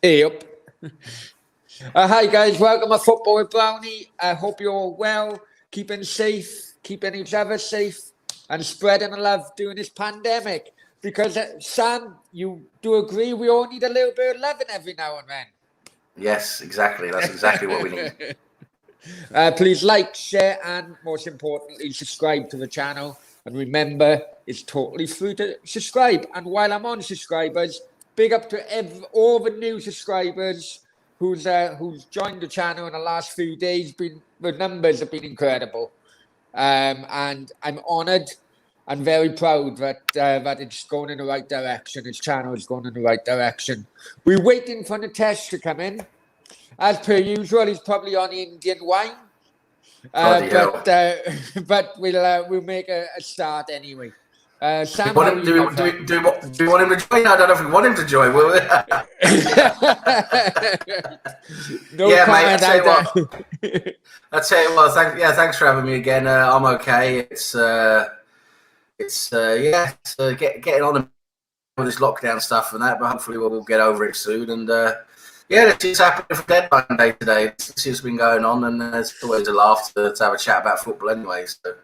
Yep. Hi guys, welcome to Football with Brownie. I hope you're all well, keeping safe, keeping each other safe, and spreading the love during this pandemic. Because Sam, you do agree we all need a little bit of loving every now and then. Yes, exactly. That's exactly what we need. Please like, share, and most importantly, subscribe to the channel. And remember, it's totally free to subscribe. And while I'm on subscribers, big up to all the new subscribers who's joined the channel in the last few days. The numbers have been incredible, and I'm honoured and very proud that it's going in the right direction. This channel is going in the right direction. We're waiting for the test to come in. As per usual, he's probably on Indian wine, but we'll make a start anyway. Sam, do we want him to join? I don't know if we want him to join, will we? No comment. Mate, I'll tell you what. Thanks for having me again. I'm okay. It's getting on with this lockdown stuff and that, but hopefully we'll get over it soon. And it's just happening for deadline day today. It's been going on, and it's always a laugh to have a chat about football anyway. So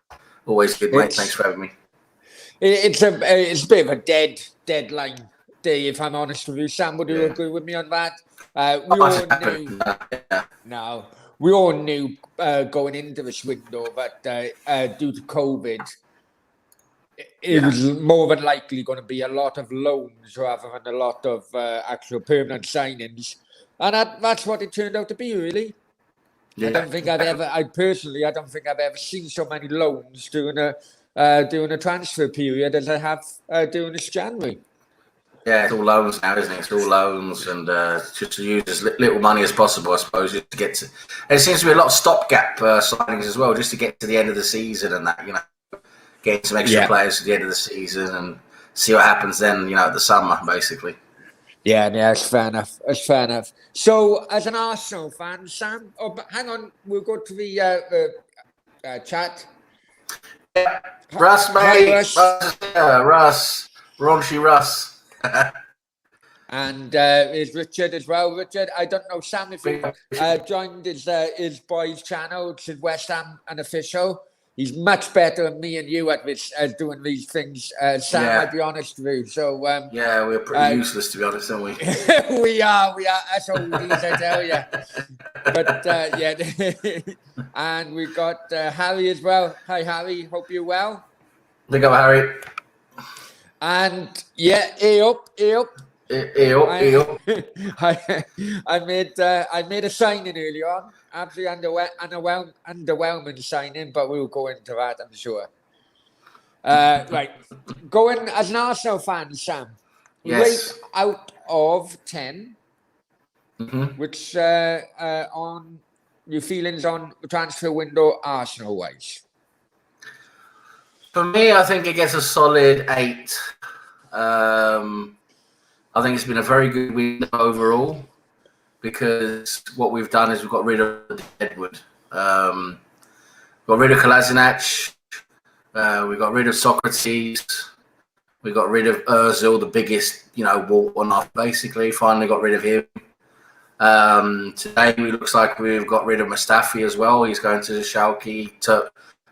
always good, mate. Thanks for having me. It's a bit of a deadline day, if I'm honest with you. Sam, would you agree with me on that? We all knew going into this window that due to COVID, it was more than likely going to be a lot of loans rather than a lot of actual permanent signings, and that's what it turned out to be, really. Yeah. I don't think I've ever seen so many loans during a transfer period as I have during this January. Yeah, it's all loans now, isn't it? It's all loans, and just to use as little money as possible, I suppose, just to get to. And it seems to be a lot of stopgap signings as well, just to get to the end of the season and that, getting some extra players at the end of the season and see what happens then, at the summer, basically. Yeah, that's fair enough. So, as an Arsenal fan, Sam, hang on, we'll go to the chat. Yeah. Russ, mate. Russ. Raunchy Russ. And there's Richard as well. Richard, I don't know, Sam, if he joined his boys' channel, which is West Ham Unofficial. He's much better than me and you at this doing these things. Sam, I'd be honest with you. So we're pretty useless, to be honest, aren't we? we are us oldies, I tell you. But and we've got Harry as well. Hi, Harry. Hope you're well. Big up, Harry. And A up. I made a signing earlier on. Absolutely underwhelming signing, but we'll go into that, I'm sure. Right. Going as an Arsenal fan, Sam. Yes. Rate out of 10. Mm-hmm. Which on your feelings on the transfer window, Arsenal-wise? For me, I think it gets a solid 8. I think it's been a very good window overall, because what we've done is we've got rid of Edward. Got rid of Kolasinac. We got rid of Socrates. We got rid of Ozil, the biggest, wall on off, basically. Finally got rid of him. Today, it looks like we've got rid of Mustafi as well. He's going to Schalke.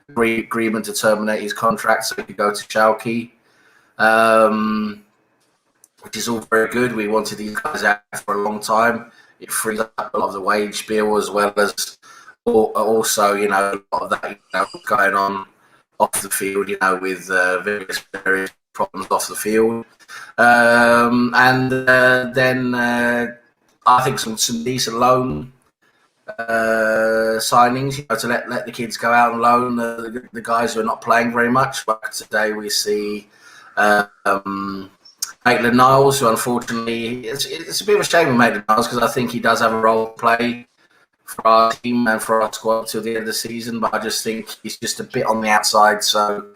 Agreement to terminate his contract so he could go to Schalke. Which is all very good. We wanted these guys out for a long time. It frees up a lot of the wage bill, as well as also, a lot of that going on off the field, with various problems off the field. Then I think some decent loan signings, to let the kids go out and loan the guys who are not playing very much. But today we see Maitland-Niles, who unfortunately, it's a bit of a shame with Maitland-Niles, because I think he does have a role to play for our team and for our squad till the end of the season, but I just think he's just a bit on the outside. So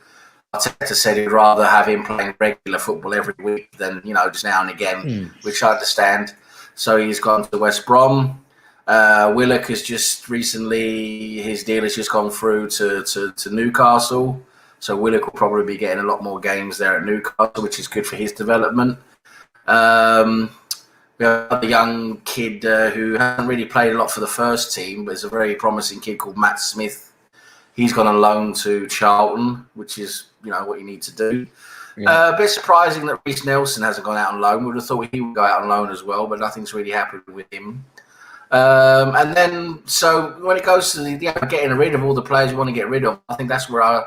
Arteta said he'd rather have him playing regular football every week than, just now and again, which I understand. So he's gone to West Brom. Willock has just recently, his deal has just gone through to Newcastle. So Willock will probably be getting a lot more games there at Newcastle, which is good for his development. We have a young kid who hasn't really played a lot for the first team, but is a very promising kid called Matt Smith. He's gone on loan to Charlton, which is, what you need to do. Yeah. A bit surprising that Reece Nelson hasn't gone out on loan. We would have thought he would go out on loan as well, but nothing's really happened with him. And then, so when it goes to getting rid of all the players we want to get rid of, I think that's where our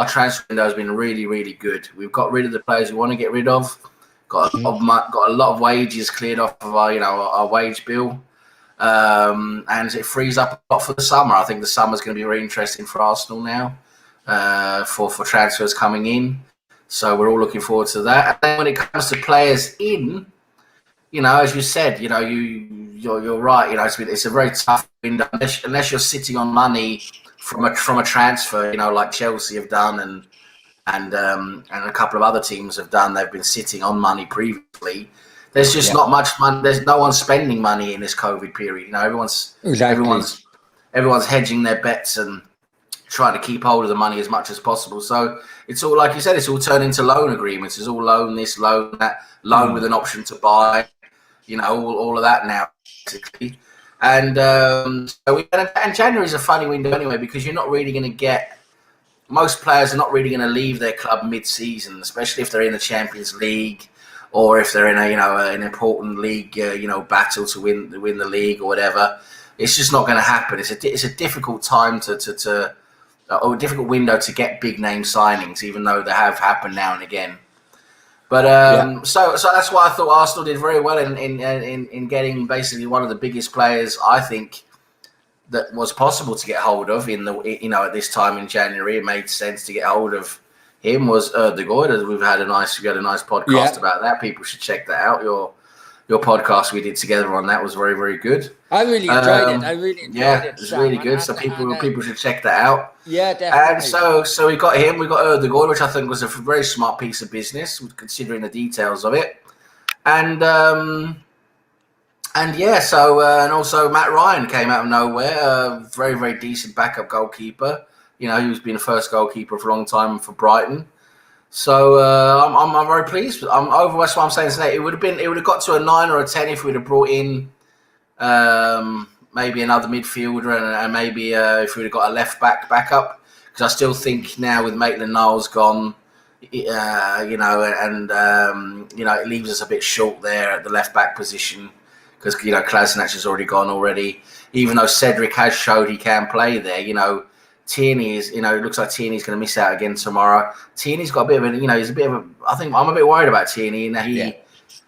transfer window has been really, really good. We've got rid of the players we want to get rid of. Got a lot of wages cleared off of our wage bill, and it frees up a lot for the summer. I think the summer's going to be very interesting for Arsenal now, for transfers coming in. So we're all looking forward to that. And then when it comes to players in, as you said, you're right. It's a very tough window unless you're sitting on money from a transfer. Like Chelsea have done, and a couple of other teams have done. They've been sitting on money previously. There's just not much money. There's no one spending money in this COVID period. Everyone's hedging their bets and trying to keep hold of the money as much as possible. So it's all, like you said, it's all turned into loan agreements. It's all loan this, loan that, loan with an option to buy. All of that now, basically. And January is a funny window anyway, because you're not really going to get. Most players are not really going to leave their club mid-season, especially if they're in the Champions League or if they're in an important league, battle to win the league or whatever. It's just not going to happen. It's a difficult time or a difficult window to get big name signings, even though they have happened now and again. But so that's why I thought Arsenal did very well in getting basically one of the biggest players, I think, that was possible to get hold of at this time in January. It made sense to get hold of him. Was Erdegaard. We had a nice podcast about that. People should check that out. Your podcast we did together on that was very, very good. I really enjoyed it. It was really good. So people should check that out. Yeah, definitely. And so we got him. We got Erdegaard, which I think was a very smart piece of business, considering the details of it. And also Matt Ryan came out of nowhere. Very, very decent backup goalkeeper. He's been the first goalkeeper for a long time for Brighton. So I'm very pleased. That's what I'm saying today. It would have got to a 9 or a 10 if we'd have brought in maybe another midfielder and maybe if we'd have got a left backup. Because I still think now with Maitland-Niles gone, it leaves us a bit short there at the left back position. Because Kolasinac has already gone already. Even though Cedric has showed he can play there, Tierney is, it looks like Tierney's going to miss out again tomorrow. Tierney's got a bit of I think I'm a bit worried about Tierney.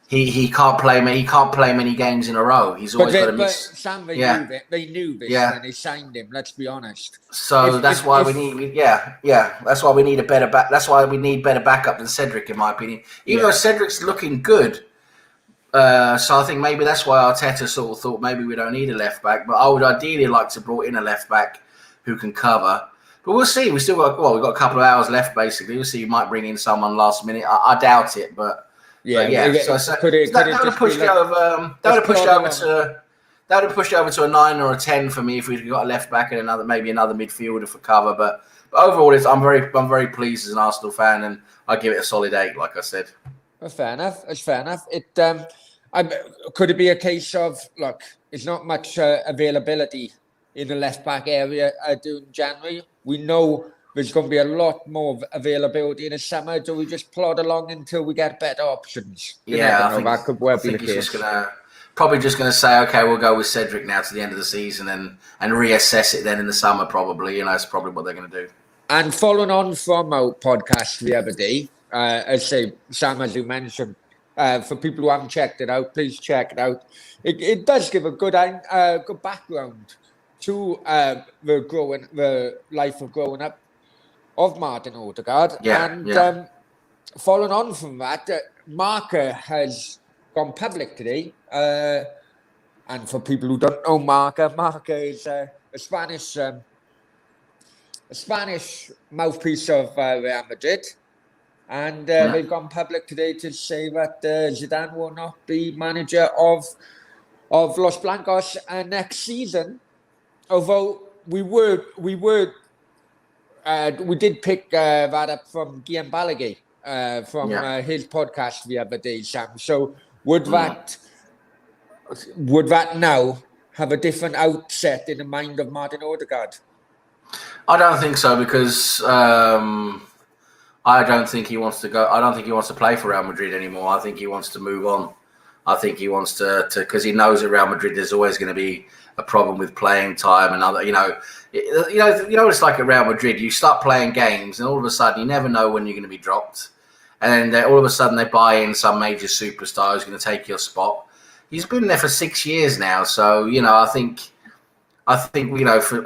He can't play. He can't play many games in a row. He's always got to miss. Sam, they knew this when they signed him. Let's be honest. So that's why we need. That's why we need a better back. That's why we need better backup than Cedric, in my opinion. Even though Cedric's looking good. So I think maybe that's why Arteta sort of thought maybe we don't need a left back. But I would ideally like to brought in a left back who can cover. But we'll see. We've got a couple of hours left, basically. We'll see. You might bring in someone last minute. I doubt it, but that would have pushed it over to a 9 or a 10 for me if we'd got a left back and another midfielder for cover. But overall, I'm very pleased as an Arsenal fan, and I give it a solid 8, like I said. That's fair enough. It could it be a case of there's not much availability in the left back area during January? We know there's going to be a lot more availability in the summer. Do we just plod along until we get better options? I think that could well be the case. Probably just going to say, okay, we'll go with Cedric now to the end of the season and reassess it then in the summer. Probably, that's probably what they're going to do. And following on from our podcast the other day, Sam, as you mentioned, for people who haven't checked it out, please check it out. It does give a good background to the life of growing up of Martin Odegaard. Following on from that, Marca has gone public today. And for people who don't know Marca is a Spanish mouthpiece of Real Madrid. And they've gone public today to say that Zidane will not be manager of Los Blancos next season. Although we did pick that up from Guillaume Balaguer from his podcast the other day, Sam. So would that would that now have a different outset in the mind of Martin Odegaard? I don't think so, because I don't think he wants to go. I don't think he wants to play for Real Madrid anymore. I think he wants to move on. I think he wants to because he knows at Real Madrid there's always going to be a problem with playing time and other. It's like at Real Madrid. You start playing games, and all of a sudden you never know when you're going to be dropped, and then all of a sudden they buy in some major superstar who's going to take your spot. He's been there for 6 years now, so I think for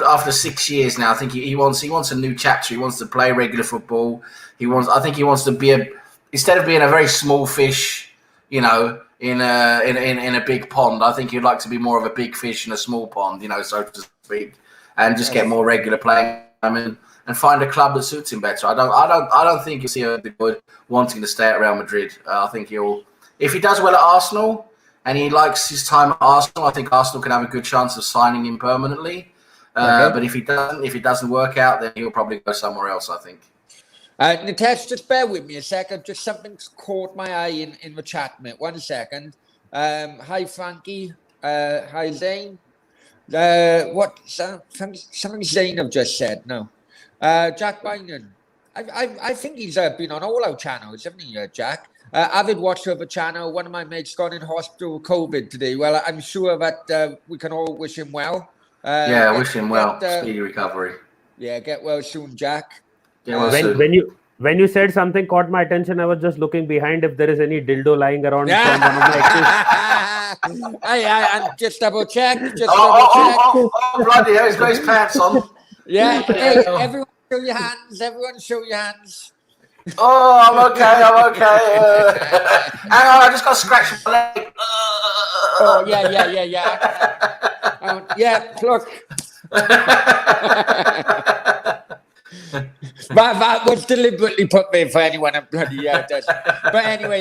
after 6 years now, I think he wants a new chapter. He wants to play regular football. I think he wants to be instead of being a very small fish, in a big pond. I think he'd like to be more of a big fish in a small pond, so to speak, and just get more regular playing time and find a club that suits him better. I don't think you'll see a big boy wanting to stay at Real Madrid. I think if he does well at Arsenal and he likes his time at Arsenal, I think Arsenal can have a good chance of signing him permanently. But if it doesn't work out, then he'll probably go somewhere else, I think. Nitesh, just bear with me a second. Just something's caught my eye in the chat, mate. 1 second. Hi, Frankie. Hi, Zane. Something Zane have just said. No. Jack Bynon. I think he's been on all our channels, haven't he, Jack? Avid watcher of the channel. One of my mates got in hospital with COVID today. Well, I'm sure that we can all wish him well. Wish him well. Speedy recovery. Yeah, get well soon, Jack. When you said something caught my attention, I was just looking behind if there is any dildo lying around from one of my exes. And just double check. Oh, bloody hell, he's got his pants on. Yeah. Hey, everyone show your hands. Everyone show your hands. Oh, I'm okay. Hang on, I just got scratched my leg. Oh, yeah. Yeah, look. that was deliberately put there for anyone that bloody does. But anyway,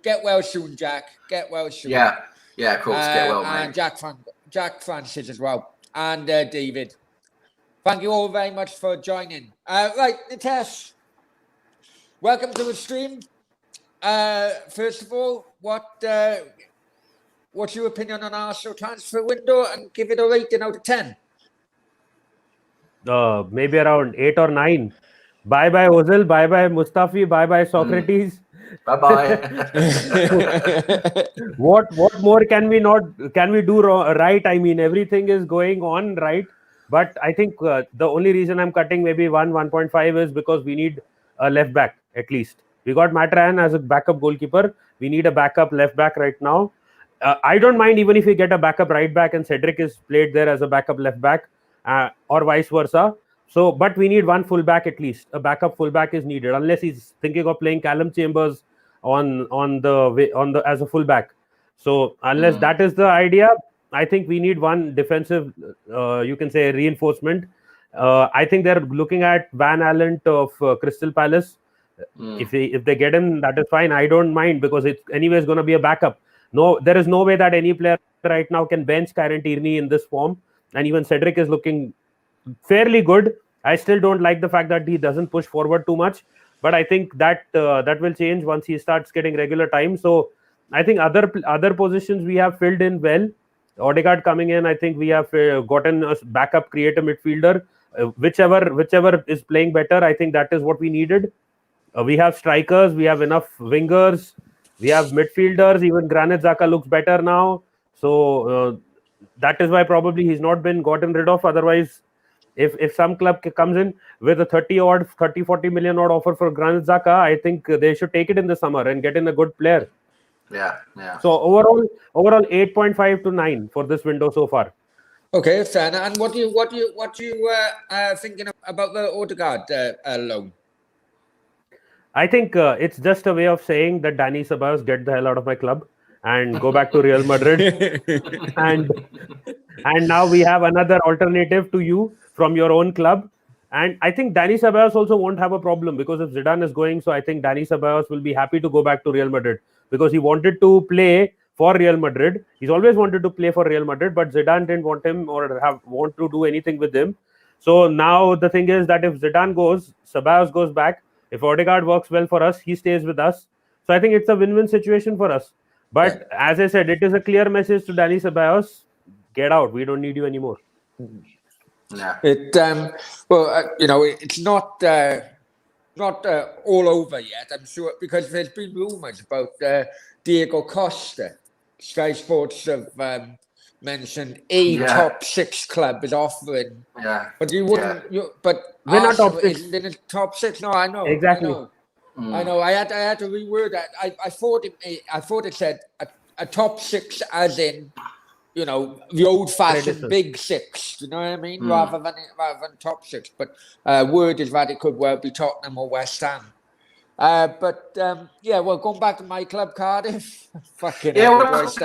get well soon, Jack. Get well soon. Yeah, of course. Get well, man. And Jack Francis as well, and David. Thank you all very much for joining. Right, Nitesh, welcome to the stream. First of all, what's your opinion on Arsenal transfer window, and give it a rating out of 10? Maybe around 8 or 9. Bye Ozil, bye Mustafi, bye Socrates. Bye. What more can we do right? I mean, everything is going on right, but I think the only reason I'm cutting maybe 1.5 is because we need a left back at least. We got Matran as a backup goalkeeper. We need a backup left back right now. I don't mind even if we get a backup right back and Cedric is played there as a backup left back. Or vice versa. So, but we need one fullback at least. A backup fullback is needed, unless he's thinking of playing Callum Chambers on the as a fullback. So, unless that is the idea, I think we need one defensive, you can say, reinforcement. I think they're looking at Van Allen of Crystal Palace. If they get him, that is fine. I don't mind because it's anyways going to be a backup. No, there is no way that any player right now can bench Kieran Tierney in this form. And even Cedric is looking fairly good. I still don't like the fact that he doesn't push forward too much, but I think that will change once he starts getting regular time. So I think other positions we have filled in well. Odegaard coming in, I think we have gotten a backup creative midfielder. Whichever is playing better, I think that is what we needed. We have strikers, we have enough wingers, we have midfielders. Even Granit Xhaka looks better now. So that is why probably he's not been gotten rid of. Otherwise, if some club comes in with a 40 million odd offer for Granit Xhaka, I think they should take it in the summer and get in a good player. Yeah. So overall 8.5 to 9 for this window so far. Okay, fair. And what you thinking about the Odegaard loan? I think it's just a way of saying that Dani Ceballos, get the hell out of my club and go back to Real Madrid. and now we have another alternative to you from your own club. And I think Dani Ceballos also won't have a problem because if Zidane is going, so I think Dani Ceballos will be happy to go back to Real Madrid because he wanted to play for Real Madrid. He's always wanted to play for Real Madrid, but Zidane didn't want him or want to do anything with him. So now the thing is that if Zidane goes, Ceballos goes back. If Odegaard works well for us, he stays with us. So I think it's a win-win situation for us. But as I said, it is a clear message to Danny Ceballos: get out. We don't need you anymore. Yeah. It's not all over yet, I'm sure, because there's been rumours about Diego Costa. Sky Sports have mentioned top 6 club is offering. Yeah. But you wouldn't. But We're not top 6. Isn't in the top 6. No, I know. Exactly. I know. I had to reword that. I thought it said a top 6 as in, the old-fashioned big 6. Do you know what I mean? Rather than top 6. But word is that it could well be Tottenham or West Ham. Going back to my club, Cardiff. Fucking tell us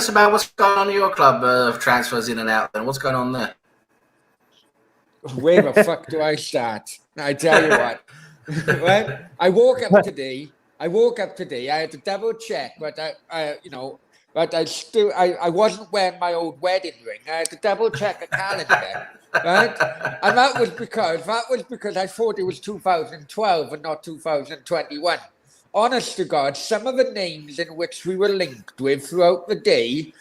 about what's going on in your club of transfers in and out. Then what's going on there? Where the fuck do I start? I tell you what. Well, I woke up today. I had to double check, but I wasn't wearing my old wedding ring. I had to double check the calendar, right? And that was because I thought it was 2012 and not 2021. Honest to God, some of the names in which we were linked with throughout the day,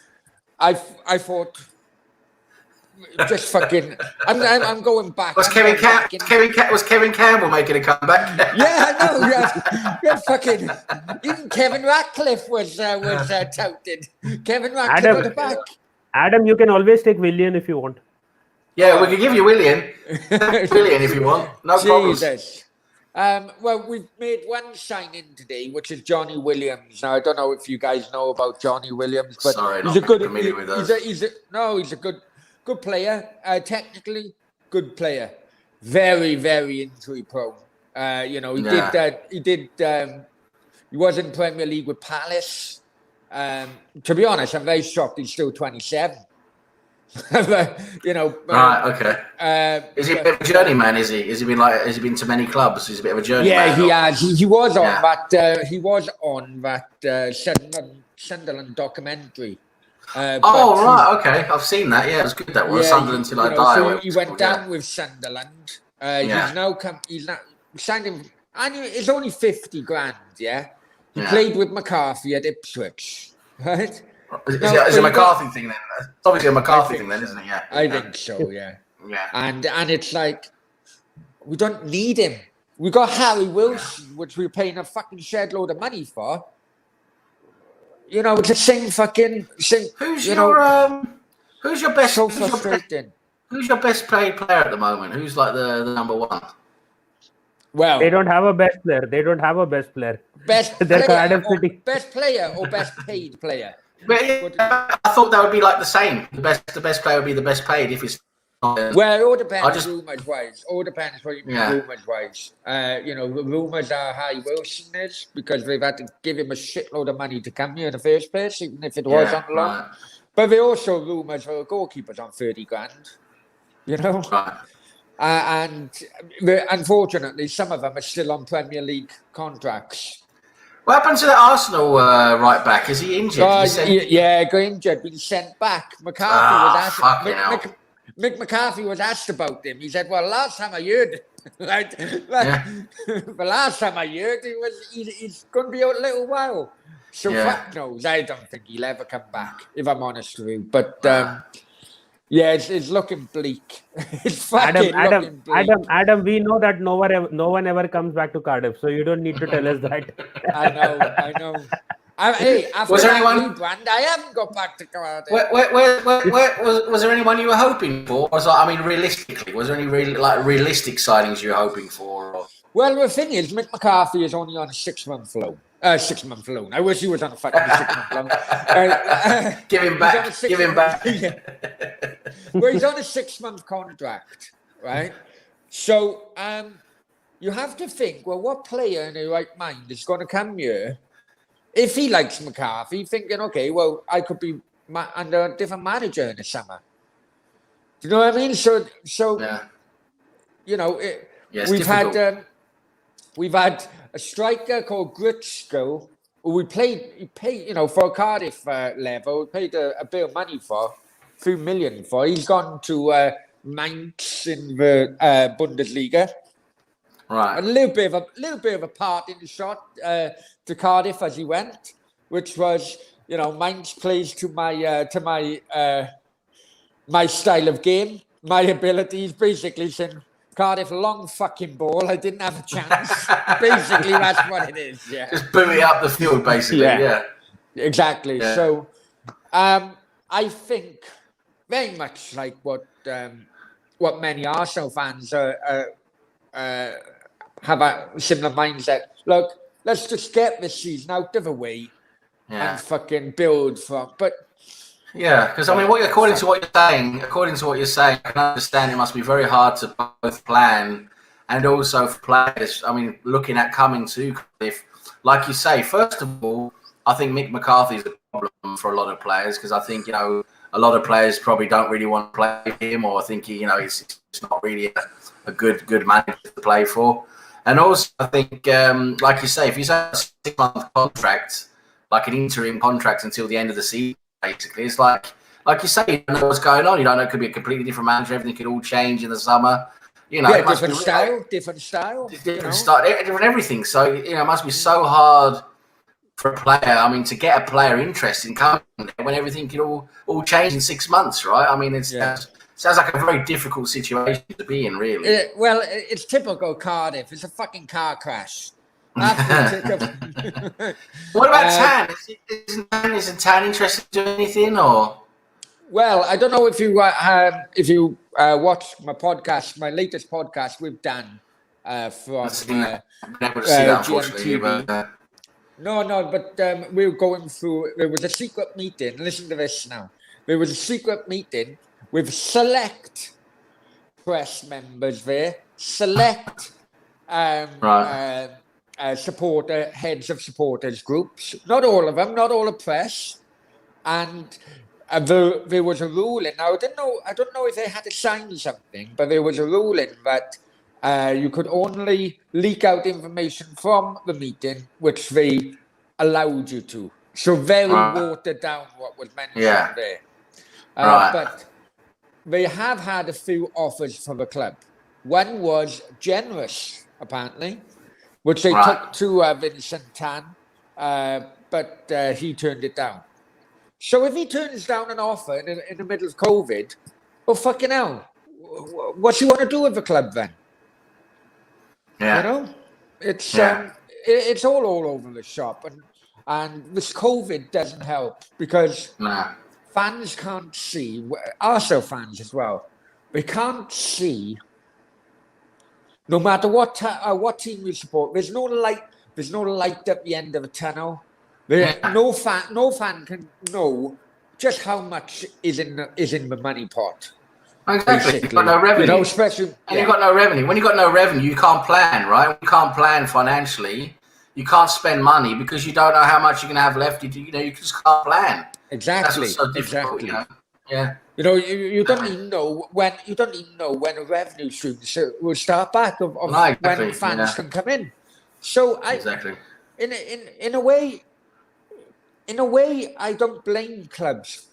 I thought. Just fucking. I'm going back. Was Kevin Campbell making a comeback? Yeah, I know. Yeah, fucking. Even Kevin Ratcliffe was touted. Kevin Ratcliffe got it back. Adam, you can always take Willian if you want. Yeah, we can give you Willian. Willian if you want. No Jesus. problems. Well, we've made one signing today, which is Johnny Williams. Now, I don't know if you guys know about Johnny Williams, but he's a good. Familiar with those. He's a good player, technically good player, very, very injury prone. He was in Premier League with Palace. To be honest, I'm very shocked he's still 27. Right, okay. Is he a bit of a journeyman? Has he been to many clubs? He's a bit of a journeyman. Yeah, he has. He was on that Sunderland documentary. Right, okay. I've seen that. Yeah, it was good. That was Sunderland till I die. So he went down with Sunderland. He's now signed him. And it's only 50 grand. Yeah, he played with McCarthy at Ipswich. Right? Is it a McCarthy thing then? It's obviously a McCarthy thing then, isn't it? Yeah. I think so. Yeah. Yeah. And it's like we don't need him. We got Harry Wilson, which we're paying a fucking shed load of money for. It's the same fucking. Who's your best? So frustrating. Who's your best paid player at the moment? Who's like the number one? Well, they don't have a best player. Best player or best paid player? I thought that would be like the same. The best player would be the best paid if it's. Well, it all depends rumours-wise. All depends what you mean rumours-wise. The rumours are Harry Wilson is because they've had to give him a shitload of money to come here in the first place, even if it was on loan. Right. But there are also rumours for goalkeepers on 30 grand. Right. And unfortunately, some of them are still on Premier League contracts. What happened to the Arsenal right back? Is he injured? Got injured. Been sent back. Mick McCarthy was asked about him. He said, "Well, last time I heard, the last time I heard, he's going to be out a little while." So fuck knows. I don't think he'll ever come back, if I'm honest with you. But it's looking bleak. It's fucking looking bleak. Adam, we know that no one ever comes back to Cardiff, so you don't need to tell us that. I know. After that rebrand, I haven't got back to Cardiff. Was there anyone you were hoping for? Realistically, was there any realistic signings you were hoping for? Or? Well, the thing is, Mick McCarthy is only on a 6-month loan. 6-month loan. I wish he was on a fucking 6-month loan. Give him back. Well, he's on a 6-month contract, right? So you have to think, well, what player in their right mind is going to come here? If he likes McCarthy, thinking, okay, well, I could be under a different manager in the summer. Do you know what I mean? So we've had a striker called Gritsko, who we paid, for a Cardiff level, we paid a bit of money for, a few million for. He's gone to Mainz in the Bundesliga. Right. A little bit of a part in the shot to Cardiff as he went. which was, Mainz plays to my style of game, my abilities. Basically, saying Cardiff long fucking ball. I didn't have a chance. Basically, that's what it is. Yeah, just boot it up the field, basically. Yeah. Exactly. Yeah. So, I think very much like what many Arsenal fans have a similar mindset. Look, let's just get this season out of the way and fucking build from. But yeah, because I mean, according to what you're saying, I can understand it must be very hard to both plan and also for players. I mean, looking at coming to Cardiff, like you say, first of all, I think Mick McCarthy is a problem for a lot of players because I think a lot of players probably don't really want to play him or think it's not really a good manager to play for. And also, I think, like you say, if he's a 6-month contract, like an interim contract until the end of the season, basically, it's like you say, you don't know what's going on. You don't know, it could be a completely different manager. Everything could all change in the summer. different style, different everything. So, it must be so hard for a player. I mean, to get a player interested in coming there when everything can all change in 6 months, right? I mean, sounds like a very difficult situation to be in, really. It's typical Cardiff. It's a fucking car crash. What about Tan? Isn't Tan interested in doing anything, or? Well, I don't know if you watched my podcast, my latest podcast with Dan from GMTV. No, but we were going through. There was a secret meeting. Listen to this now. There was a secret meeting with select press members there, select heads of supporters groups. Not all of them, not all the press, and there was a ruling. Now I don't know if they had to sign something, but there was a ruling that you could only leak out information from the meeting, which they allowed you to. So very watered down what was mentioned there. But they have had a few offers for the club. One was generous, apparently, which they took to Vincent Tan, but he turned it down. So if he turns down an offer in the middle of COVID, well, fucking hell, what's he want to do with the club then? Yeah. It's all over the shop, and this COVID doesn't help because fans can't see. Arsenal fans as well. They can't see. No matter what team you support, there's no light. There's no light at the end of a tunnel. No fan can know just how much is in the money pot. Exactly. You've got no revenue. You've got no revenue. When you've got no revenue, you can't plan, right? When you can't plan financially, you can't spend money because you don't know how much you're going to have left. You just can't plan. Exactly. That's what's so difficult, Yeah. You don't even know when a revenue stream will start back of when fans can come in. So in a way, I don't blame clubs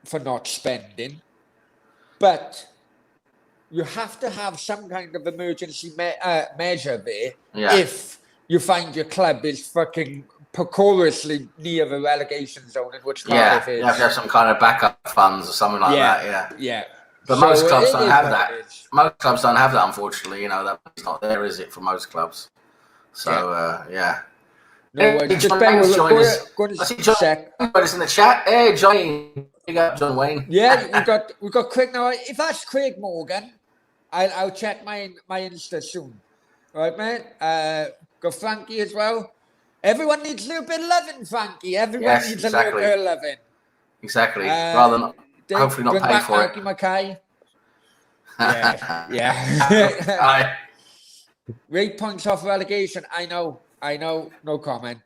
for not spending. But you have to have some kind of emergency measure there if you find your club is fucking precariously near the relegation zone in which Cardiff is. You have to have some kind of backup funds or something like that, Yeah. But most clubs don't have that. Most clubs don't have that, unfortunately. That's not there, is it, for most clubs? So, No, just bear with us in the chat. Hey, Johnny. Big up, John Wayne. Yeah, we got Craig now. If that's Craig Morgan, I'll check my Insta soon. Right, mate? Got Frankie as well. Everyone needs a little bit of loving, Frankie. Everyone needs a little bit of loving. Exactly. Rather than hopefully not pay for Marky it. Mackay. Yeah. 8 points off relegation. I know. No comment.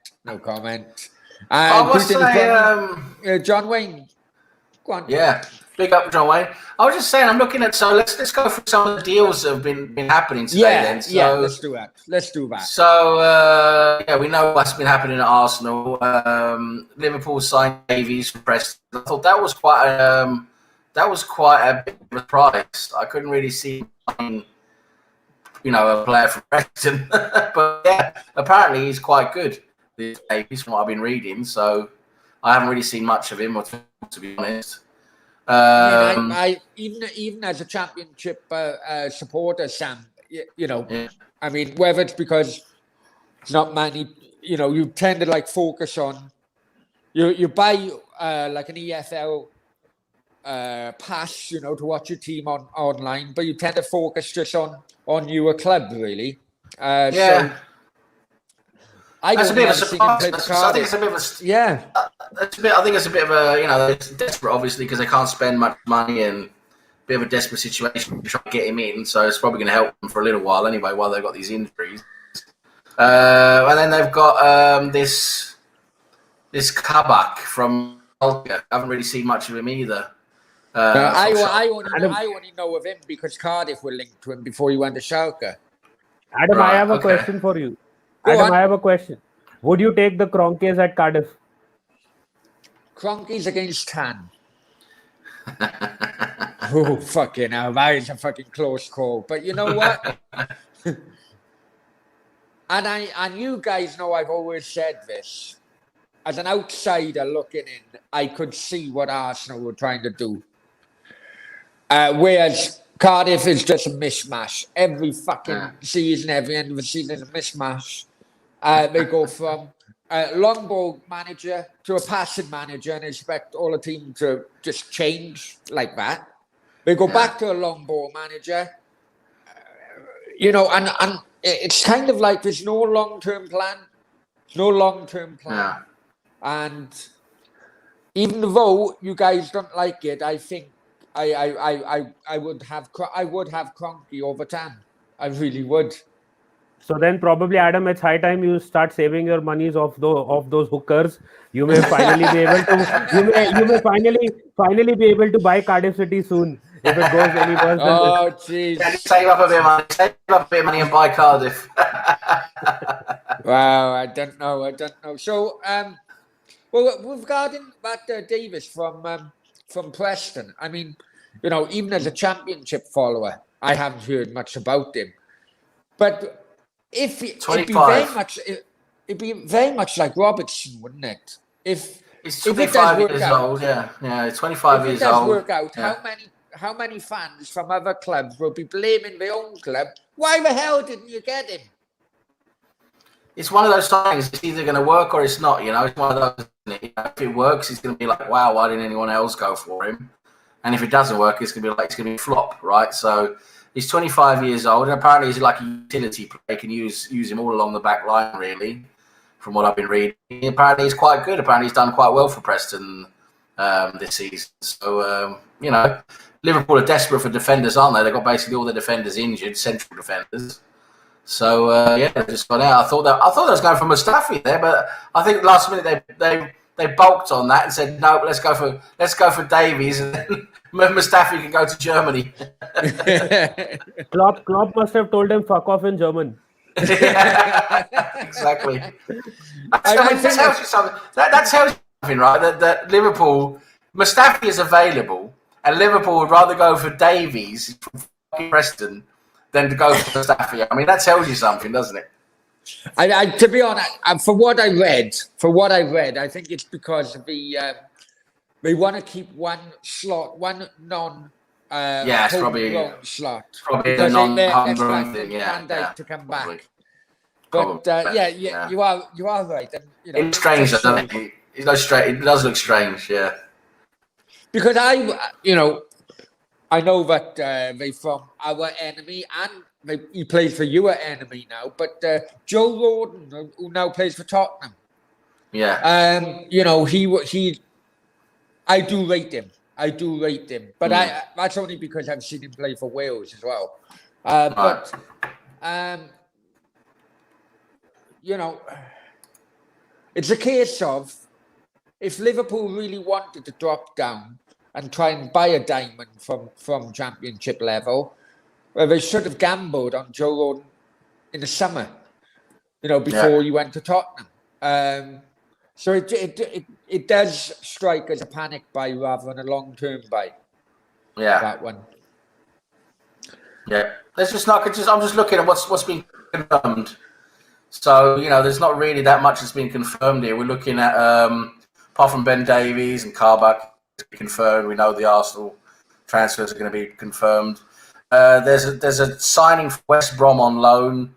I must say, John Wayne. Go on. Yeah, big up, John Wayne. I was just saying, I'm looking at. So let's go through some of the deals that have been happening today. Then. So, let's do that. So we know what's been happening at Arsenal. Liverpool signed Davies for Preston. I thought that was quite a big surprise. I couldn't really see, a player from Preston, but apparently he's quite good. this Davies from what I've been reading. So I haven't really seen much of him, to be honest. I even as a championship supporter, Sam, I mean, whether it's because it's not many, you tend to like focus on you buy like an EFL pass, to watch your team online, but you tend to focus just on your club, really. So that's a bit of a surprise. I think it's a bit of a I think it's a bit of a it's desperate, obviously, because they can't spend much money and a bit of a desperate situation to try to get him in. So it's probably going to help them for a little while anyway, while they've got these injuries. And then they've got this Kabak from Schalke. I haven't really seen much of him either. I only know of him because Cardiff were linked to him before he went to Schalke. Adam, I have a question for you. Adam, I have a question. Would you take the Kroenkes at Cardiff? Kroenkes against Tan. Oh, fucking hell. That is a fucking close call. But you know what? and you guys know I've always said this. As an outsider looking in, I could see what Arsenal were trying to do. Whereas Cardiff is just a mishmash. Every fucking season, every end of the season is a mishmash. They go from a long ball manager to a passing manager and expect all the team to just change like that. They go back to a long ball manager, and it's kind of like there's no long-term plan. There's no long-term plan. Yeah. And even though you guys don't like it, I think I would have Kroenke over Tan. I really would. So then probably, Adam, it's high time you start saving your monies off those hookers. You may finally be able to. You may finally be able to buy Cardiff City soon if it goes any worse. Oh, jeez! Save up a bit of money. Save up a bit of money and buy Cardiff. Wow, I don't know. So, well, regarding that Davis from Preston, I mean, even as a championship follower, I haven't heard much about him. But it'd be very much like Robertson, wouldn't it? If He's 25 years old, yeah, 25 years old. If it does work out, how many fans from other clubs will be blaming their own club? Why the hell didn't you get him? It's one of those things. It's either going to work or it's not. It's one of those. If it works, it's going to be like, wow, why didn't anyone else go for him? And if it doesn't work, it's going to be a flop, right? So he's 25 years old, and apparently he's like a utility player. Can use him all along the back line, really, from what I've been reading. Apparently he's quite good. Apparently he's done quite well for Preston this season. So, Liverpool are desperate for defenders, aren't they? They've got basically all the defenders injured, central defenders. So they just got out. I thought that was going for Mustafi there, but I think last minute they bulked on that and said no. Let's go for Davies, and then Mustafi can go to Germany. Klopp must have told him fuck off in German. Yeah, exactly. That tells you something. That tells you something, right? That Liverpool, Mustafi is available, and Liverpool would rather go for Davies from Preston than to go for Mustafi. I mean, that tells you something, doesn't it? I to be honest, for what I read, I think it's because they want to keep one slot, one non. It's probably slot. Probably a non-homegrown thing. To come probably. But you are right. And, it's strange, doesn't it? It does look strange, yeah. Because I know that they're from our enemy, and he plays for your enemy now. But Joe Rodon, who now plays for Tottenham, I do rate him. But that's only because I've seen him play for Wales as well. It's a case of if Liverpool really wanted to drop down and try and buy a diamond from championship level, well, they should have gambled on Joe Rodon in the summer, before you went to Tottenham. So it does strike as a panic buy rather than a long-term buy. Yeah, that one. Yeah, let's just not. I'm just looking at what's been confirmed So, there's not really that much that's been confirmed here. We're looking at, apart from Ben Davies and Carbuck, confirmed. We know the Arsenal transfers are going to be confirmed. There's a signing for West Brom on loan.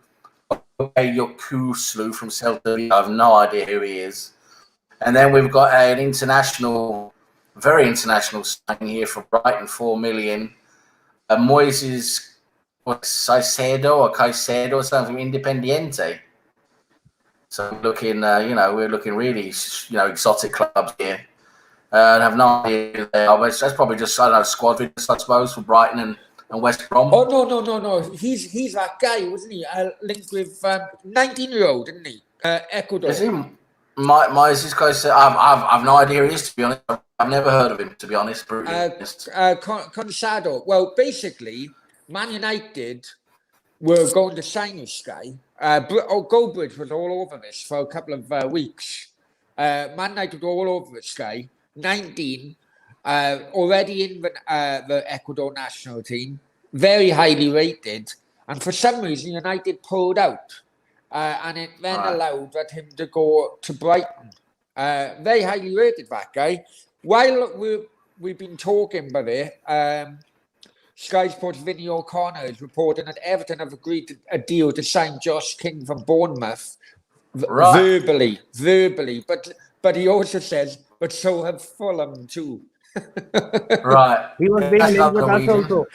Yokuslu from Celta. I have no idea who he is. And then we've got an very international signing here for Brighton, 4 million. Moises Caicedo or something, Independiente. So we're looking really, exotic clubs here. I have no idea who they are, but that's probably just, squad fitness, I suppose, for Brighton and West Brom. Oh, no. He's that guy, wasn't he? Linked with 19-year-old, didn't he? Ecuador. Is he? Moises Caicedo. I've no idea who he is, to be honest. I've never heard of him, to be honest. Consado. Well, basically, Man United were going to sign this guy. Goldbridge was all over this for a couple of weeks. Man United were all over this guy. 19, already in the Ecuador national team, very highly rated. And for some reason, United pulled out. And it then allowed him to go to Brighton. Very highly rated, that guy. While we've been talking about it, Sky Sports' Vinny O'Connor is reporting that Everton have agreed a deal to sign Josh King from Bournemouth verbally. But he also says, but so have Fulham too. Right. He was being linked with us also.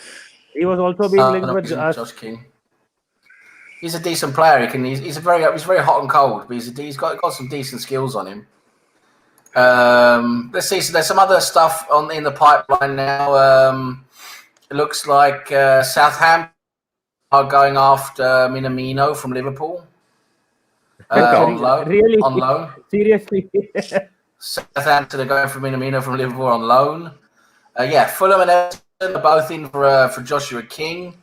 He was also being linked with us. Josh King. He's a decent player. He's very hot and cold, but he's got some decent skills on him. Let's see. So there's some other stuff in the pipeline now. It looks like Southampton are going after Minamino from Liverpool. On loan. Really? On loan. Seriously? Southampton are going for Minamino from Liverpool on loan. Fulham and Everton are both in for Joshua King.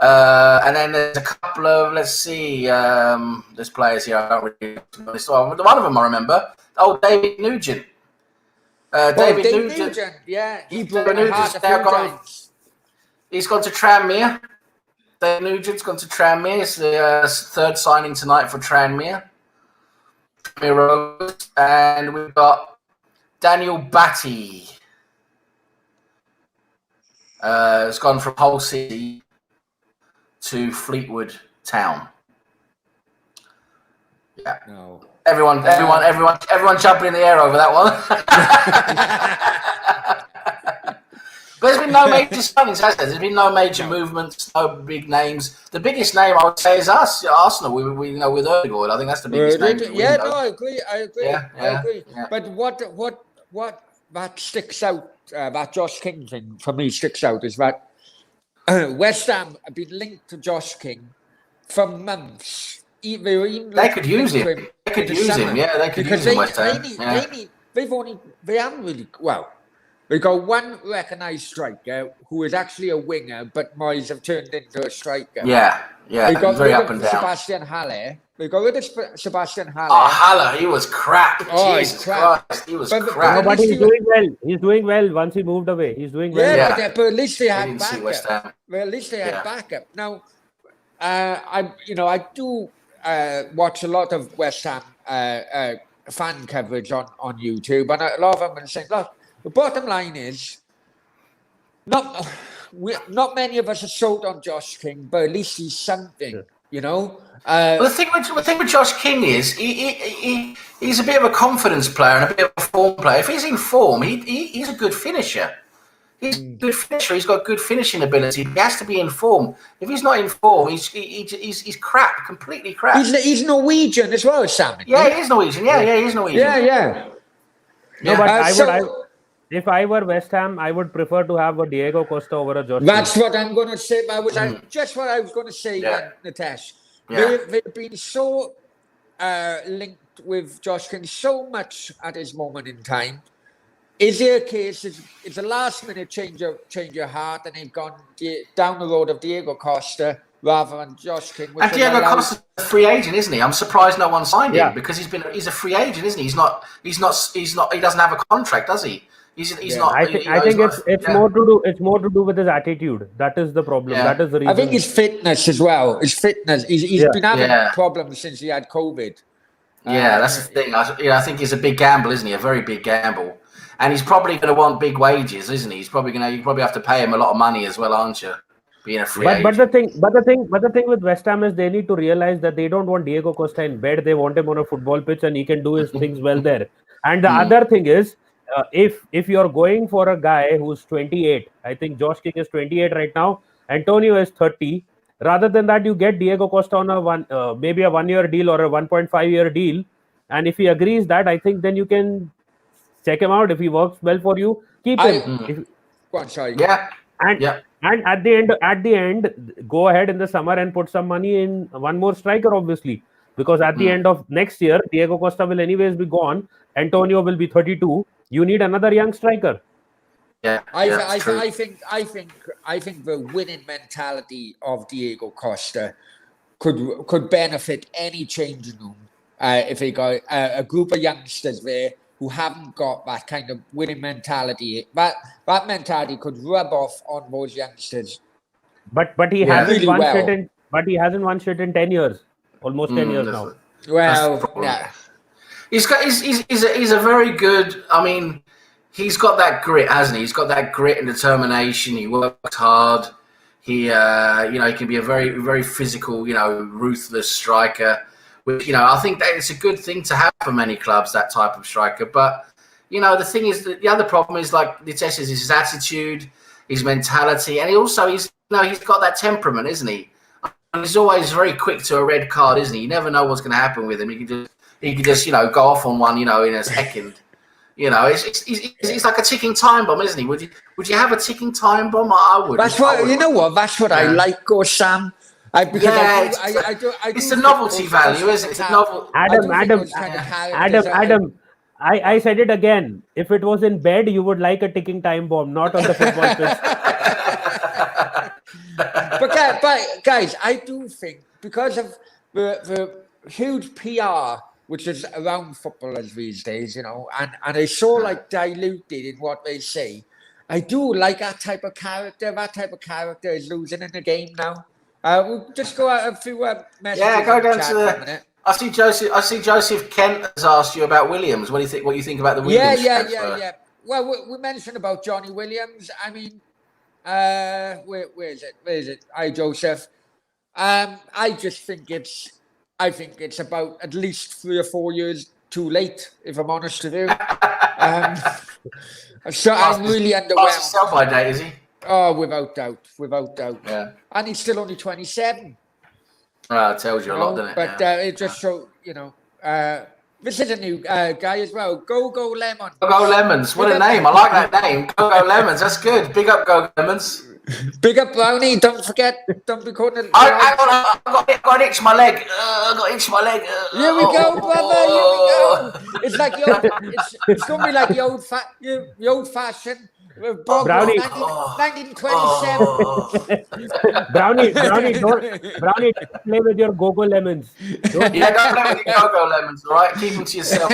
And then there's a couple of, let's see, there's players here I don't really know. One of them I remember. David Nugent. David Nugent. Yeah. He's gone to Tranmere. David Nugent's gone to Tranmere. It's the third signing tonight for Tranmere. And we've got Daniel Batty. Has gone from Hull City to Fleetwood Town. Yeah. No. Everyone jumping in the air over that one. But there's been no major signings, has there? There's been no major movements, no big names. The biggest name I would say is us, Arsenal. We with Erdegaard. I think that's the biggest name. I agree. Yeah. But what that sticks out, that Josh King thing for me sticks out is that West Ham have been linked to Josh King for months. They could use him. They could use him. Yeah, they could use him. West Ham. They haven't really. Well, they got one recognised striker who is actually a winger, but Moyes have turned into a striker. Yeah. They got very up and down. Sebastian Haller. They got rid of Sebastian Haller. Oh, Haller, he was crap. Jesus Christ, he was crap. No, but he's doing well. He's doing well once he moved away. He's doing well. Yeah. But at least they had backup. Well, at least they had backup. Now, I do watch a lot of West Ham fan coverage on YouTube, and a lot of them are saying, look, the bottom line is, not many of us are sold on Josh King, but at least he's something, Well, the thing with Josh King is he's a bit of a confidence player and a bit of a form player. If he's in form, he's a good finisher. He's a good finisher. He's got good finishing ability. He has to be in form. If he's not in form, he's crap, completely crap. He's Norwegian as well as Sam. Yeah, he is Norwegian. Yeah, he's Norwegian. Yeah. No, but if I were West Ham, I would prefer to have a Diego Costa over a Josh. That's what I'm going to say. Just what I was going to say, Natesh. Yeah. They've been so linked with Josh King so much at this moment in time. Is there a case? It's a last minute change your heart, and they've gone down the road of Diego Costa, rather than Josh King. And Diego Costa's a free agent, isn't he? I'm surprised no one signed him because he's a free agent, isn't he? He doesn't have a contract, does he? He's not. I think it's more to do with his attitude. That is the problem. Yeah. That is the reason. I think his fitness as well. His fitness. He's been having problems since he had COVID. Yeah, that's the thing. I think he's a big gamble, isn't he? A very big gamble. And he's probably going to want big wages, isn't he? You probably have to pay him a lot of money as well, aren't you? Being a free agent. But the thing with West Ham is they need to realize that they don't want Diego Costa in bed. They want him on a football pitch and he can do his things well there. And the other thing is, if you're going for a guy who's 28, I think Josh King is 28 right now. Antonio is 30. Rather than that, you get Diego Costa on a maybe a 1-year deal or a 1.5-year deal. And if he agrees that, I think then you can check him out. If he works well for you, keep him. Go on, sorry. Yeah. And at the end, go ahead in the summer and put some money in one more striker, obviously, because at the end of next year, Diego Costa will anyways be gone. Antonio will be 32. You need another young striker. Yeah, I think the winning mentality of Diego Costa could benefit any changing room if they got a group of youngsters there who haven't got that kind of winning mentality. That mentality could rub off on those youngsters. But he hasn't won shit but he hasn't won shit in 10 years. Almost 10 years now. Well, yeah. He's a very good. I mean, he's got that grit, hasn't he? He's got that grit and determination. He works hard. He he can be a very, very physical, ruthless striker. Which, I think that it's a good thing to have for many clubs, that type of striker. But, the thing is that the other problem is, like Nitesha, is his attitude, his mentality, and he's got that temperament, isn't he? And he's always very quick to a red card, isn't he? You never know what's going to happen with him. He can just go off on one, in a second. He's like a ticking time bomb, isn't he? Would you have a ticking time bomb? I would. That's what That's what I like, Sam. I do, it's the novelty value, isn't it? It's a novel. Adam. I said it again. If it was in bed, you would like a ticking time bomb, not on the football pitch. but guys, I do think because of the huge PR which is around footballers these days, and it's so diluted in what they say. I do like that type of character. That type of character is losing in the game now. We'll just go out a few messages. Yeah, go down to the. I see Joseph Kent has asked you about Williams. What do you think? What you think about the Williams? Yeah. Well, we mentioned about Johnny Williams. I mean, where is it? Where is it? Hi, Joseph. I just think it's about at least 3 or 4 years too late, if I'm honest with you. So I'm really underwhelmed. Sell by date, is he? Oh, without doubt. Yeah. And he's still only 27. It tells you a lot, doesn't it? But it just shows, this is a new guy as well. Go Lemon. Go Lemons. What a name. I like that name. Go Lemons. That's good. Big up Go Lemons. Big up Brownie. Don't forget. Don't be calling it. I got an itch in my leg. Here we go, brother. Here we go. It's like it's going to be like the old fashioned. Brownie, 1927. Brownie, don't play with your go lemons. Don't play with your go lemons, all right? Keep them to yourself.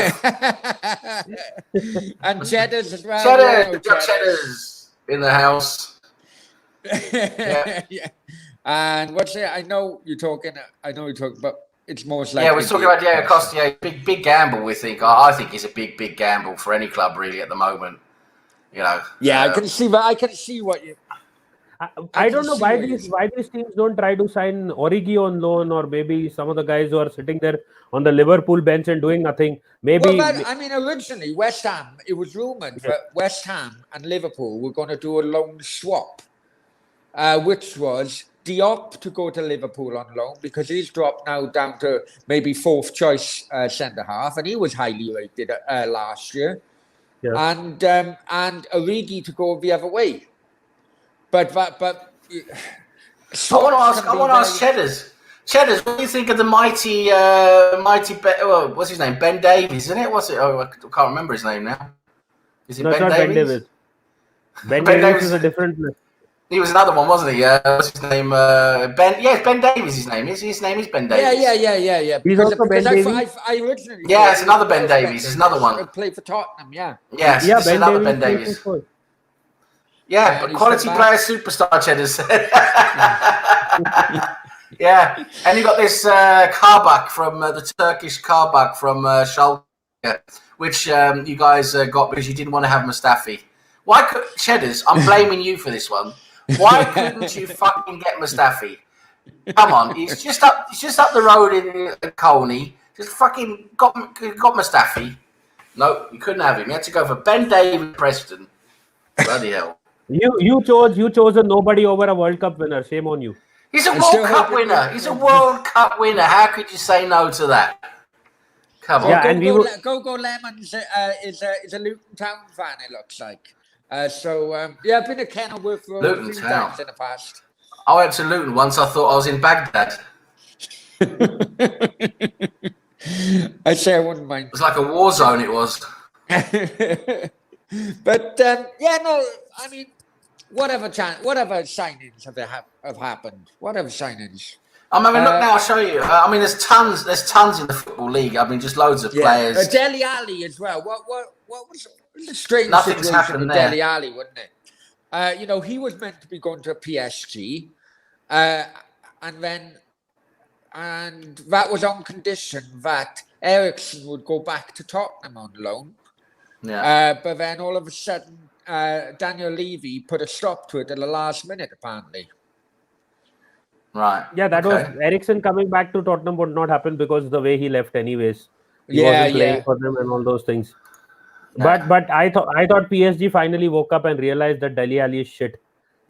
And cheddars as well. Cheddars in the house. Yeah. And what's it? I know you're talking, but it's most likely. Yeah, we're talking about Diego Costa. Big gamble, we think. I think he's a big gamble for any club, really, at the moment. Yeah, I can see that. I can see what you. I don't know why these teams don't try to sign Origi on loan, or maybe some of the guys who are sitting there on the Liverpool bench and doing nothing. Maybe. Well, originally West Ham. It was rumored that West Ham and Liverpool were going to do a loan swap, which was Diop to go to Liverpool on loan because he's dropped now down to maybe 4th choice centre half, and he was highly rated last year. Yeah. And Origi to go the other way, but I want to ask Cheddars. Cheddars, what do you think of the mighty what's his name? Ben Davies, isn't it? What's it? Oh, I can't remember his name now. Is it Ben Davies? Ben Davies is a different. He was another one, wasn't he? What's his name? Ben. Yeah, Ben Davies. His name is. His name is Ben Davies. Yeah. He's also Ben Davies. I originally. Yeah, it's another Ben Davies. It's another one. Played for Tottenham. Yeah. Yes, Yeah, it's another Ben Davies. Yeah, but quality player, superstar, Cheddar said. Yeah, and you got this Karbak from the Turkish Karbak from Schalke, which you guys got because you didn't want to have Mustafi. Why could Cheddars? I'm blaming you for this one. Why couldn't you fucking get Mustafi? Come on, he's just up the road in Colney. Just fucking got Mustafi. No, you couldn't have him. You had to go for Ben Davies Preston. Bloody hell. You chose a nobody over a World Cup winner. Shame on you. He's a World Cup winner. He's a World Cup winner. How could you say no to that? Come on. Yeah, and Go Lemons is a Luton Town fan. It looks like. Yeah, I've been to Kenilworth for Luton a few Town. times in the past. I went to Luton once. I thought I was in Baghdad. I say I wouldn't mind. It was like a war zone. It was. But yeah, no. I mean, whatever signings have happened. Whatever signings. I'm having a look now. I'll show you. I mean, there's tons in the football league. I mean, just loads of players. Dele Alli as well. What was the strange Nothing's situation happened with there. Dele Alli, wasn't it? He was meant to be going to PSG, and that was on condition that Eriksen would go back to Tottenham on loan. Yeah. But then all of a sudden, Daniel Levy put a stop to it at the last minute, apparently. Right. Yeah, that was Eriksen coming back to Tottenham would not happen because the way he left anyways. He wasn't playing for them and all those things. Yeah. But I thought PSG finally woke up and realized that Dele Alli is shit,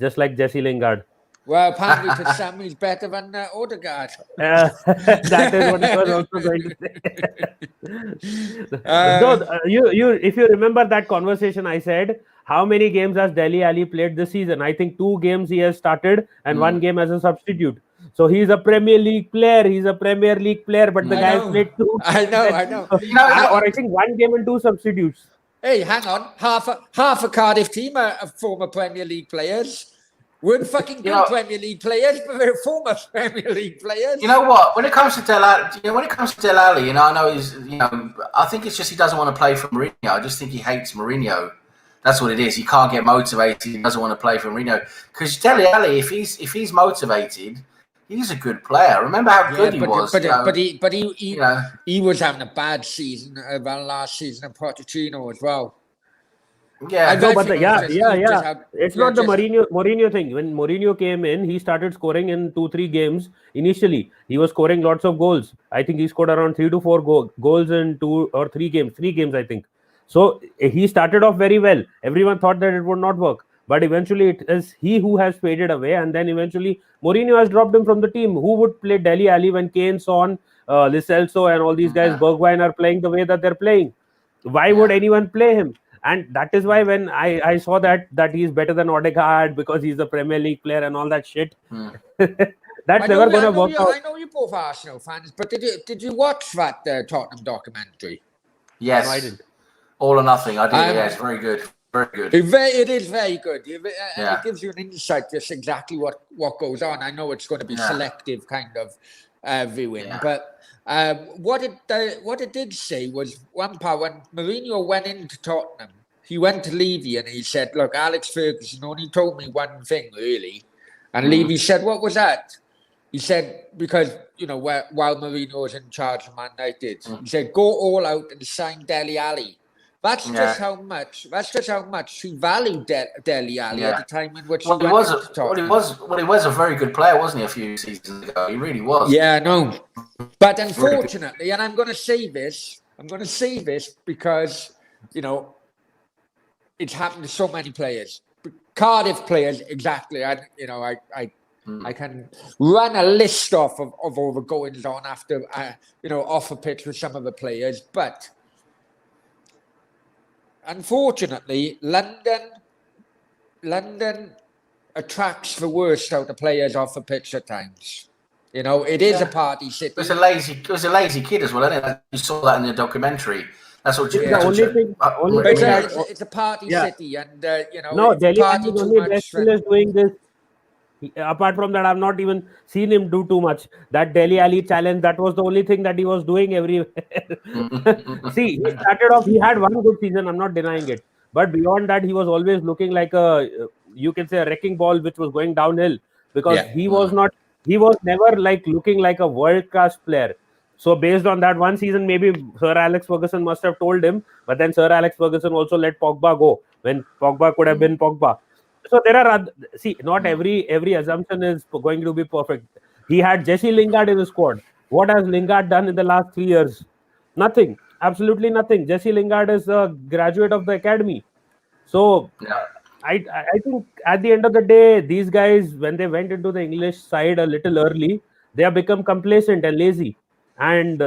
just like Jesse Lingard. Well, apparently to Sam he's better than Odegaard. That is what I was also going to say. If you remember that conversation, I said, how many games has Dele Alli played this season? I think 2 games he has started and 1 game as a substitute. So he's a Premier League player. But the guy has played 2. I know. Or I think 1 game and 2 substitutes. Hey, hang on. Half a Cardiff team are former Premier League players. Weren't fucking good Premier League players, but they're former Premier League players. You know what? When it comes to Dele Alli, I know he's, I think it's just he doesn't want to play for Mourinho. I just think he hates Mourinho. That's what it is. He can't get motivated. He doesn't want to play for Mourinho. Because Dele Alli, if he's motivated, he's a good player. Remember how good he was. He was having a bad season last season at Pochettino as well. Yeah, It's not the Mourinho thing. When Mourinho came in, he started scoring in 2-3 games. Initially, he was scoring lots of goals. I think he scored around 3 to 4 goals in 2 or 3 games. 3 games, I think. So he started off very well. Everyone thought that it would not work, but eventually it is he who has faded away. And then eventually Mourinho has dropped him from the team. Who would play Dele Alli when Kane, Son, Lo Celso, and all these guys, Bergwijn, are playing the way that they're playing? Why would anyone play him? And that is why when I saw that he's better than Odegaard because he's a Premier League player and all that shit, that's never going to work out. I know you're both Arsenal fans, but did you watch that Tottenham documentary? Yes. No, I didn't. All or Nothing. I did. It's very good. Very good. It is very good. It gives you an insight just exactly what goes on. I know it's going to be selective kind of viewing, but what it did say was one part when Mourinho went into Tottenham, he went to Levy and he said, "Look, Alex Ferguson only told me one thing really," and Levy said, "What was that?" He said, "Because while Mourinho was in charge of Man United, he said go all out and sign Dele Alli." That's just how much he valued Dele Alli at the time in which he was a very good player, wasn't he? A few seasons ago, he really was. Yeah, no. But unfortunately, and I'm going to say this because it's happened to so many players, Cardiff players, exactly. I can run a list off of all the goings on after off a pitch with some of the players, but. Unfortunately, London attracts the worst out of players off the pitch at times. It is a party city. It was a lazy kid as well, isn't it? You saw that in the documentary. That's what it's a party city, and no, Dele Alli is only best is doing this Apart from that, I've not even seen him do too much. That Delhi Ali challenge, that was the only thing that he was doing everywhere. See, he started off, he had one good season, I'm not denying it. But beyond that, he was always looking like you can say, a wrecking ball which was going downhill, because Yeah. he was never like looking like a world class player. So based on that one season, maybe Sir Alex Ferguson must have told him, but then Sir Alex Ferguson also let Pogba go when Pogba could have been Pogba. So there are see, not every assumption is going to be perfect. He had Jesse Lingard in his squad. What has Lingard done in the last 3 years? Nothing, absolutely nothing. Jesse Lingard is a graduate of the academy. So Yeah. I think at the end of the day, these guys, when they went into the English side a little early, they have become complacent and lazy. And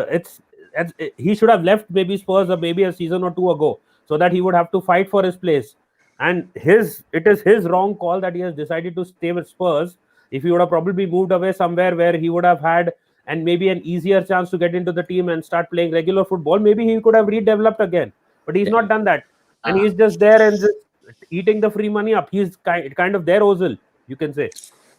he should have left maybe Spurs or maybe a season or two ago, so that he would have to fight for his place. And it is his wrong call that he has decided to stay with Spurs. If he would have probably moved away somewhere where he would have had and maybe an easier chance to get into the team and start playing regular football, maybe he could have redeveloped again. But he's not done that, and he's just there and just eating the free money up. He's kind of their Ozil, you can say.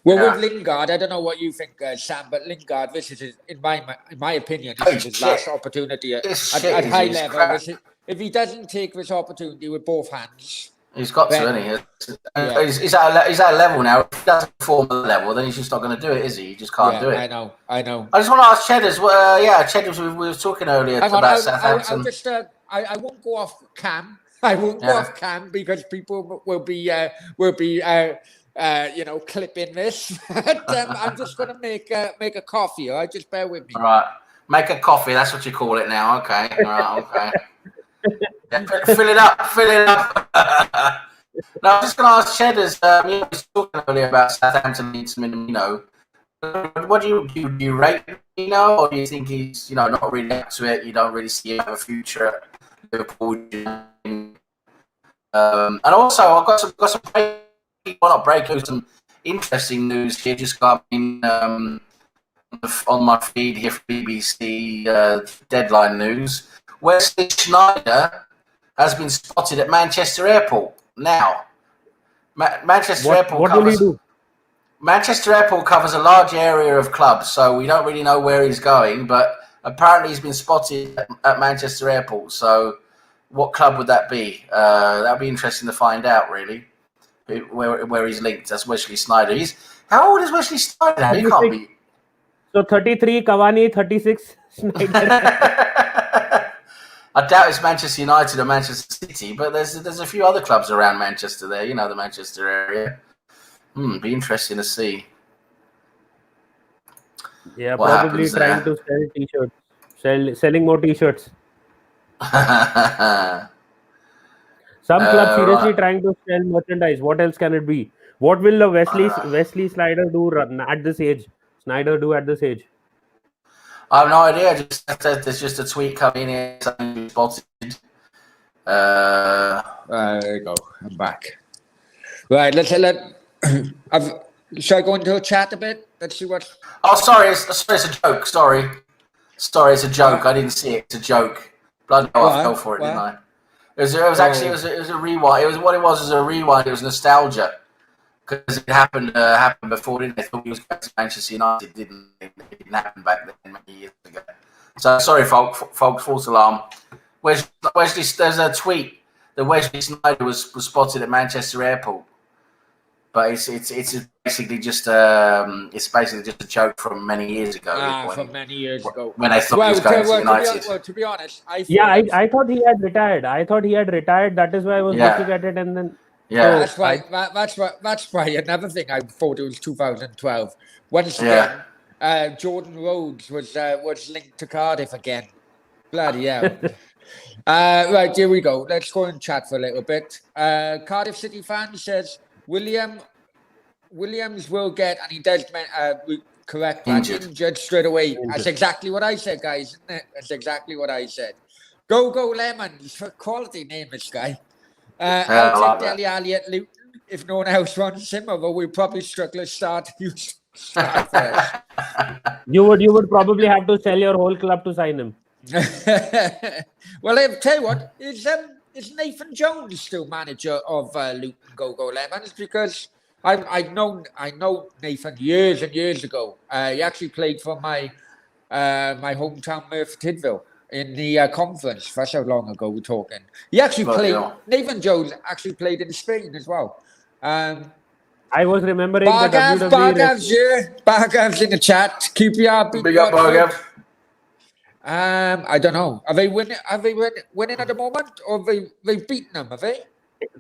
Well, Yeah. with Lingard, I don't know what you think, Sam, but Lingard, this is his, in my opinion, this is his last opportunity at high level. If he doesn't take this opportunity with both hands, he's got to, hasn't he? Yeah. He's at a level now. If he doesn't perform at the level, then he's just not going to do it, is he? He just can't do it. I know. I just want to ask Cheddars. Cheddars, we were talking earlier about Southampton. I won't go off cam. I won't go off cam because people will be clipping this. I'm just going to make a coffee. All right, just bear with me. All right, make a coffee. That's what you call it now. Okay, all right, okay. Yeah, fill it up. No, I'm just going to ask Cheddars. We were talking earlier about Southampton needs Minamino. What do you rate Minamino, or do you think he's not really up to it? You don't really see him have a future at Liverpool. And also, I've got some some interesting news here. Just got on my feed here for BBC Deadline News. Wesley Sneijder has been spotted at Manchester Airport. Now, Manchester Airport. What will he do? Manchester Airport covers a large area of clubs, so we don't really know where he's going. But apparently, he's been spotted at Manchester Airport. So, what club would that be? That'd be interesting to find out, really, where he's linked. That's Wesley Sneijder. How old is Wesley Sneijder? He can't be. So 33, Cavani, 36, Sneijder. I doubt it's Manchester United or Manchester City, but there's a few other clubs around Manchester there. The Manchester area. Be interesting to see. Yeah, probably trying to sell t-shirts, selling more t-shirts. Some club seriously trying to sell merchandise. What else can it be? What will the Wesley Sneijder do at this age? I have no idea. There's just a tweet coming in saying spotted. There you go. I'm back. Right. Shall I go into a chat a bit? Let's see what. Oh, sorry. It's a joke. Sorry, it's a joke. I didn't see it. It's a joke. Bloody hell, I fell for it, didn't I? It was a rewind. It was a rewind. It was nostalgia because it happened before, didn't it? I thought he was going to Manchester United. It didn't happen back then many years ago. So sorry, folks. False alarm. Wesley? There's a tweet that Wesley Sneijder was spotted at Manchester Airport, but it's basically just a joke from many years ago. From many years ago, when I thought he was going to United. To be honest, I thought he had retired. That is why I was looking at it, and then that's why another thing I thought it was 2012. Once again, Jordan Rhodes was linked to Cardiff again. Bloody hell. Right, here we go. Let's go and chat for a little bit. Cardiff City fan says Williams will get, and he does correct that, injured straight away. That's exactly what I said, guys, isn't it? That's exactly what I said. Go Lemons. Quality name, this guy. I'll take Dele Alli at Luton if no one else wants him, although we'll probably struggle to start first. You would probably have to sell your whole club to sign him. Well, I'll tell you what, is Nathan Jones still manager of Luton Go Lemons? Because I know Nathan years and years ago. He actually played for my hometown Murph Tidville in the conference. That's how long ago we're talking. He actually Bloody played. hell. Nathan Jones actually played in Spain as well. I was remembering the WWE. Bargav's here. Bargav's in the chat. QPR beat Big up, Watford. Bargav. I don't know. Are they winning? Are they winning at the moment, or they've beaten them? Have they?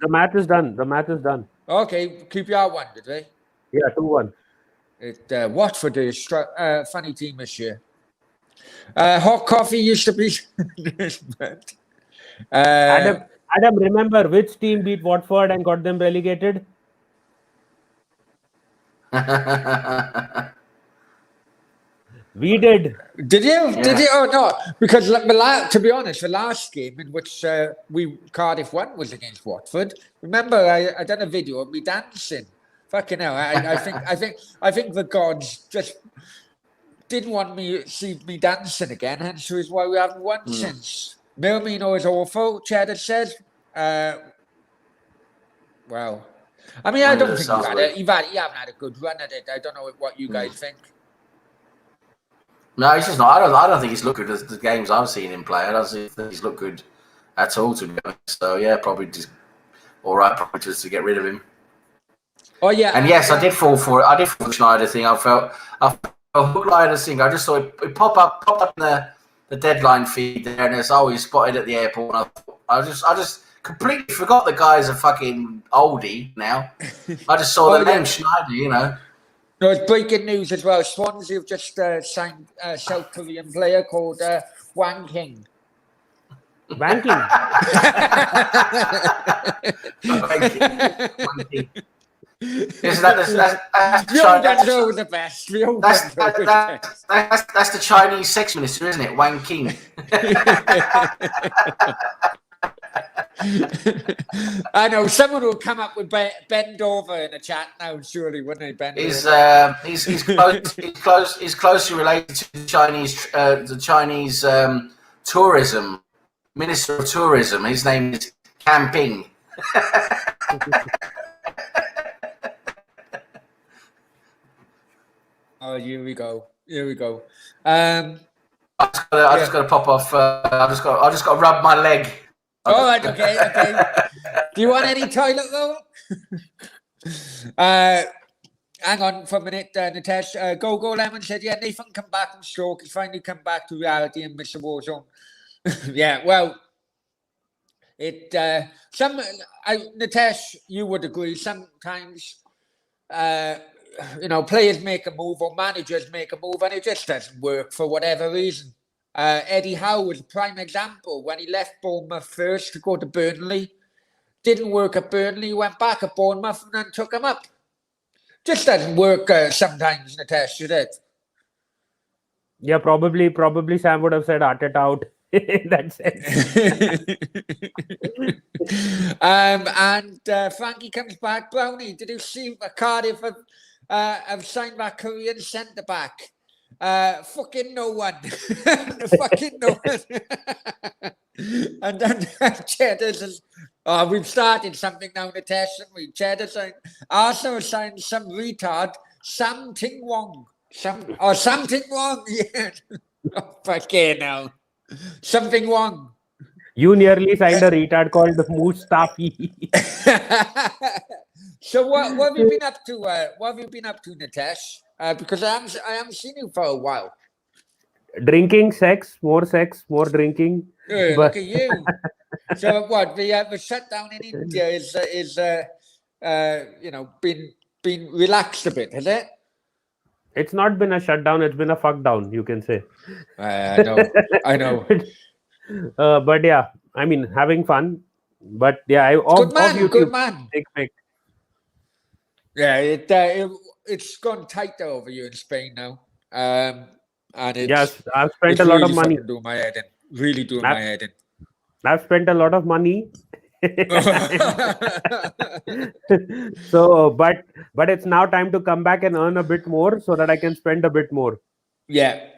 The match is done. The match is done. Okay, QPR won, did they? Yeah, 2-1. Watford is funny team this year. Hot coffee used to be. Adam, remember which team beat Watford and got them relegated? We did. Did you? Yeah. Did you? Oh no! Because to be honest, the last game in which Cardiff won was against Watford. Remember, I done a video of me dancing. Fucking hell! I think the gods just didn't want me see me dancing again. Hence, is why we haven't won since. Milmino is awful. Cheddar says. Well, I mean, I don't think you haven't had a good run at it. I don't know what you guys think. No, he's just not. I don't think he's looked good as the games I've seen him play. I don't think he's looked good at all, to be honest. So yeah, probably just all right, probably just to get rid of him. Oh yeah, and yes, I did fall for it. I did fall for the Schneider thing. I felt hook Schneider thing. I just saw it popped up in the deadline feed there, and it's always spotted at the airport. And I just completely forgot the guy's a fucking oldie now. I just saw the name Schneider, you know. No, it's breaking news as well. Swansea have just signed a South Korean player called Wang King. Banking. Isn't that's the best. That's the Chinese sex minister, isn't it? Wang King. I know someone will come up with bend over in the chat now, surely, wouldn't they? Bend he's closely related to the Chinese tourism minister of tourism. His name is Camping. Oh, here we go. I just got to pop off. I just got to rub my leg. All right, okay. Do you want any toilet roll? Hang on for a minute, Nitesh. Go Lemon said, yeah, Nathan come back from stroke. He's finally come back to reality and Mr. Warzone. Yeah, well, Nitesh, you would agree. Sometimes, players make a move or managers make a move and it just doesn't work for whatever reason. Eddie Howe was a prime example. When he left Bournemouth first to go to Burnley, didn't work at Burnley, went back at Bournemouth and then took him up. Just doesn't work sometimes, Nitesh, does it? Yeah, probably Sam would have said Arteta out in that sense. And Frankie comes back. Brownie, did you see Cardiff have signed that Korean centre back? Fucking no one. Fucking no one. And then Cheddar says, we've started something now, Nitesh, haven't we? Cheddar saying, Arsenal signed some retard, something wrong. Something wrong, yeah. Oh, fucking hell. Something wrong. You nearly signed a retard called Mustafi. So what have you been up to? What have you been up to, Nitesh? Because I haven't seen you for a while. Drinking, more drinking. Yeah, look at you. So what? The shutdown in India is been relaxed a bit, has it? It's not been a shutdown. It's been a fuck down, you can say. I know. But yeah, I mean, having fun. But yeah, good man. Pick. Yeah, it's gone tighter over you in Spain now. And yes, I've spent a lot of money. Doing my head in. Really doing my head in. I've spent a lot of money. So, but it's now time to come back and earn a bit more so that I can spend a bit more. Yeah.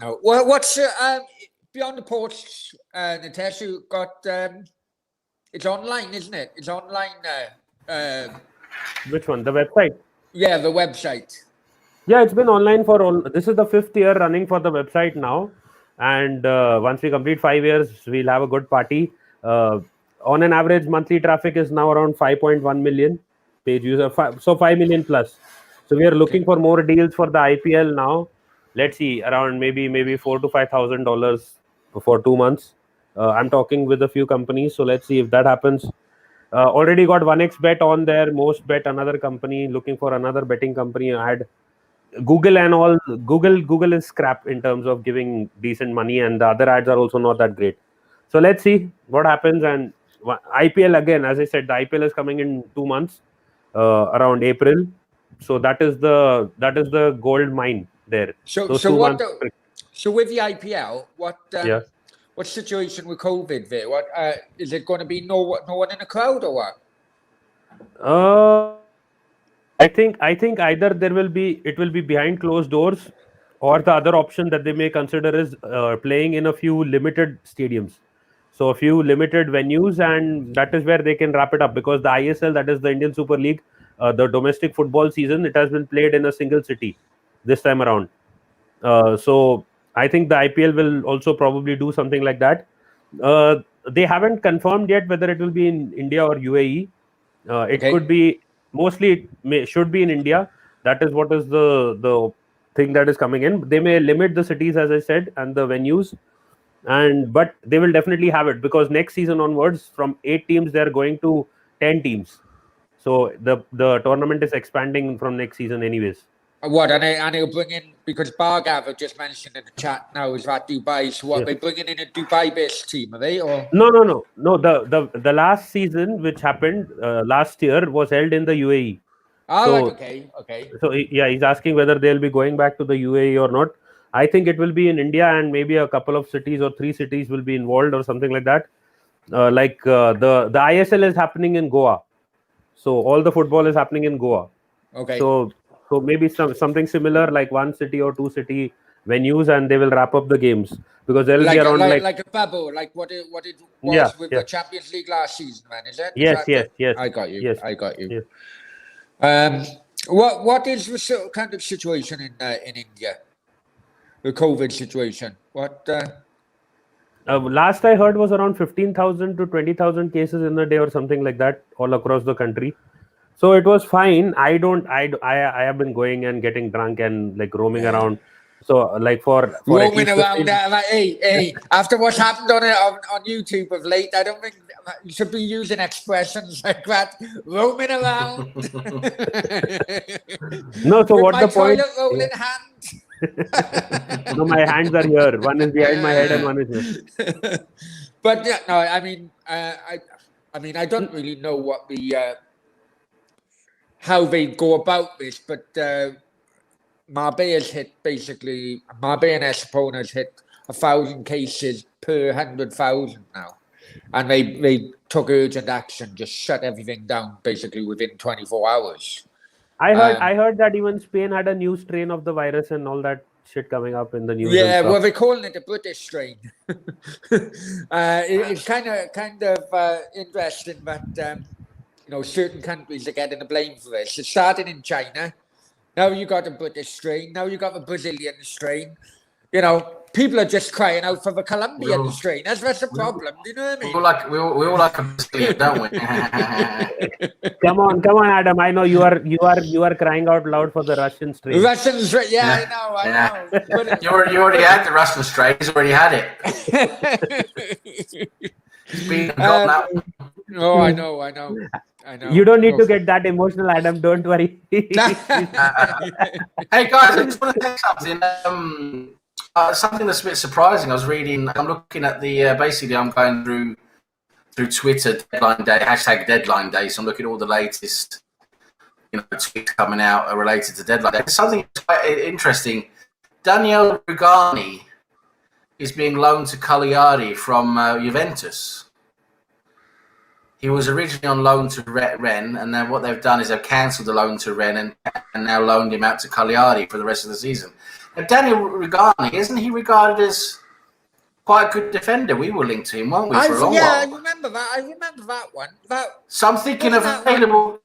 No. Well, what's beyond the ports, Nitesh? You got it's online, isn't it? It's online Which one? The website? Yeah, the website. Yeah, it's been online for all. This is the 5th year running for the website now, and once we complete 5 years, we'll have a good party. On an average, monthly traffic is now around 5.1 million page user, so 5 million plus. So we are looking for more deals for the IPL now. Let's see, around maybe $4,000 to $5,000 for 2 months. I'm talking with a few companies, so let's see if that happens. Already got 1x bet on there, most bet another company, looking for another betting company ad. Google and all, Google is crap in terms of giving decent money, and the other ads are also not that great. So let's see what happens. And IPL again, as I said, the IPL is coming in 2 months, around April. So that is the gold mine there. So Those so 2 months. so with the IPL, Yeah. what situation with COVID there? What is it going to be? No one in the crowd or what? I think either it will be behind closed doors, or the other option that they may consider is playing in a few limited stadiums, so a few limited venues, and that is where they can wrap it up, because the ISL, that is the Indian Super League, the domestic football season, it has been played in a single city this time around. So I think the IPL will also probably do something like that. They haven't confirmed yet whether it will be in India or UAE. It Okay. could be, mostly should be in India. That is what is the thing that is coming in. They may limit the cities, as I said, and the venues, but they will definitely have it, because next season onwards, from 8 teams, they are going to 10 teams. So the tournament is expanding from next season, anyways. What and they'll bring in, because Bargav have just mentioned in the chat now, is that Dubai. So what, Yeah. they bringing in a Dubai-based team, are they? Or No. The last season, which happened last year, was held in the UAE. all So- right, okay. So yeah, he's asking whether they'll be going back to the UAE or not. I think it will be in India, and maybe a couple of cities or 3 cities will be involved or something like that. The ISL is happening in Goa, so all the football is happening in Goa. Okay. So maybe something similar, like 1 city or 2 city venues, and they will wrap up the games, because there will be around like a bubble, like what it was Yeah, with yeah. the Champions League last season, man. Is it? Yes. I got you. Yes. I got you. Yes. What is the kind of situation in India? The COVID situation. What? Last I heard was around 15,000 to 20,000 cases in a day or something like that, all across the country. So it was fine. I have been going and getting drunk and like roaming around. So like for roaming at least around. 15 Like, hey, after what's happened on YouTube of late, I don't think you should be using expressions like that. Roaming around. No, so with what my the point? toilet roll in hand. No, my hands are here. One is behind my head and one is here. But yeah, no, I mean, I don't really know what the how they go about this, but Marbella's hit basically. Marbella and Estepona's hit 1,000 cases per 100,000 now, and they took urgent action, just shut everything down basically within 24 hours. I heard that even Spain had a new strain of the virus and all that shit coming up in the news. Yeah, and stuff. well, they're calling it the British strain. It's kind of interesting that certain countries are getting the blame for this. It started in China. Now you got the British strain. Now you got the Brazilian strain. People are just crying out for the Colombian strain. That's the problem. Do you know what I mean? We all like a Brazilian, don't we? Come on, Adam. I know you are crying out loud for the Russian strain. Russian strain. Yeah, I know. But You already had the Russian strain. He's already had it. It's been gone now. Oh, I know. You don't need to get that emotional, Adam. Don't worry. Hey guys, I just want to say something. Something that's a bit surprising. I'm looking at basically I'm going through Twitter deadline day, #deadline day. So I'm looking at all the latest, tweets coming out related to deadline day. Something quite interesting. Daniel Rugani is being loaned to Cagliari from Juventus. He was originally on loan to Rennes, and then what they've done is they've cancelled the loan to Rennes and now loaned him out to Cagliari for the rest of the season. Now, Daniel Rugani, isn't he regarded as quite a good defender? We were linked to him, weren't we, for a long while? I remember that. I remember that one. So I'm thinking of available.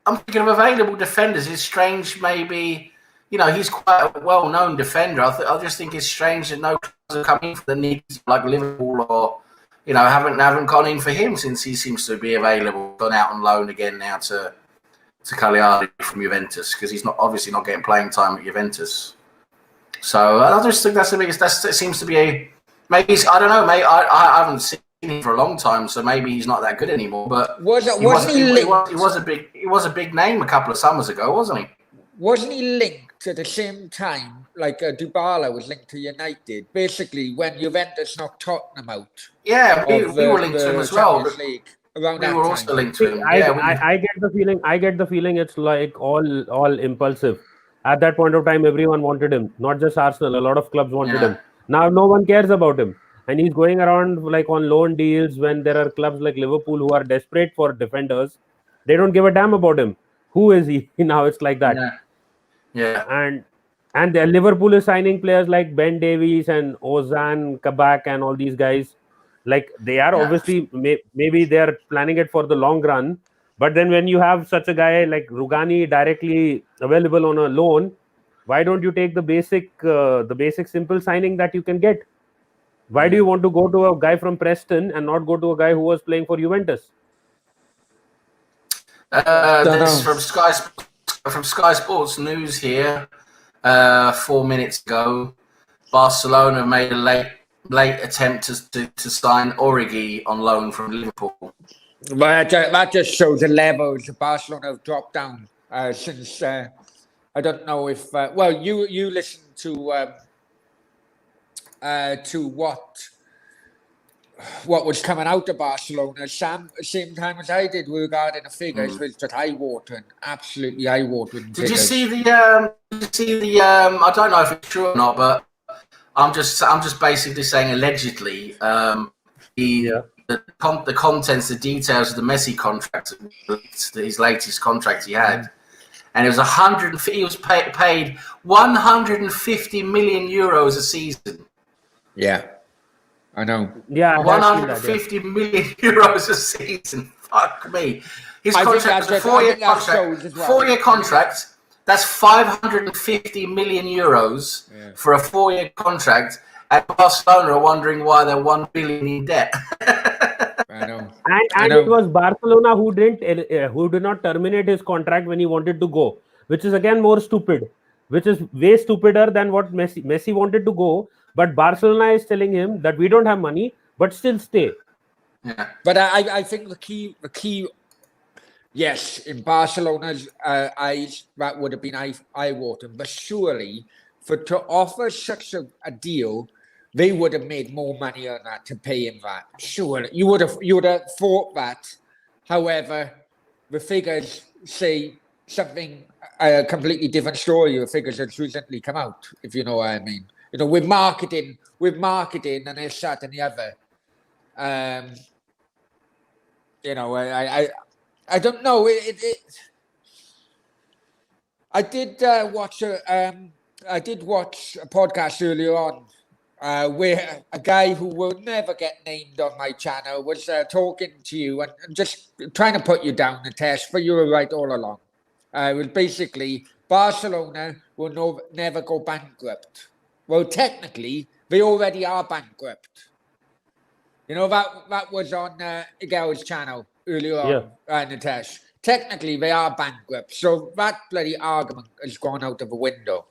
I'm thinking of available defenders. It's strange, maybe. He's quite a well-known defender. I just think it's strange that no clubs have come in for the needs like Liverpool or haven't gone in for him since he seems to be available. Gone out on loan again now to Cagliari from Juventus because he's obviously not getting playing time at Juventus. So I just think it seems to be maybe I don't know, mate. I haven't seen him for a long time, so maybe he's not that good anymore. But he was a big name a couple of summers ago, wasn't he? Wasn't he linked at the same time, like Dybala was linked to United? Basically, when Juventus knocked Tottenham out. Yeah, we were linked to him as well. League, around we that were time. also linked to him. I get the feeling. I get the feeling it's like all impulsive. At that point of time, everyone wanted him, not just Arsenal. A lot of clubs wanted him. Now no one cares about him, and he's going around like on loan deals when there are clubs like Liverpool who are desperate for defenders. They don't give a damn about him. Who is he? Now it's like that. Yeah. And Liverpool is signing players like Ben Davies and Ozan Kabak and all these guys. Like they are obviously maybe they are planning it for the long run. But then when you have such a guy like Rugani directly available on a loan, why don't you take the basic simple signing that you can get? Why do you want to go to a guy from Preston and not go to a guy who was playing for Juventus? This from Sky Sports News here 4 minutes ago. Barcelona made a late attempt to sign Origi on loan from Liverpool. But that just shows the levels of Barcelona have dropped down since. I don't know if you listened to what was coming out of Barcelona, Sam, same time as I did regarding the figures, was just eye-watering, absolutely eye-watering. Did you see the? I don't know if it's true or not, but I'm just basically saying allegedly. The contents, the details of the Messi contract, his latest contract he had, and it was he was paid 150 million euros a season. Yeah, I know. Yeah, 150 million euros a season. Fuck me. His contract was a 4-year contract. 4-year contract. That's 550 million euros for a 4-year contract. And Barcelona are wondering why they're 1 billion in debt. I know. And it was Barcelona who did not terminate his contract when he wanted to go, which is again more stupid, which is way stupider than what Messi wanted to go. But Barcelona is telling him that we don't have money, but still stay. Yeah. But I think the key, yes, in Barcelona's eyes, that would have been eye-watering. But surely, to offer such a deal, they would have made more money on that to pay him that. Sure, you would have thought that. However, the figures say something a completely different story. The figures have recently come out, if you know what I mean. With marketing and this, that, and the other. I don't know. I did watch a podcast earlier on where a guy who will never get named on my channel was talking to you and just trying to put you down the test, but you were right all along. It was basically Barcelona will never go bankrupt. Well, technically, they already are bankrupt. That was on Igel's channel earlier on, Nitesh. Technically, they are bankrupt. So that bloody argument has gone out of the window.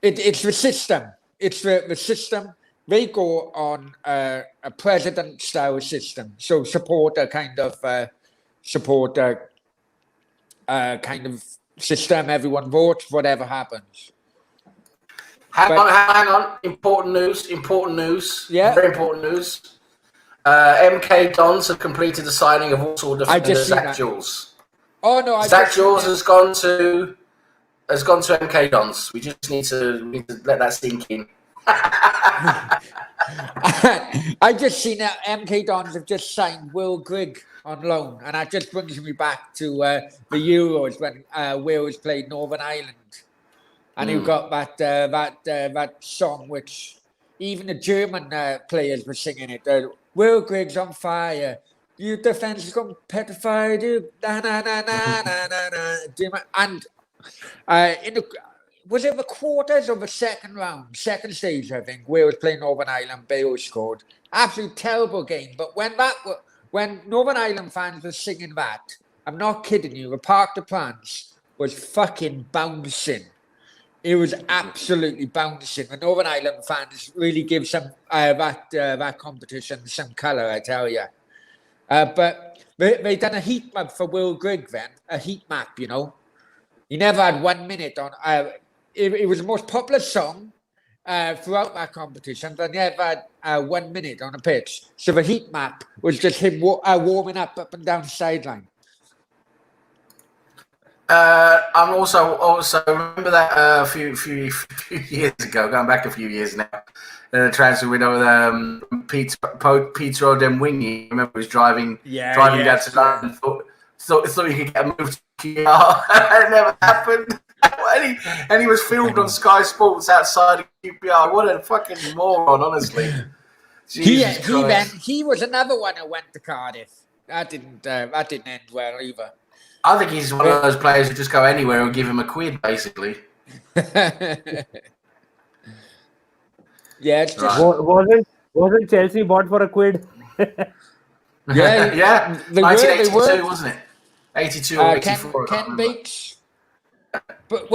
It's the system. It's the system. They go on a president-style system. So supporter kind of system. Everyone votes, whatever happens. Hang on. Important news. Yeah. Very important news. MK Dons have completed the signing of all defender Zach Jules. Oh no! Zach Jules has gone to MK Dons. We just need to let that sink in. I just seen that MK Dons have just signed Will Grigg on loan, and that just brings me back to the Euros when Wales played Northern Ireland, and you got that song which even the German players were singing it. Will Grigg's on fire. Your defense is competified. And in the was it the quarters or the second round, second stage, I think, Wales playing Northern Ireland, Bale scored. Absolutely terrible game. But when Northern Ireland fans were singing that, I'm not kidding you, the Parc de France was fucking bouncing. It was absolutely bouncing. The Northern Ireland fans really give some that competition some colour, I tell you. But they done a heat map for Will Grigg then, a heat map, you know. He never had 1 minute on. It was the most popular song throughout that competition. They never had 1 minute on a pitch. So the heat map was just him warming up and down the sideline. I'm also remember that a few years ago, going back a few years now, the transfer window with Peter O'Demwingy. Remember, he was driving down to London. Thought he could get a move to QPR. It never happened. and he was filmed on Sky Sports outside of QPR. What a fucking moron, honestly. He was another one who went to Cardiff. That didn't end well either. I think he's one of those players who just go anywhere and give him a quid, basically. Yeah, it's just... wasn't Chelsea bought for a quid? Yeah. 1982, wasn't it? 82 or 84. Ken Bates. But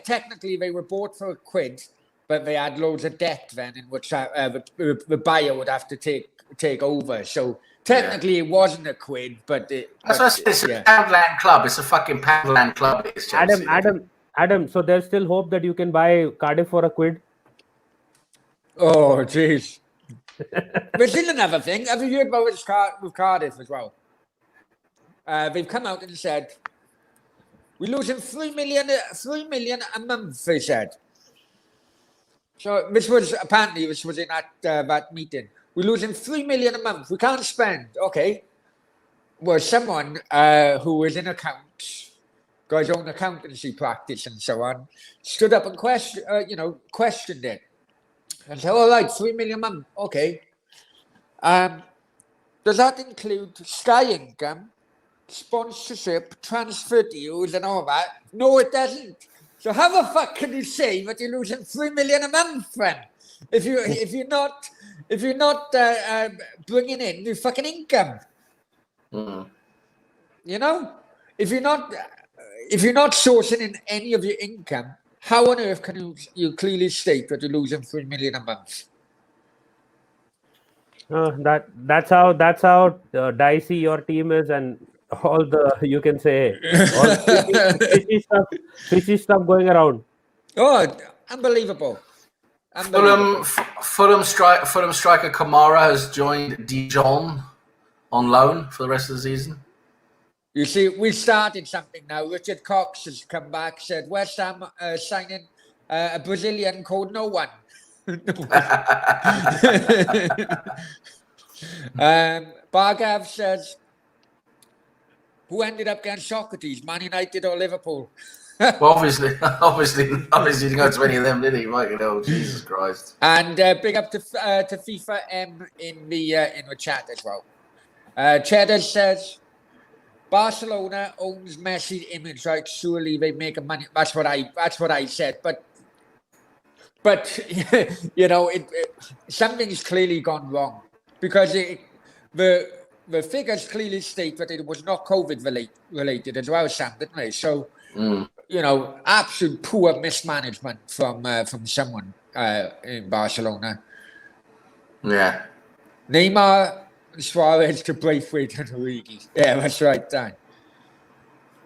technically they were bought for a quid, but they had loads of debt then, in which the buyer would have to take over. So technically it wasn't a quid, but that's what I said. It's a Poundland club. It's a fucking Poundland club. It's Chelsea. Adam. So there's still hope that you can buy Cardiff for a quid. Oh, jeez. There's still another thing. Have you heard about with Cardiff as well? They've come out and said, we're losing 3 million a month, they said. So this was in that meeting. We're losing 3 million a month. We can't spend. Okay. Well, someone who was in accounts, got his own accountancy practice and so on, stood up and questioned it. And said, all right, 3 million a month. Okay. Does that include Sky income, sponsorship, transfer deals, and all that? No, it doesn't. So how the fuck can you say that you're losing 3 million a month, friend? If you're not bringing in new fucking income, you know, if you're not sourcing in any of your income, how on earth can you clearly state that you're losing 3 million a month? That's how dicey your team is, and all the, you can say, all fishy stuff going around. Oh, unbelievable. Fulham striker Kamara has joined Dijon on loan for the rest of the season. You see, we started something now. Richard Cox has come back, said West Ham signing a Brazilian called No One. Bargav says, who ended up getting Socrates, Man United or Liverpool? Well, obviously, didn't go to any of them, did he? Fucking hell, Jesus Christ! And big up to FIFA M in the chat as well. Cheddar says, Barcelona owns Messi's image, right? Surely they make money. That's what I said. But you know, something's clearly gone wrong, because the figures clearly state that it was not COVID related as well, Sam, didn't they? So you know, absolute poor mismanagement from someone in Barcelona. Yeah. Neymar, Suarez to Braithwaite and Origi. Yeah, that's right, Dan.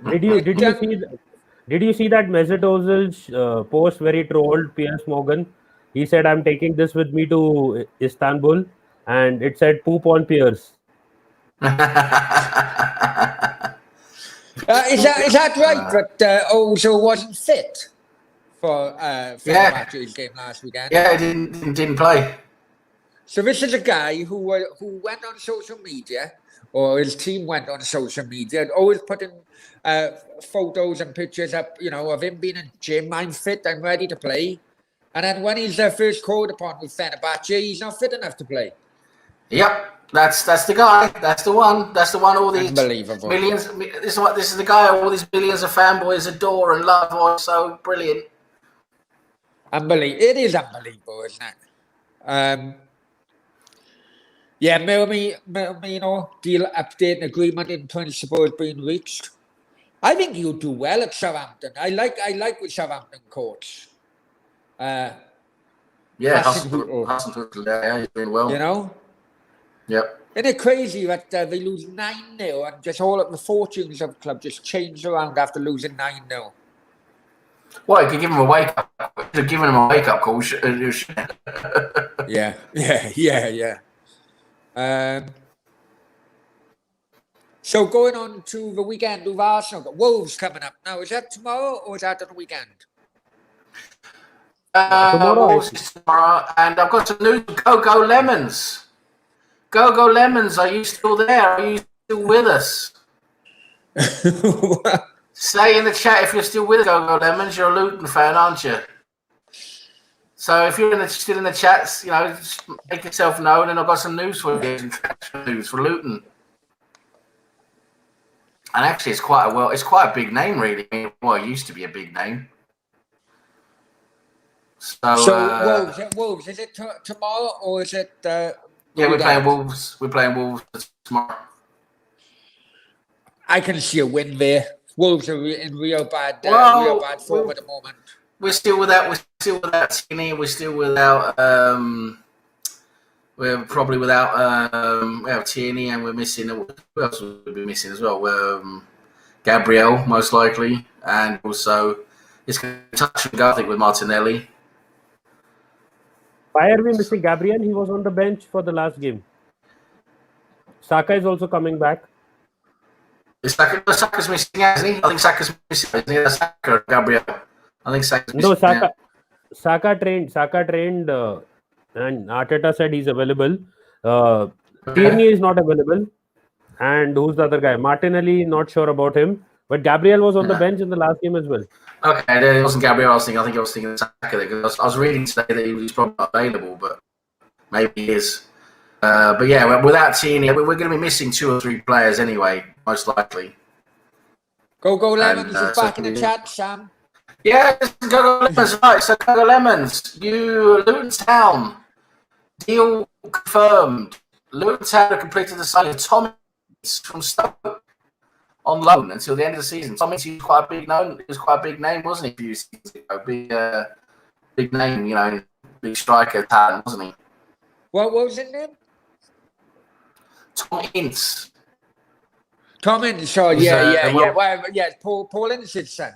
Did you see that Mesut Ozil's post where he trolled Piers Morgan? He said, "I'm taking this with me to Istanbul," and it said "poop on Piers." Is that right? That Ozil wasn't fit for Matthew's game last weekend. Yeah, he didn't play. So this is a guy who went on social media, or his team went on social media, always putting photos and pictures up, you know, of him being in the gym. I'm fit, I'm ready to play. And then when he's first called upon with Fenerbahce, he's not fit enough to play. Yep, that's the guy. That's the one. That's the one. All these Unbelievable. millions. This is the guy all these millions of fanboys adore and love. Oh, so brilliant. Unbelievable. It is unbelievable, isn't it? Yeah, Mirmino deal update and agreement in principle has been reached. I think he'll do well at Southampton. I like with Southampton coach. Yeah, Hasenhüttl. yeah, he's doing well. You know? Yep. Isn't it crazy that they lose 9-0 and just all of the fortunes of the club just change around after losing 9-0? Well, you could give him a wake up. Could have given him a wake up call. Yeah. So going on to the weekend with Arsenal, got Wolves coming up now. Is that tomorrow or is that on the weekend? Wolves is tomorrow, and I've got some news. Go Lemons. Go Lemons. Are you still there? Are you still with us? Say in the chat if you're still with Go Lemons. You're a Luton fan, aren't you? So if you're still in the chats, just make yourself known, and I've got some news for you. Some news for Luton. And actually, it's quite a big name, really. Well, it used to be a big name. So Wolves, is it tomorrow or is it? Yeah, we're playing Wolves. We're playing Wolves tomorrow. I can see a win there. Wolves are in real bad form at the moment. We're still without Tierney. We're still without. We're probably without. We have Tierney, and we're missing. Who else would be missing as well? Gabriel, most likely, and also it's going to touch and go, I think, with Martinelli. Why are we missing Gabriel? He was on the bench for the last game. Saka is also coming back. Saka's missing, isn't he? I think Saka's missing, isn't he? That's Saka or Gabriel. I think Saka's missing. No, Saka trained, and Arteta said he's available. Tierney is not available. And who's the other guy? Martinelli, not sure about him. But Gabriel was on the bench in the last game as well. Okay, it wasn't Gabriel I was thinking Saka there, because I was reading today that he was probably not available, but maybe he is. But yeah, without Tierney, we're going to be missing 2 or 3 players anyway, most likely. Go Lemons is back in the chat, Sam. Yeah, Go Lemons, right. So Go Lemons, Luton Town, deal confirmed. Luton Town have completed the signing of Tom from Stoke on loan until the end of the season. Tom Ince was quite a big name. He was quite a big name, wasn't he? A few seasons ago, big name, big striker talent, wasn't he? What was his name? Tom Ince. Tom Ince. Oh, yeah. Well, yeah, Paul Ince's son.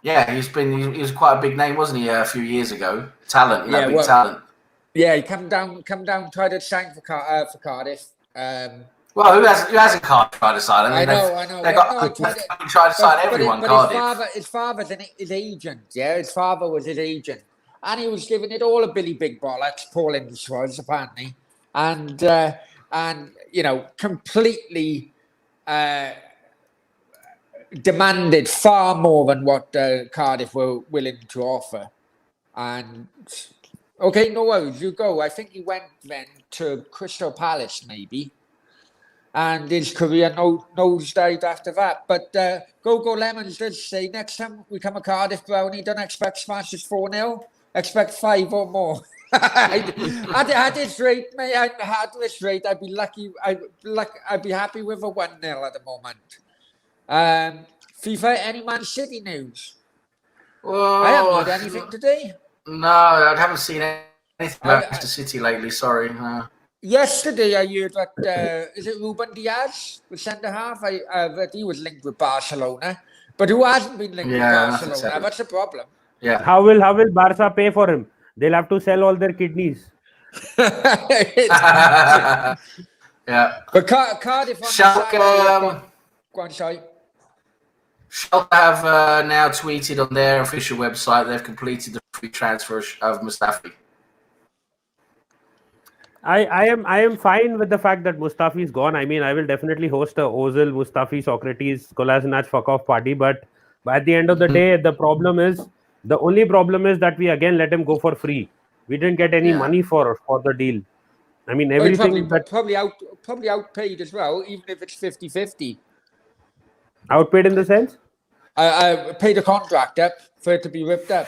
Yeah, he was quite a big name, wasn't he? A few years ago, talent, big talent. Yeah, he come down, tried to sign for Cardiff. Well, who hasn't tried to sign? I know. They tried to sign everyone. But his father's his agent. Yeah, his father was his agent, and he was giving it all a Billy Big Bollocks. Paul Ince was apparently, and completely demanded far more than what Cardiff were willing to offer. And okay, no worries, you go. I think he went then to Crystal Palace, maybe. And his career nosedived after that. But Go Lemons does say, next time we come to Cardiff, Brownie, don't expect smashes 4-0. Expect 5 or more. At this rate, mate, I'd be lucky. I'd be happy with a 1-0 at the moment. FIFA, any Man City news? Well, I haven't heard anything today. No, I haven't seen anything about Manchester City lately. Sorry. Yesterday, I heard that is it Ruben Diaz, the centre half? That he was linked with Barcelona, but who hasn't been linked with Barcelona? That's a problem. Yeah. How will Barca pay for him? They'll have to sell all their kidneys. Yeah. But Cardiff on Schalke, go on, sorry. Schalke have now tweeted on their official website they've completed the free transfer of Mustafi. I am fine with the fact that Mustafi is gone. I mean, I will definitely host a Ozil, Mustafi, Socrates, Kolasinac fuck off party. But at the end of the day, the only problem is that we again let him go for free. We didn't get any money for the deal. I mean, Well, everything probably outpaid as well, even if it's 50-50. outpaid in the sense. I paid a contract up for it to be ripped up.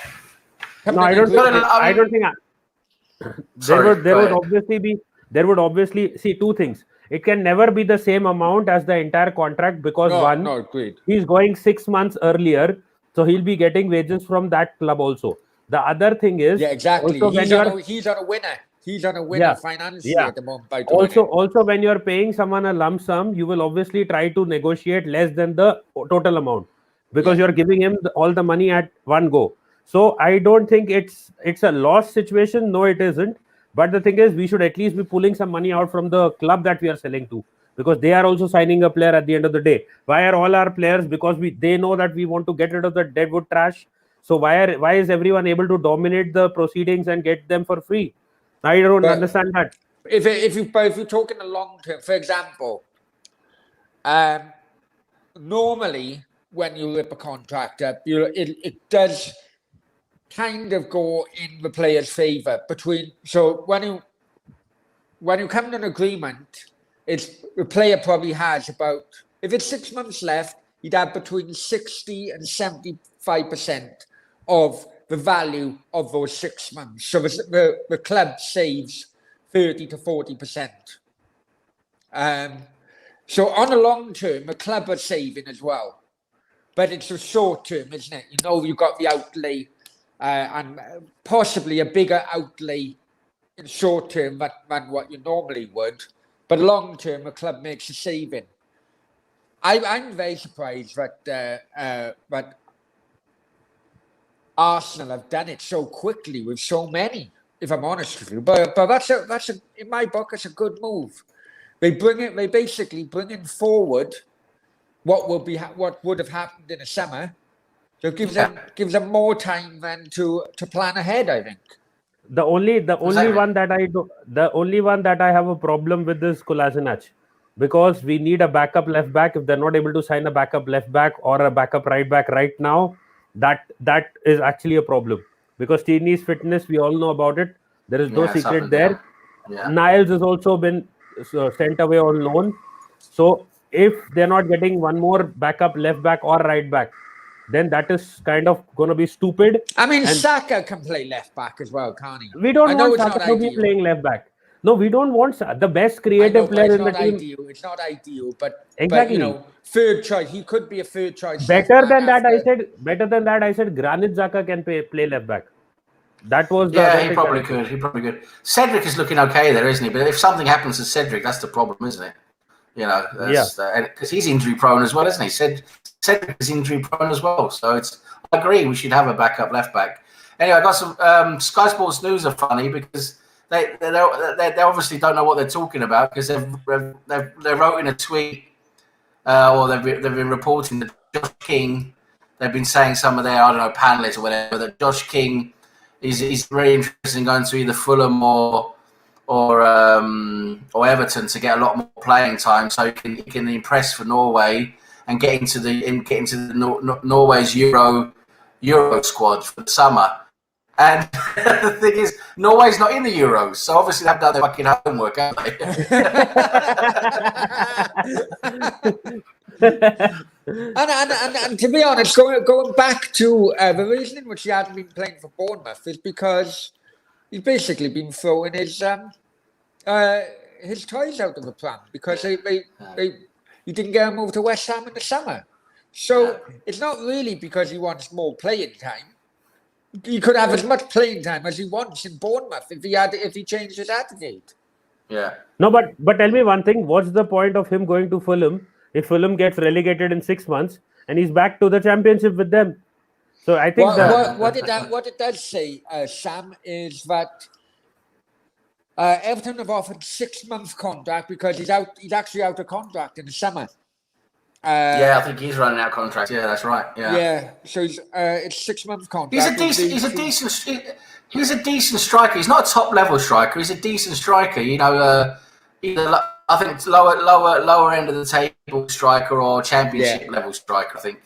No, I don't. I don't think. There would obviously see two things. It can never be the same amount as the entire contract because No, agreed. he's going 6 months earlier, so he'll be getting wages from that club also. The other thing is, Yeah, exactly. Also He's on a winner. He's on a winner financially at the moment by doing it. Also, when you're paying someone a lump sum, you will obviously try to negotiate less than the total amount because you're giving him all the money at one go. So I don't think it's a loss situation. No, it isn't. But the thing is, we should at least be pulling some money out from the club that we are selling to, because they are also signing a player at the end of the day. Why are all our players? Because they know that we want to get rid of the deadwood trash. So why is everyone able to dominate the proceedings and get them for free? I don't understand that. If you're talking a long term, for example, normally when you rip a contract up, it does kind of go in the player's favour so when you come to an agreement, the player probably has about, if it's 6 months left, he'd have between 60 and 75% of the value of those 6 months. So the club saves 30 to 40%. So on a long term, the club are saving as well. But it's a short term, isn't it? You know, you've got the outlay and possibly a bigger outlay in short term than what you normally would. But long term, the club makes a saving. I'm very surprised that Arsenal have done it so quickly with so many, if I'm honest with you. But that's in my book, it's a good move. They basically bring in forward what would have happened in the summer. So it gives them more time then to plan ahead, I think. The only one that I have a problem with is Kolasinac, because we need a backup left back. If they're not able to sign a backup left back or a backup right back right now, that is actually a problem, because Tierney's fitness, we all know about it. There is no secret there. Yeah. Niles has also been sent away on loan. So if they're not getting one more backup left back or right back, then that is kind of going to be stupid. I mean, Saka can play left back as well, can't he? We don't want Saka to be playing left back. No, we don't want the best creative player in the team. It's not ideal, but exactly. But, third choice. He could be a third choice. Better than that, I said Granit Xhaka can play left back. That was he probably could. Cedric is looking okay there, isn't he? But if something happens to Cedric, that's the problem, isn't it? You know, because he's injury prone as well, isn't he? Cedric is injury prone as well. So I agree, we should have a backup left back. Anyway, I got some Sky Sports News are funny because they obviously don't know what they're talking about, because they wrote in a tweet or they've been reporting that Josh King, they've been saying some of their, I don't know, panelists or whatever, that Josh King is very interested in going to either Fulham or Everton to get a lot more playing time, so he can impress for Norway and get into the Norway's Euro squad for the summer. And the thing is, Norway's not in the Euros, so obviously they've done their fucking homework, haven't they? And to be honest, going back to the reason in which he hasn't been playing for Bournemouth is because he's basically been throwing his toys out of the pram, because he didn't get him over to West Ham in the summer. So it's not really because he wants more playing time. He could have as much playing time as he wants in Bournemouth if he changed his attitude. Yeah. No, but tell me one thing. What's the point of him going to Fulham if Fulham gets relegated in 6 months and he's back to the championship with them? So I think what it does say, Sam, is that Everton have offered 6 month contract because he's actually out of contract in the summer. I think he's running out of contract. Yeah, that's right. Yeah. So it's 6 month contract. He's a decent striker. He's not a top level striker. He's a decent striker. You know, I think it's lower end of the table striker or championship level striker, I think.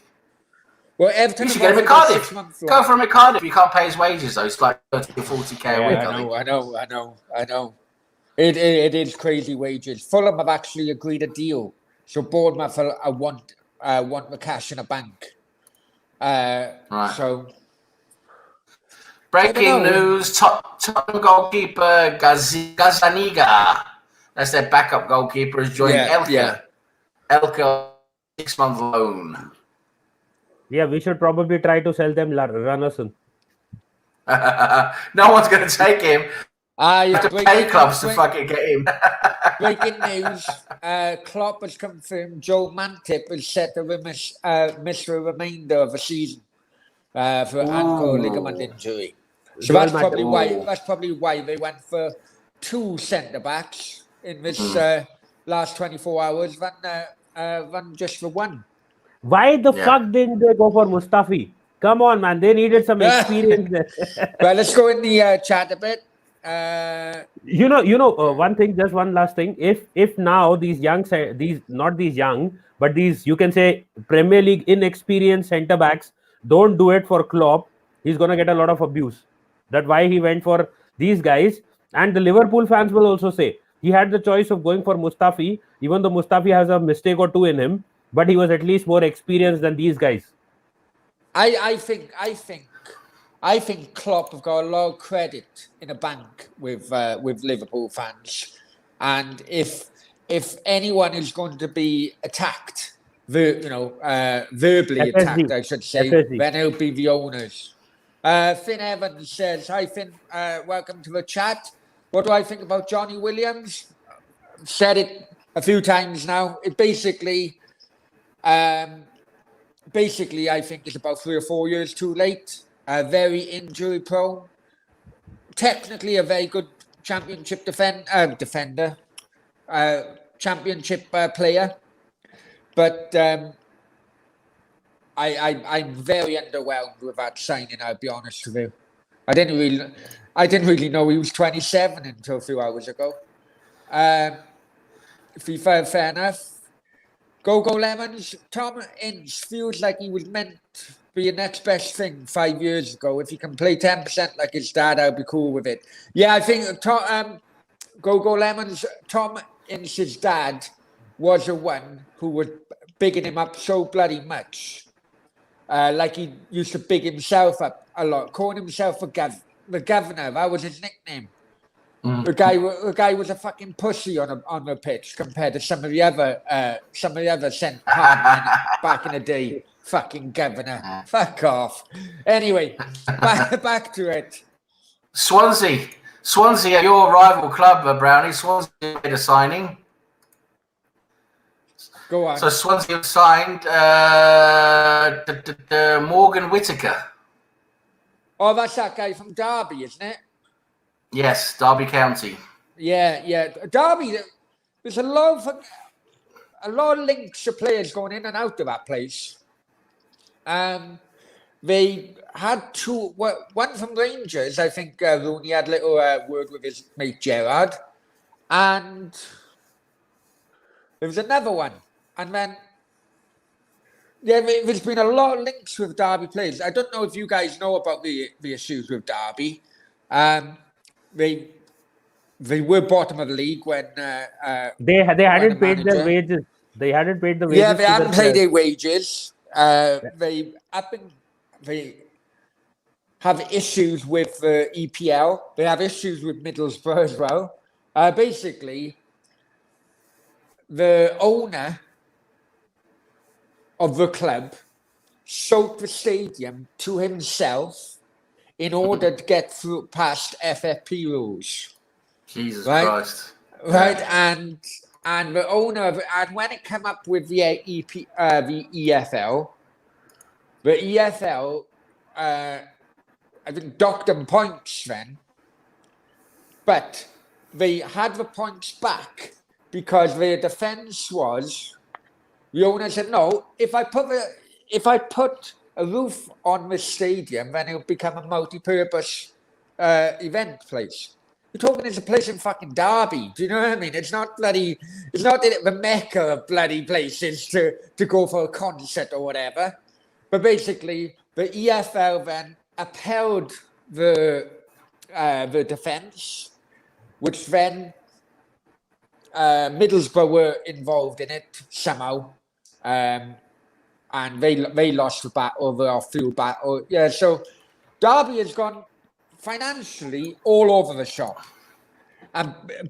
Well, Everton you should get him at Cardiff. Go for him at Cardiff. You can't pay his wages though. It's like 30 or 40k a week. I know. It is crazy wages. Fulham have actually agreed a deal, so Bournemouth want the cash in a bank. Right. So breaking news: Tottenham goalkeeper Gazzaniga, that's their backup goalkeeper, has joined Elche. Yeah. Elche 6-month loan. Yeah, we should probably try to sell them Runnison. No one's going to take him. You have to pay clubs to fucking get him. Breaking news: Klopp has confirmed Joe Mantip is set to miss the remainder of the season for ankle ligament injury. So that's probably why they went for 2 centre backs in this last 24 hours than just for one. Why the fuck didn't they go for Mustafi? Come on, man. They needed some experience there. Well, let's go in the chat a bit. One thing, just one last thing. If now these you can say Premier League inexperienced centre backs don't do it for Klopp, he's gonna get a lot of abuse. That's why he went for these guys. And the Liverpool fans will also say he had the choice of going for Mustafi, even though Mustafi has a mistake or two in him, but he was at least more experienced than these guys. I think Klopp have got a lot of credit in the bank with Liverpool fans, and if anyone is going to be attacked, verbally attacked, I should say, then it'll be the owners. Finn Evans says, "Hi Finn, welcome to the chat. What do I think about Johnny Williams? Said it a few times now. It basically, I think it's about 3 or 4 years too late. Very injury prone. Technically a very good championship defender, championship player, but I'm very underwhelmed with that signing. I'll be honest with you. I didn't really know he was 27 until a few hours ago. Fair enough. Go Lemons. Tom Ince feels like he was meant to be the next best thing 5 years ago. If he can play 10% like his dad, I'll be cool with it. Yeah, I think Go Lemons. Tom Ince's dad was the one who was bigging him up so bloody much. Like he used to big himself up a lot, calling himself the governor. That was his nickname. The guy was a fucking pussy on the pitch compared to some of the other centre men back in the day. Fucking governor, fuck off. Anyway, back to it. Swansea, your rival club, Brownie. Swansea made a signing. Go on. So Swansea signed Morgan Whittaker. Oh, that's that guy from Derby, isn't it? Yes, Derby County. Yeah. Derby, there's a lot of links of players going in and out of that place. They had two, one from Rangers. I think Rooney had a little word with his mate Gerrard. And there was another one. And then, there's been a lot of links with Derby players. I don't know if you guys know about the issues with Derby. They were bottom of the league when they hadn't paid their wages. They hadn't paid the wages. Yeah, they hadn't paid their wages. They have issues with EPL. They have issues with Middlesbrough as well. Basically, the owner of the club sold the stadium to himself in order to get through past FFP rules. Jesus Christ. Right, and the owner of it, and when it came up with the EFL, I think docked them points then, but they had the points back because their defence was, the owner said, no, if I put a roof on the stadium, then it'll become a multi-purpose event place. You're talking, it's a place in fucking Derby. Do you know what I mean? It's not the mecca of bloody places to go for a concert or whatever. But basically, the EFL then upheld the defence, which then Middlesbrough were involved in it somehow, and they lost the battle over a few battle. Yeah, so Derby has gone financially all over the shop.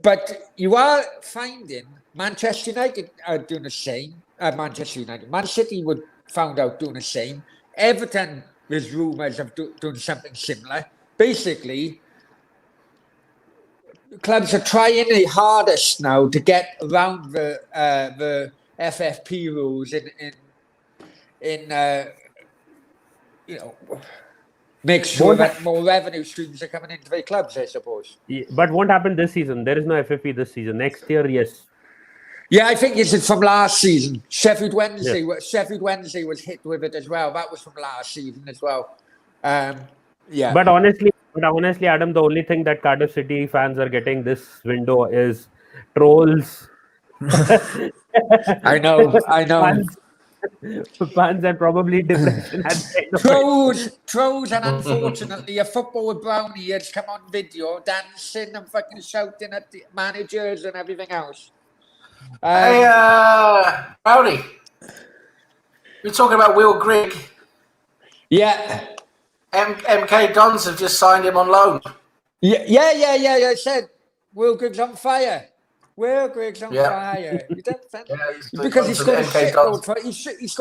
But you are finding Manchester United are doing the same. Manchester United, Man City were found out doing the same. Everton, there's rumours of doing something similar. Basically, clubs are trying the hardest now to get around the FFP rules make sure that more revenue streams are coming into the clubs, I suppose. But won't happen this season. There is no FFP this season. Next year, yes. Yeah, I think it's from last season. Sheffield Wednesday was hit with it as well. That was from last season as well. Yeah. But honestly, Adam, the only thing that Cardiff City fans are getting this window is trolls. I know. Fans and probably depression. Trolls, and unfortunately, a football with Brownie has come on video dancing and fucking shouting at the managers and everything else. Hey, Brownie. We're talking about Will Grigg. Yeah. MK Dons have just signed him on loan. Yeah. I said Will Grigg's on fire. Will Grigg's on fire. Because he scored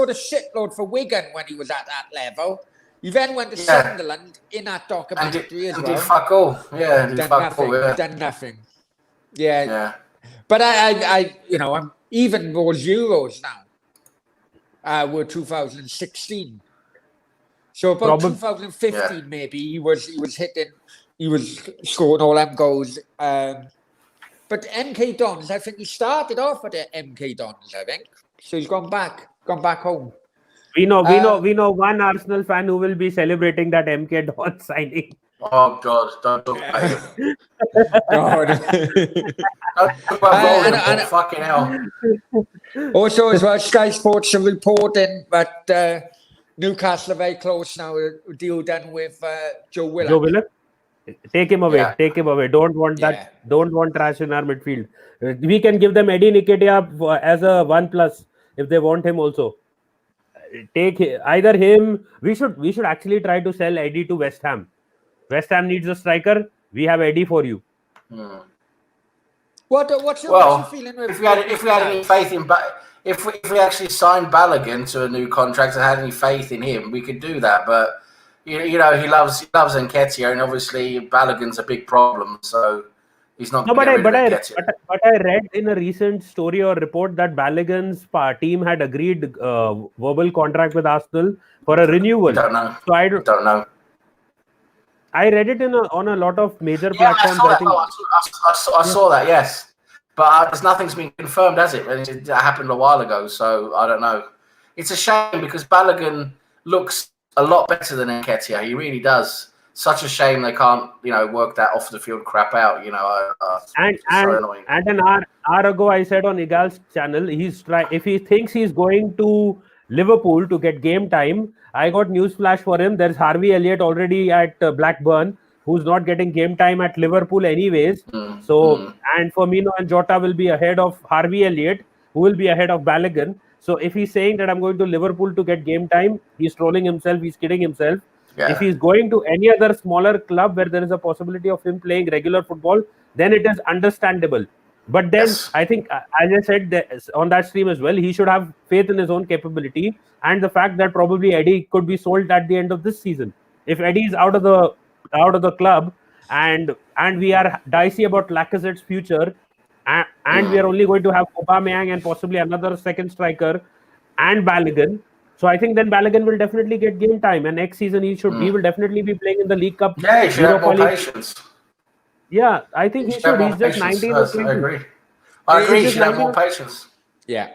a shitload for Wigan when he was at that level. He then went to Sunderland in that documentary as well. Did fuck all. Yeah, done nothing. Yeah. But I'm even those Euros now were 2016. So about 2015 maybe he was scoring all them goals. But MK Dons, I think he started off at the MK Dons, I think. So he's gone back home. We know one Arsenal fan who will be celebrating that MK Dons signing. Oh God! Don't talk about him. God. Fucking hell. Also, as well, Sky Sports are reporting that Newcastle are very close now. A deal done with Joe Willock. Take him away. Yeah. Take him away. Don't want that. Don't want trash in our midfield. We can give them Eddie Nketiah as a 1+ if they want him also. Take either him. We should actually try to sell Eddie to West Ham. West Ham needs a striker. We have Eddie for you. What's your feeling with? If we had any faith in, if we actually signed Balogun to a new contract and had any faith in him, we could do that. But you know, he loves Nketiah, and obviously Balogun's a big problem, so he's not. But I read in a recent story or report that Balogun's team had agreed verbal contract with Arsenal for a renewal. Don't know. So I don't know. I read it on a lot of major platforms. I saw that, yes. But nothing's been confirmed, has it? And it happened a while ago, so I don't know. It's a shame because Balogun looks a lot better than Nketiah. He really does. Such a shame they can't, work that off the field crap out. So annoying. And an hour ago, I said on Igal's channel, if he thinks he's going to Liverpool to get game time, I got news flash for him. There's Harvey Elliott already at Blackburn, who's not getting game time at Liverpool anyways. And Firmino and Jota will be ahead of Harvey Elliott, who will be ahead of Balogun. So if he's saying that I'm going to Liverpool to get game time, he's trolling himself, he's kidding himself. Yeah. If he's going to any other smaller club where there is a possibility of him playing regular football, then it is understandable. But then I think, as I said on that stream as well, he should have faith in his own capability and the fact that probably Eddie could be sold at the end of this season. If Eddie is out of the club and we are dicey about Lacazette's future, and we are only going to have Aubameyang and possibly another second striker and Balogun. So I think then Balogun will definitely get game time, and next season he will definitely be playing in the League Cup. Yeah, he should have more patience. Yeah, I think he should. He's just 19 or 20. I agree. He should have more patience. Yeah.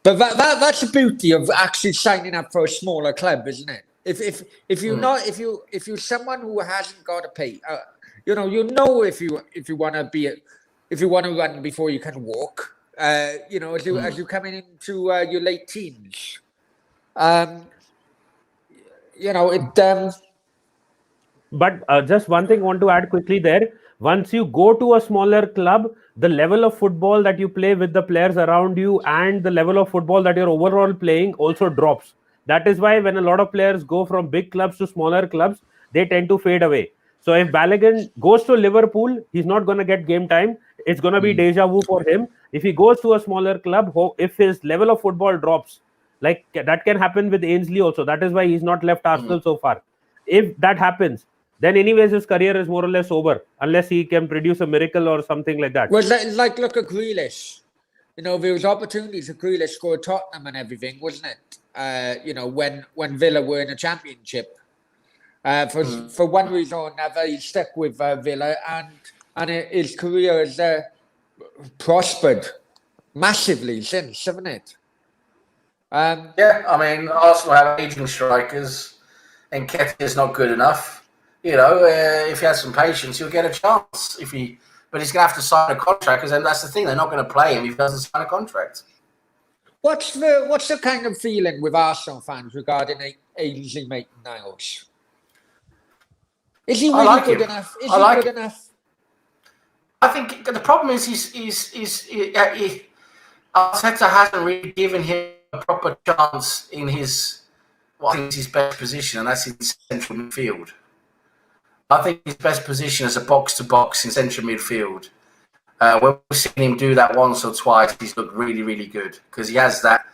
But that's the beauty of actually signing up for a smaller club, isn't it? If you're someone who hasn't got to pay, if you want to run before you can walk, as you're coming into your late teens, But just one thing I want to add quickly there. Once you go to a smaller club, the level of football that you play with the players around you and the level of football that you're overall playing also drops. That is why when a lot of players go from big clubs to smaller clubs, they tend to fade away. So if Balogun goes to Liverpool, he's not going to get game time. It's going to be deja vu for him. If he goes to a smaller club, if his level of football drops, like that can happen with Ainsley also. That is why he's not left Arsenal so far. If that happens, then anyways his career is more or less over unless he can produce a miracle or something like that. Well, like look at Grealish. You know, there was opportunities that Grealish scored Tottenham and everything, wasn't it? You know, when Villa were in a championship. For one reason or another, he stuck with Villa, and his career has prospered massively since, haven't it? Yeah, I mean, Arsenal have aging strikers, and Nketiah's not good enough. You know, if he has some patience, he'll get a chance. But he's going to have to sign a contract, because then that's the thing. They're not going to play him if he doesn't sign a contract. What's the kind of feeling with Arsenal fans regarding Ainsley Maitland-Niles? Is he really good enough? Is he good enough? I think the problem is Arteta hasn't really given him a proper chance in what I think is his best position, and that's in central midfield. I think his best position is a box-to-box in central midfield. When we've seen him do that once or twice, he's looked really, really good, because he has that.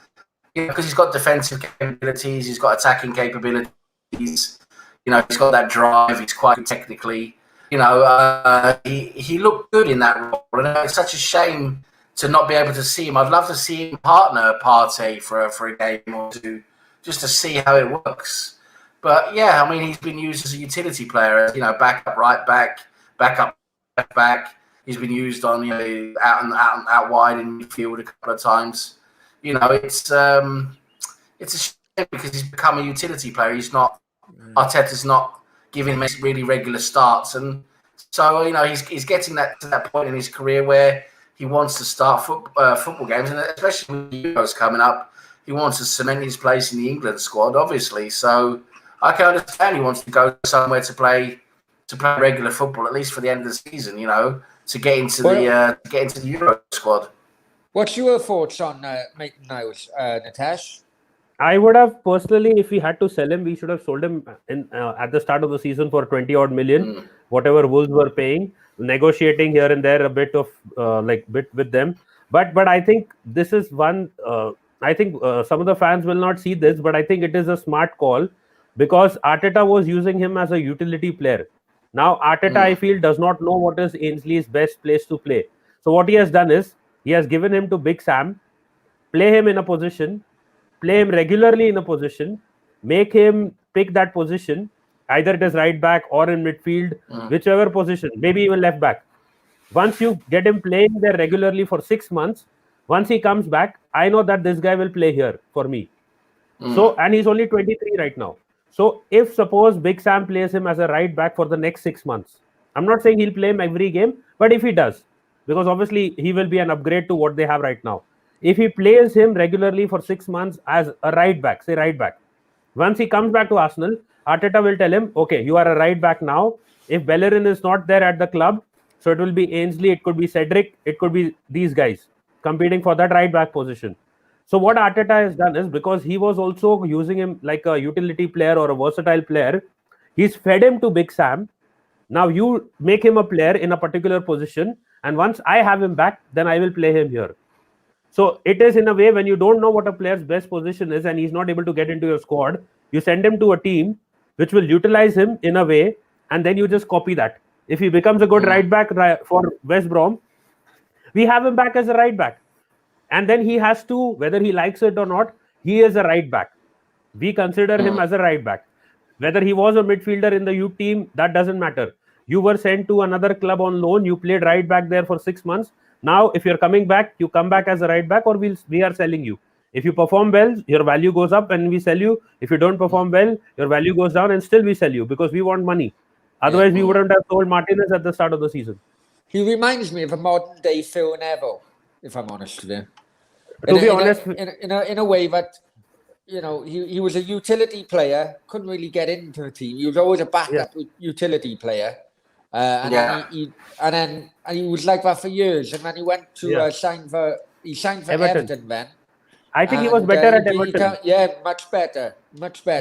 Because he's got defensive capabilities, he's got attacking capabilities. You know, he's got that drive. He's quite good technically. You know, he looked good in that role, and it's such a shame to not be able to see him. I'd love to see him partner Partey for a game or two, just to see how it works. But yeah, I mean, he's been used as a utility player. You know, backup right back, backup left back. He's been used on, you know, out wide in midfield a couple of times. You know, it's a shame because he's become a utility player. He's not. Arteta's not giving him really regular starts, and so you know he's getting to that point in his career where he wants to start football games, and especially with the Euros coming up, he wants to cement his place in the England squad, obviously. So I can understand he wants to go somewhere to play regular football, at least for the end of the season. You know, to get into the Euro squad. What's your thoughts on Maitland-Niles, Natesh? I would have personally, if we had to sell him, we should have sold him at the start of the season for 20 odd million, whatever Wolves were paying, negotiating here and there a bit of bit with them. But I think this is one. I think some of the fans will not see this, but I think it is a smart call, because Arteta was using him as a utility player. Now Arteta, I feel, does not know what is Ainsley's best place to play. So what he has done is he has given him to Big Sam, play him in a position. Play him regularly in a position, make him pick that position, either it is right back or in midfield, whichever position, maybe even left back. Once you get him playing there regularly for 6 months, once he comes back, I know that this guy will play here for me. So, and he's only 23 right now. So if suppose Big Sam plays him as a right back for the next 6 months, I'm not saying he'll play him every game, but if he does, because obviously he will be an upgrade to what they have right now. If he plays him regularly for 6 months as a right back, say right back, once he comes back to Arsenal, Arteta will tell him, okay, you are a right back now. If Bellerin is not there at the club, so it will be Ainsley, it could be Cedric, it could be these guys competing for that right back position. So what Arteta has done is, because he was also using him like a utility player or a versatile player, he's fed him to Big Sam. Now you make him a player in a particular position, and once I have him back, then I will play him here. So it is, in a way, when you don't know what a player's best position is and he's not able to get into your squad, you send him to a team which will utilize him in a way, and then you just copy that. If he becomes a good right back for West Brom, we have him back as a right back. And then he has to, whether he likes it or not, he is a right back. We consider him as a right back. Whether he was a midfielder in the youth team, that doesn't matter. You were sent to another club on loan, you played right back there for 6 months. Now, if you're coming back, you come back as a right back, or we are selling you. If you perform well, your value goes up and we sell you. If you don't perform well, your value goes down and still we sell you, because we want money. Otherwise, we wouldn't have sold Martinez at the start of the season. He reminds me of a modern day Phil Neville, if I'm honest with you. To be honest, in a way that, you know, he was a utility player, couldn't really get into the team. He was always a backup utility player. And Yeah. then he was like that for years, and then he went to signed for Everton then. I think he was better at Everton. Much better.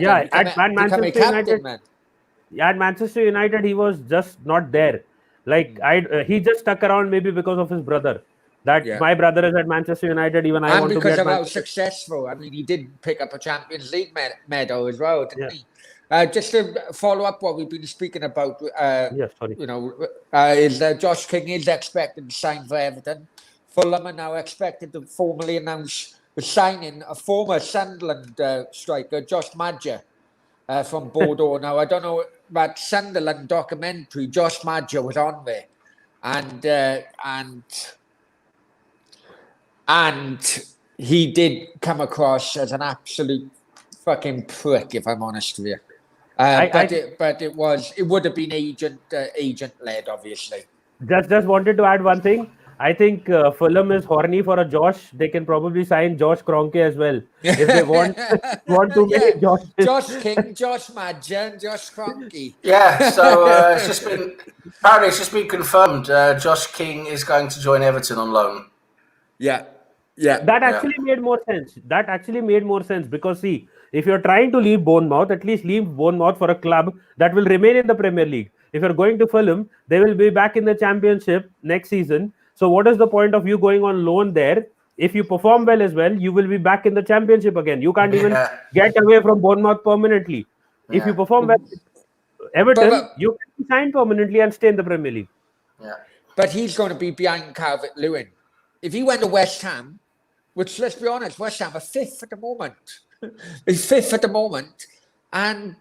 Yeah, Become a Manchester captain, United. man. Yeah, at Manchester United, he was just not there. Like he just stuck around maybe because of his brother. That my brother is at Manchester United, even I And want to be because at of how Manchester. successful, I mean, he did pick up a Champions League medal as well, didn't he? Yeah. Just to follow up what we've been speaking about, Sorry. is Josh King is expected to sign for Everton. Fulham are now expected to formally announce the signing of former Sunderland striker Josh Madger from Bordeaux. Now, I don't know, that Sunderland documentary, Josh Madger was on there. And he did come across as an absolute fucking prick, if I'm honest with you. But it would have been agent led, obviously. Just wanted to add one thing. I think Fulham is horny for a Josh. They can probably sign Josh Kroenke as well if they want to make Josh King, Josh Madger, and Josh Kroenke. Yeah, so it's just been confirmed. Josh King is going to join Everton on loan. Yeah. That actually made more sense. Because see, if you're trying to leave Bournemouth, at least leave Bournemouth for a club that will remain in the Premier League. If you're going to Fulham, they will be back in the Championship next season. So what is the point of you going on loan there? If you perform well as well, you will be back in the Championship again. You can't even get away from Bournemouth permanently. If you perform well, Everton, you can be signed permanently and stay in the Premier League. Yeah. But he's going to be behind Calvert-Lewin. If he went to West Ham, which, let's be honest, West Ham are fifth at the moment. He's fifth at the moment. And,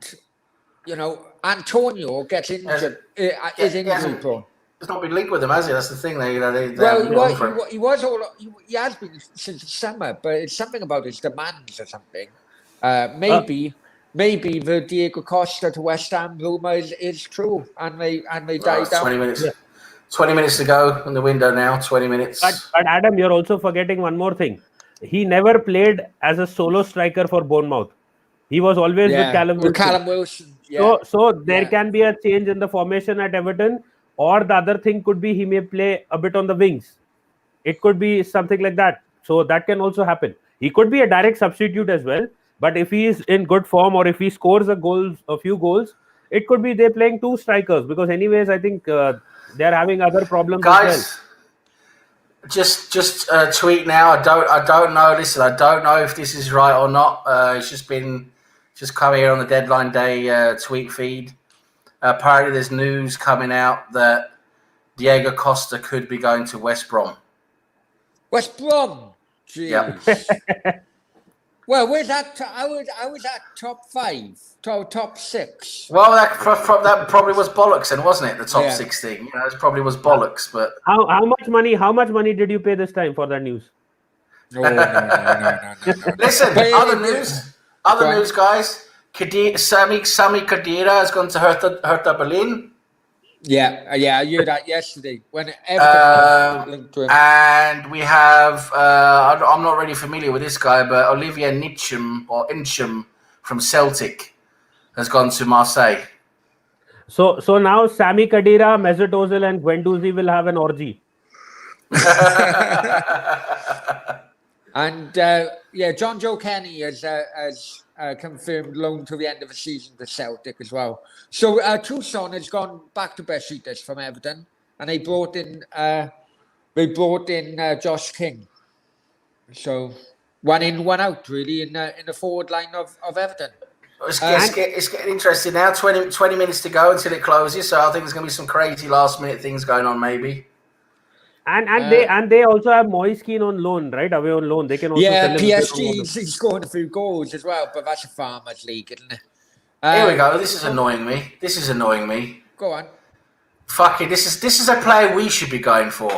Antonio gets injured. Is injury prone. He's not been linked with them, has he? That's the thing. He has been since the summer, but it's something about his demands or something. Maybe the Diego Costa to West Ham rumour is true, and they died down. 20 minutes. 20 minutes to go in the window now. 20 minutes. But Adam, you're also forgetting one more thing. He never played as a solo striker for Bournemouth. He was always with Callum Wilson. So there can be a change in the formation at Everton, or the other thing could be he may play a bit on the wings. It could be something like that. So that can also happen. He could be a direct substitute as well. But if he is in good form, or if he scores a few goals, it could be they're playing two strikers, because anyways, I think they're having other problems. Guys, as well. just tweet now. I don't know. Listen, I don't know if this is right or not. It's just come here on the deadline day tweet feed. Apparently, there's news coming out that Diego Costa could be going to West Brom. West Brom? Jeez. Yep. Well, where's that? I was at top 5, top 6. Well, that probably was bollocks, then, wasn't it? The top 16. It probably was bollocks. But how much money did you pay this time for that news? No. Listen, other news, guys. Sami Khedira has gone to Hertha Berlin. Yeah, I heard that yesterday when Everton linked to him. And we have, I'm not really familiar with this guy, but Olivier Ntcham from Celtic has gone to Marseille. So now Sami Khedira, Mesut Ozil, and Guendouzi will have an orgy. And John Joe Kenny has confirmed loan to the end of the season to Celtic as well. So Tucson has gone back to Besiktas from Everton, and they brought in Josh King. So one in, one out, really, in the forward line of Everton. It's getting interesting now. 20 minutes to go until it closes. So I think there's going to be some crazy last minute things going on, maybe. And they also have Moise Kean on loan, right? Away on loan. They can also sell him. PSG, he's scoring a few goals as well, but that's a Farmers League, isn't it? Here we go. This is annoying me. Go on. Fuck it. This is a player we should be going for.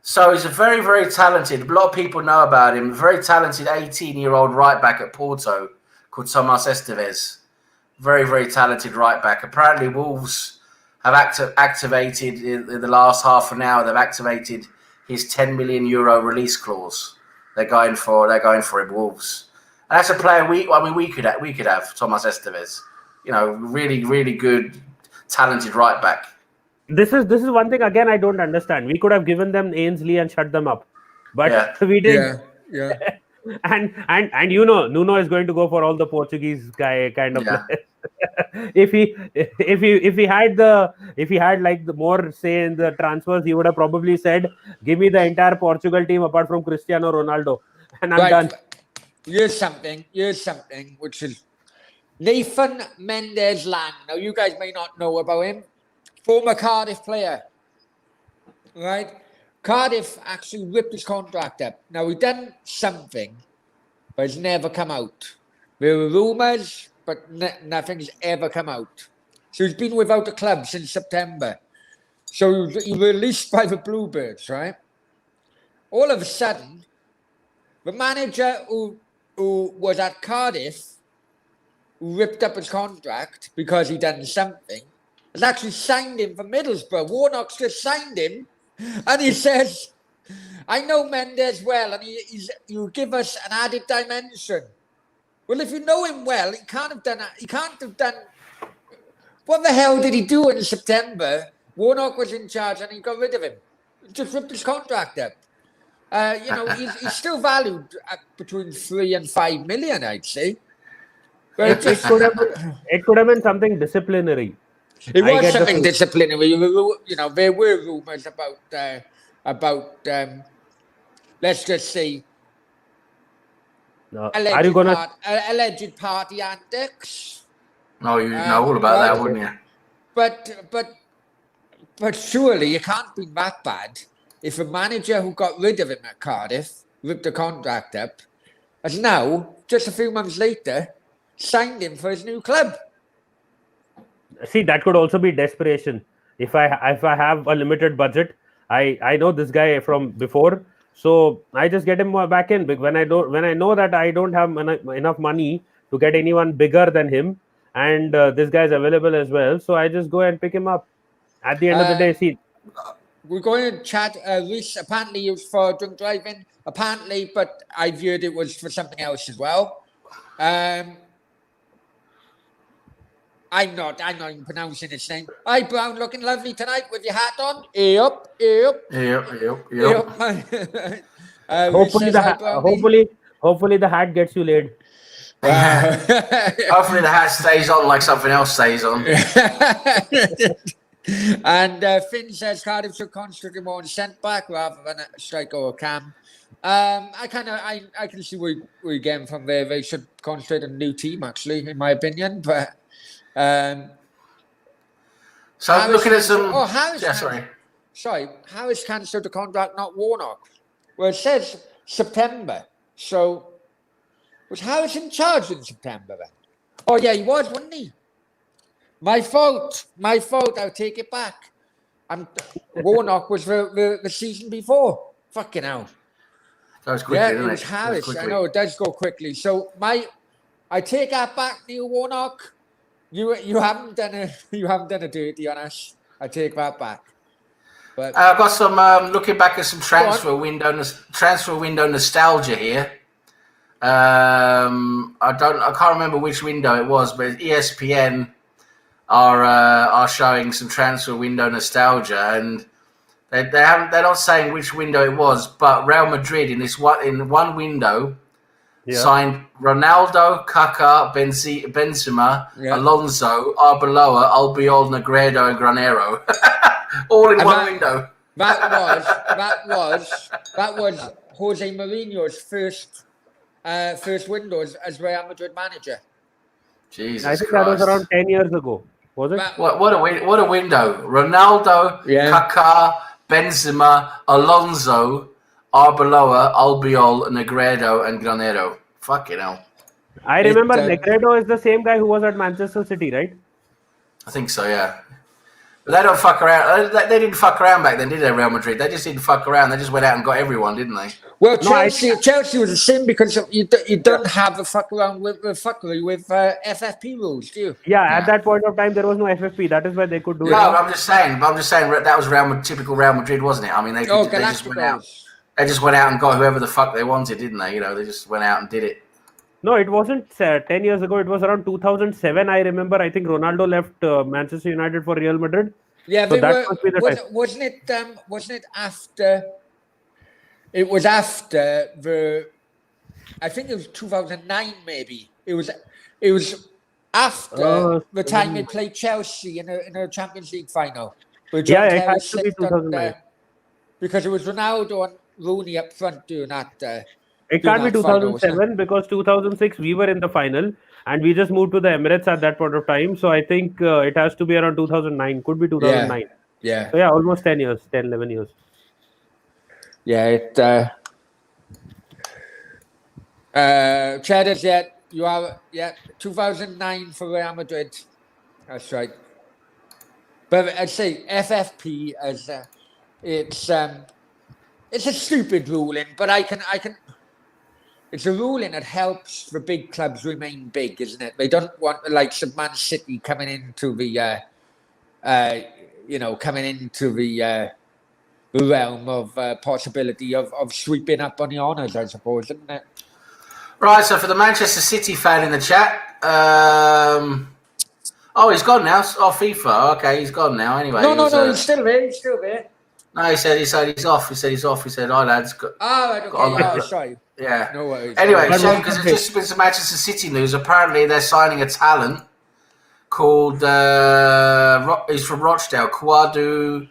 So he's a very, very talented. A lot of people know about him. A very talented 18-year-old right back at Porto called Tomas Esteves. Very, very talented right back. Apparently, Wolves have activated in the last half an hour. They've activated his €10 million release clause. They're going for him, Wolves. And that's a player we could have Tomas Esteves. Really, really good, talented right back. This is one thing again I don't understand. We could have given them Ainsley and shut them up, but Yeah. we didn't. Yeah. And Nuno is going to go for all the Portuguese guy kind of Yeah. players. if he had like the more say in the transfers, he would have probably said, "Give me the entire Portugal team apart from Cristiano Ronaldo, and I'm done." Here's something which is Nathan Mendes-Lang. Now, you guys may not know about him. Former Cardiff player, right? Cardiff actually ripped his contract up. Now, he done something, but it's never come out. There were rumours, but nothing's ever come out. So he's been without a club since September. So he was released by the Bluebirds, right? All of a sudden, the manager who was at Cardiff, who ripped up his contract because he done something, has actually signed him for Middlesbrough. Warnock's just signed him, and he says, "I know Mendes well, and he'll give us an added dimension." Well, if you know him well, he can't have done. He can't have done. What the hell did he do in September? Warnock was in charge, and he got rid of him. Just ripped his contract up. He's still valued at between 3 and 5 million, I'd say. But It could have been something disciplinary. It was something disciplinary. There were rumours about let's just say alleged party antics. No, you know all about that, wouldn't you? But surely it can't be that bad if a manager who got rid of him at Cardiff, ripped the contract up, has now, just a few months later, signed him for his new club. See, that could also be desperation. If I have a limited budget, I know this guy from before, so I just get him back in. When I know that I don't have enough money to get anyone bigger than him, and this guy is available as well, so I just go and pick him up. At the end of the day, see. We're going to chat. Reese, apparently it was for drunk driving. Apparently, but I viewed it was for something else as well. I'm not even pronouncing his name. Hi, Brown, looking lovely tonight with your hat on. Yep. Hopefully the hat gets you laid. Hopefully the hat stays on like something else stays on. And Finn says Cardiff should concentrate more on centre back rather than a striker or cam. I can see where we're getting from there. They should concentrate on a new team, actually, in my opinion. But so I'm looking at some. Oh, Harris cancelled the contract, not Warnock. Well, it says September. So was Harris in charge in September then? Oh yeah, he was, wasn't he? My fault. I'll take it back. Warnock was the season before. Fucking hell. That was quickly, it was Harris. I know it does go quickly. So I take that back, Neil Warnock. You haven't done a dirty on us. I take that back. But I've got some looking back at some transfer window nostalgia here. I can't remember which window it was, but ESPN are showing some transfer window nostalgia, and they're not saying which window it was, but Real Madrid in one window signed Ronaldo, Kaká, Benzema, Alonso, Arbeloa, Albiol, Negredo, and Granero, all in one window. That was Jose Mourinho's first window as Real Madrid manager. Jesus I think Christ. that was around 10 years ago. Was it? What a window. Ronaldo, Kaká, Benzema, Alonso, Arbeloa, Albiol, Negredo, and Granero. Fucking hell. I remember Negredo is the same guy who was at Manchester City, right? I think so, yeah. But they don't fuck around. They didn't fuck around back then, did they, Real Madrid? They just didn't fuck around. They just went out and got everyone, didn't they? Well, Chelsea was the same because you don't have the fuck around with the fuckery with FFP rules, do you? Yeah, at that point of time, there was no FFP. That is why they could do it. No, I'm just saying that was typical Real Madrid, wasn't it? I mean, they just went out. They just went out and got whoever the fuck they wanted, didn't they? They just went out and did it. No, it wasn't 10 years ago. It was around 2007. I remember. I think Ronaldo left Manchester United for Real Madrid, Yeah, So they that were. must be the time. Wasn't it? Wasn't it after? It was after the. I think it was 2009. Maybe it was. It was after the time they 7. played Chelsea in a Champions League final. Where Yeah, John it Terry has to be slipped 2009. on because it was Ronaldo and Rooney up front doing that. It Doing can't be that final, wasn't it? 2007 because 2006 we were in the final and we just moved to the Emirates at that point of time. So I think it has to be around 2009. Could be Yeah, 2009. yeah, So yeah, almost 10 years, 10, 11 years. yeah. Cheddars, yeah, you are, yeah, 2009 for Real Madrid. That's right. But I'd say FFP as it's a stupid ruling, but I can. It's a ruling that helps the big clubs remain big, isn't it? They don't want the likes of Man City coming into the coming into the realm of possibility of sweeping up on the honours, I suppose, isn't it? Right, so for the Manchester City fan in the chat, he's gone now. Oh, FIFA. Okay, he's gone now. Anyway, No, he's still there. He's still there. No, he said he's off. He said he's off. He said, "Hi lads." Right, okay. Sorry. Yeah. No worries. Anyway, But shame because there's just been some Manchester City news. Apparently, they're signing a talent called he's from Rochdale. Quadwo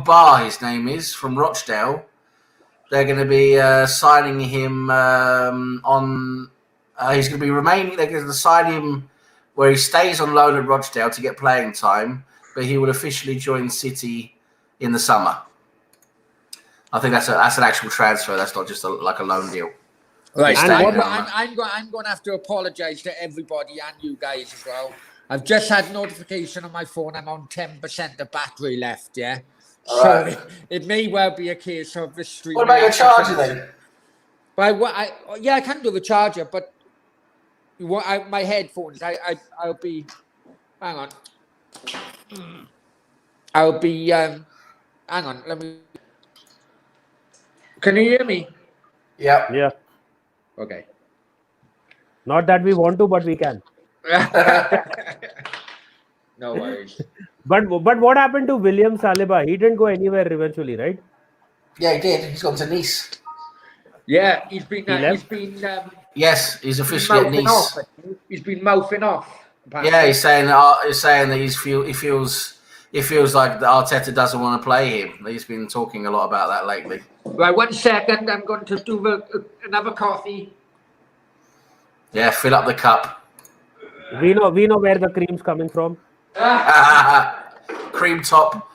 Bar, his name is, from Rochdale. They're going to be signing him on. He's going to be remaining. They're going to sign him where he stays on loan at Rochdale to get playing time, but he will officially join City in the summer. I think that's an actual transfer. That's not just like a loan deal. Right, He's and staying I'm going to have to apologise to everybody and you guys as well. I've just had notification on my phone. I'm on 10% of battery left. Yeah, so it may well be a case of the stream. What about your charger then? Well, I can do the charger, but my headphones. I'll be. Hang on. I'll be. Hang on. Let me. Can you hear me? Yeah. Yeah. Okay. Not that we want to, but we can. No worries. But what happened to William Saliba? He didn't go anywhere eventually, right? Yeah, he did. He's gone to Nice. Yeah, he's been. Yes, he's officially at Nice. He's been mouthing off. Apparently. Yeah, he's saying that he feels like the Arteta doesn't want to play him. He's been talking a lot about that lately. Right, 1 second. I'm going to do another coffee. Yeah, fill up the cup. We know where the cream's coming from. Cream top.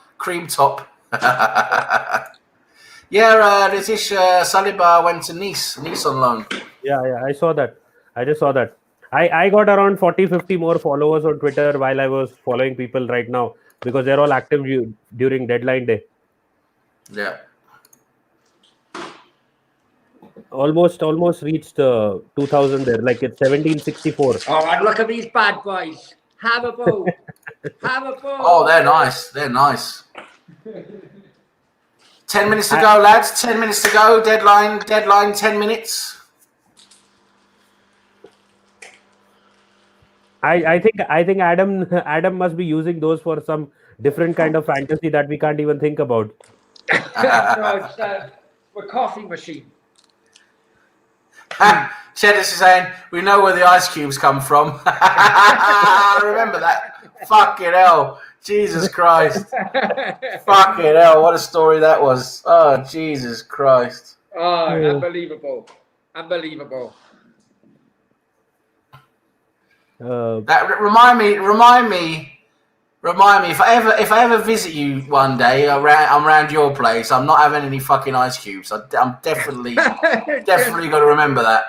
Yeah, Ritish Saliba went to Nice on loan. Yeah, I saw that. I just saw that. I got around 40, 50 more followers on Twitter while I was following people right now because they're all active during deadline day. Yeah. Almost reached 2000 there. Like it's 1764. Oh, and look at these bad boys. Have a bowl. Have a bowl. Oh, they're nice. 10 minutes to go, lads. 10 minutes to go. Deadline. 10 minutes. I think Adam must be using those for some different kind of fantasy that we can't even think about. No, it's a coffee machine. Cheddar is saying, we know where the ice cubes come from. Remember that? Fucking hell. Jesus Christ. Fucking hell. What a story that was. Oh, Jesus Christ. Oh, unbelievable. That remind me. If I ever visit you one day around your place, I'm not having any fucking ice cubes. I'm definitely going to remember that.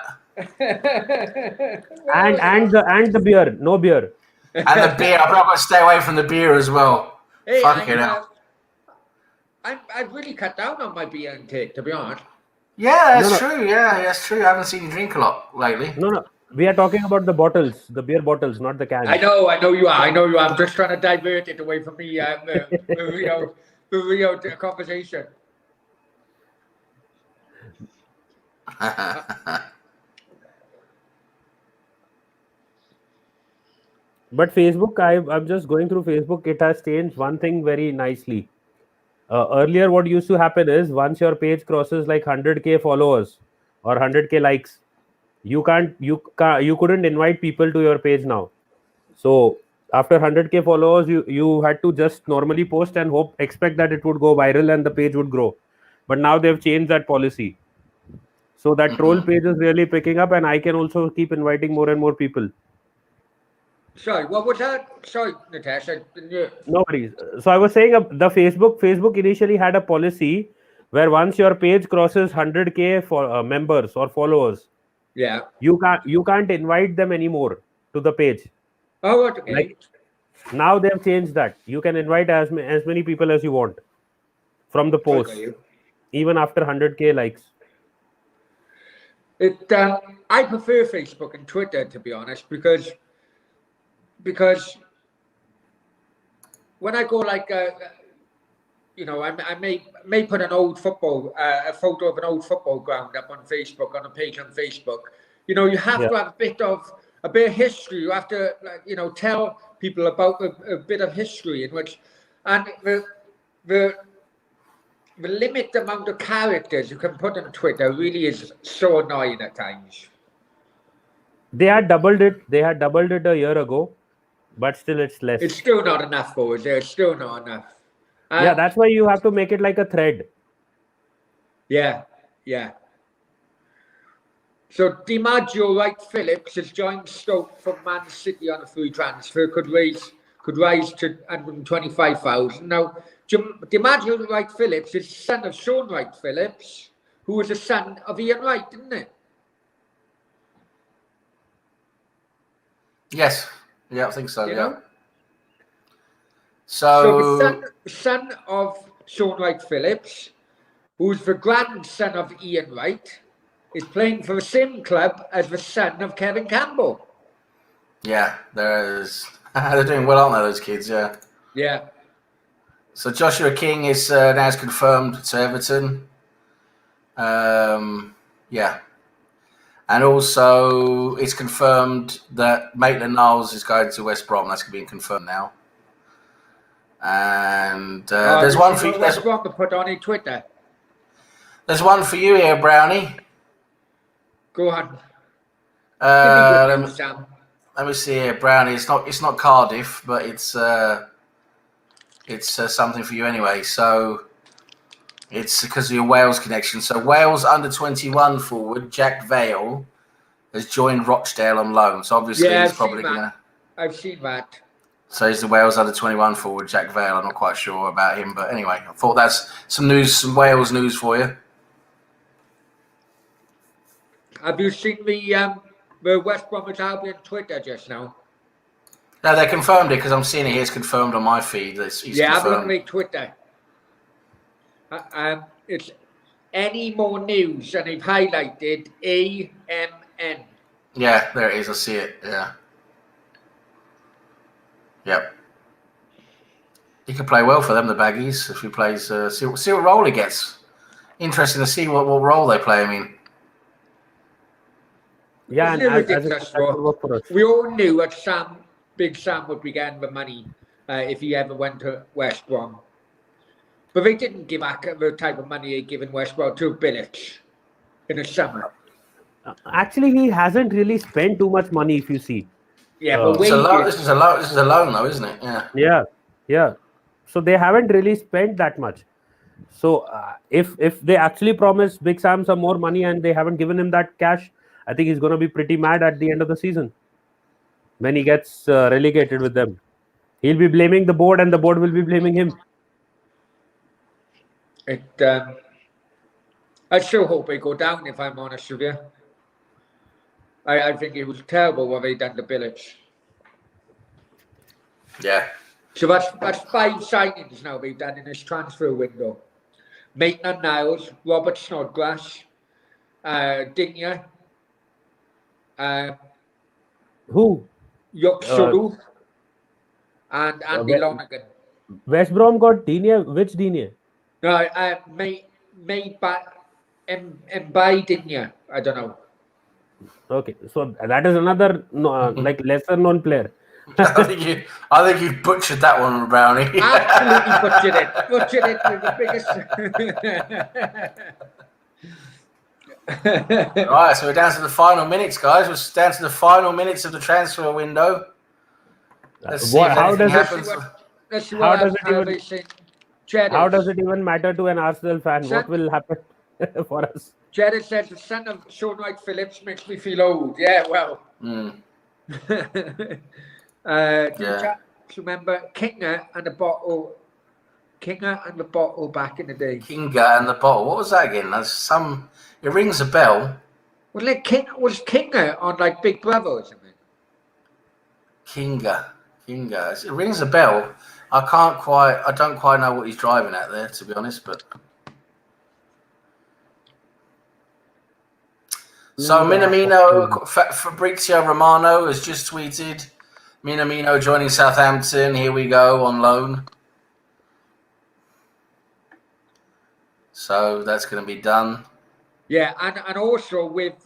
and the beer, no beer. And the beer, I've got to stay away from the beer as well. Hey, fucking hell. I've really cut down on my beer intake, to be honest. Yeah, that's true. Yeah, that's true. I haven't seen you drink a lot lately. No. We are talking about the bottles, the beer bottles, not the cans. I know you are. I'm just trying to divert it away from the real conversation. But Facebook, I'm just going through Facebook. It has changed one thing very nicely. Earlier, what used to happen is once your page crosses like 100K followers or 100K likes, you couldn't invite people to your page now. So after 100K followers, you had to just normally post and expect that it would go viral and the page would grow. But now they've changed that policy. So that troll page is really picking up, and I can also keep inviting more and more people. Sorry, what was that? Sorry, Natasha. No worries. So I was saying the Facebook initially had a policy where once your page crosses 100K for members or followers, Yeah. you can't invite them anymore to the page. Oh, okay. Like now they've changed that. You can invite as many people as you want from the post, even after 100K likes. I prefer Facebook and Twitter, to be honest, because when I go like I may put an old a photo of an old football ground up on Facebook, on a page on Facebook. You have to have a bit of history. You have to tell people about a bit of history in which, and the limited amount of characters you can put on Twitter really is so annoying at times. They had doubled it a year ago, but still it's less. It's still not enough, though, is it? It's still not enough. Yeah, that's why you have to make it like a thread. Yeah. So DiMaggio Wright Phillips has joined Stoke from Man City on a free transfer. Could rise to 125,000. Now, DiMaggio Wright Phillips is son of Sean Wright Phillips, who was the son of Ian Wright, isn't it? Yes. Yeah, I think so. You yeah. know? So the son of Sean Wright Phillips, who's the grandson of Ian Wright, is playing for the same club as the son of Kevin Campbell. Yeah, they're doing well, aren't they, those kids? Yeah. Yeah. So Joshua King is now confirmed to Everton. Yeah. And also, it's confirmed that Maitland-Niles is going to West Brom. That's being confirmed now. And there's one for you. West Brom to put on Twitter. There's one for you here, Brownie. Go on. Let me see here, Brownie. It's not Cardiff, but it's something for you anyway. So it's because of your Wales connection. So Wales under-21 forward Jack Vale has joined Rochdale on loan. So obviously he's probably gonna. I've seen that. So he's the Wales under-21 forward Jack Vale. I'm not quite sure about him, but anyway, I thought that's some Wales news for you. Have you seen the West Bromwich Albion Twitter just now? No, they confirmed it because I'm seeing it here. It's confirmed on my feed. I've looked at Twitter. It's any more news, and they've highlighted AMN. Yeah, there it is. I see it. Yeah. Yep. He could play well for them, the Baggies, if he plays. See what role he gets. Interesting to see what role they play. I mean. Yeah, we all knew that Big Sam would be getting the money if he ever went to West Brom. But they didn't give back the type of money they'd given West Brom to Bilic in the summer. Actually, he hasn't really spent too much money, if you see. Yeah, but this is a loan, though, isn't it? Yeah. So they haven't really spent that much. So if they actually promised Big Sam some more money and they haven't given him that cash, I think he's going to be pretty mad at the end of the season when he gets relegated with them. He'll be blaming the board, and the board will be blaming him. I still hope they go down, if I'm honest with you. I think it was terrible what they done to Bilic. Yeah. So that's 5 signings now they've done in this transfer window. Maitland-Niles, Robert Snodgrass, Digne, who? Yoksulu, and Andy Lonergan. West Brom got Digne. Which Digne? No, made by Digne. I don't know. Okay, so that is another like lesser known player. I think you butchered that one, Brownie. Absolutely butchered it. Butchered it with the biggest. Right, so we're down to the final minutes, guys. We're down to the final minutes of the transfer window. Let's see if anything happens. How does it even matter to an Arsenal fan? What will happen for us? Jared says the son of Sean Wright Phillips makes me feel old. Yeah, well. Remember Kinga and the bottle back in the day. Kinga and the bottle. What was that again? It rings a bell. Was Kinga on like Big Brother or something? Kinga. It rings a bell. I don't quite know what he's driving at there, to be honest, but. So Minamino, Fabrizio Romano has just tweeted, Minamino joining Southampton. Here we go on loan. So that's going to be done. Yeah, and also with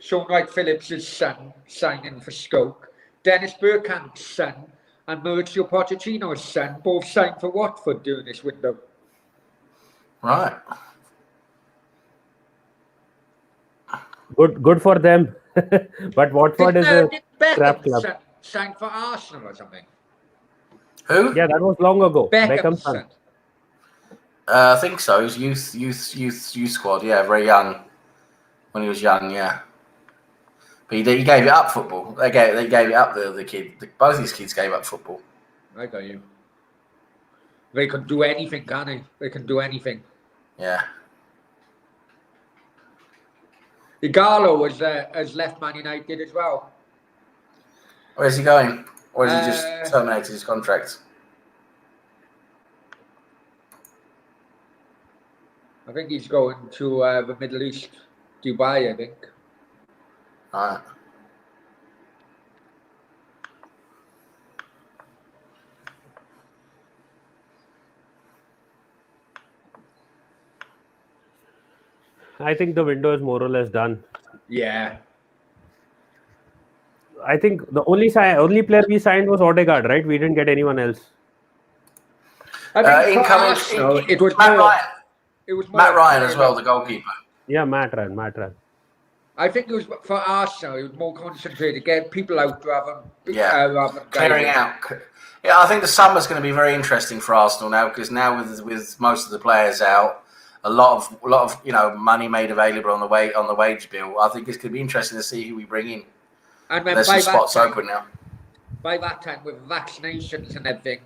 Sean Wright Phillips' son signing for Stoke, Dennis Bergkamp's son and Mauricio Pochettino's son both signed for Watford during this window. Right. Good for them. But Watford is a crap club. Signed for Arsenal or something. Who? Yeah, that was long ago. Beckham's son. I think so. He was youth squad. Yeah, very young. When he was young, yeah. But he gave it up football. They gave it up. The kid. Both these kids gave up football. I got you. They can do anything, can't they? They can do anything. Yeah. Igalo has left Man United as well. Where's he going? Or has he just terminated his contract? I think he's going to the Middle East, Dubai, I think. All right. I think the window is more or less done. Yeah. I think the only player we signed was Odegaard, right? We didn't get anyone else. I think it was Matt more, Ryan. It was Matt Ryan as well, the goalkeeper. Yeah, Matt Ryan. I think it was for Arsenal. It was more concentrated, get people out rather than clearing out. Yeah, I think the summer's going to be very interesting for Arsenal now because now with most of the players out, a lot of money made available on the wage bill. I think it's going to be interesting to see who we bring in. And there's some spots open now. By that time, with vaccinations and everything,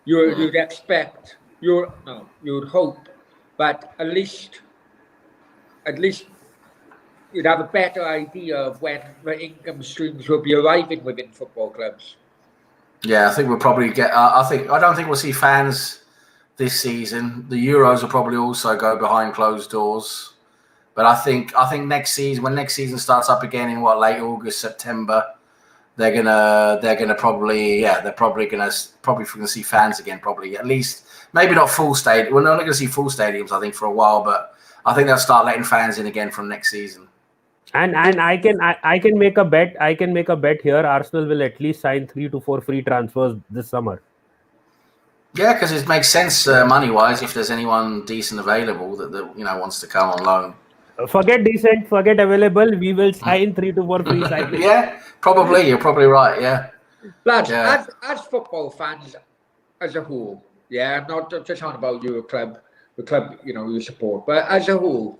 you'd hope, but at least you'd have a better idea of when the income streams will be arriving within football clubs. Yeah, I think we'll probably get. I don't think we'll see fans this season. The Euros will probably also go behind closed doors. But I think next season, when next season starts up again in late August, September, they're probably gonna see fans again. Probably at least maybe not full stadium. We're not going to see full stadiums, I think, for a while. But I think they'll start letting fans in again from next season. And I can make a bet. I can make a bet here. Arsenal will at least sign 3 to 4 free transfers this summer. Yeah, because it makes sense money wise if there's anyone decent available that wants to come on loan. Forget decent, forget available. We will sign 3 to 4 free signings. Yeah, probably. You're probably right. Yeah. Lads, as football fans as a whole, yeah, I'm not just talking about your club, the club you support, but as a whole.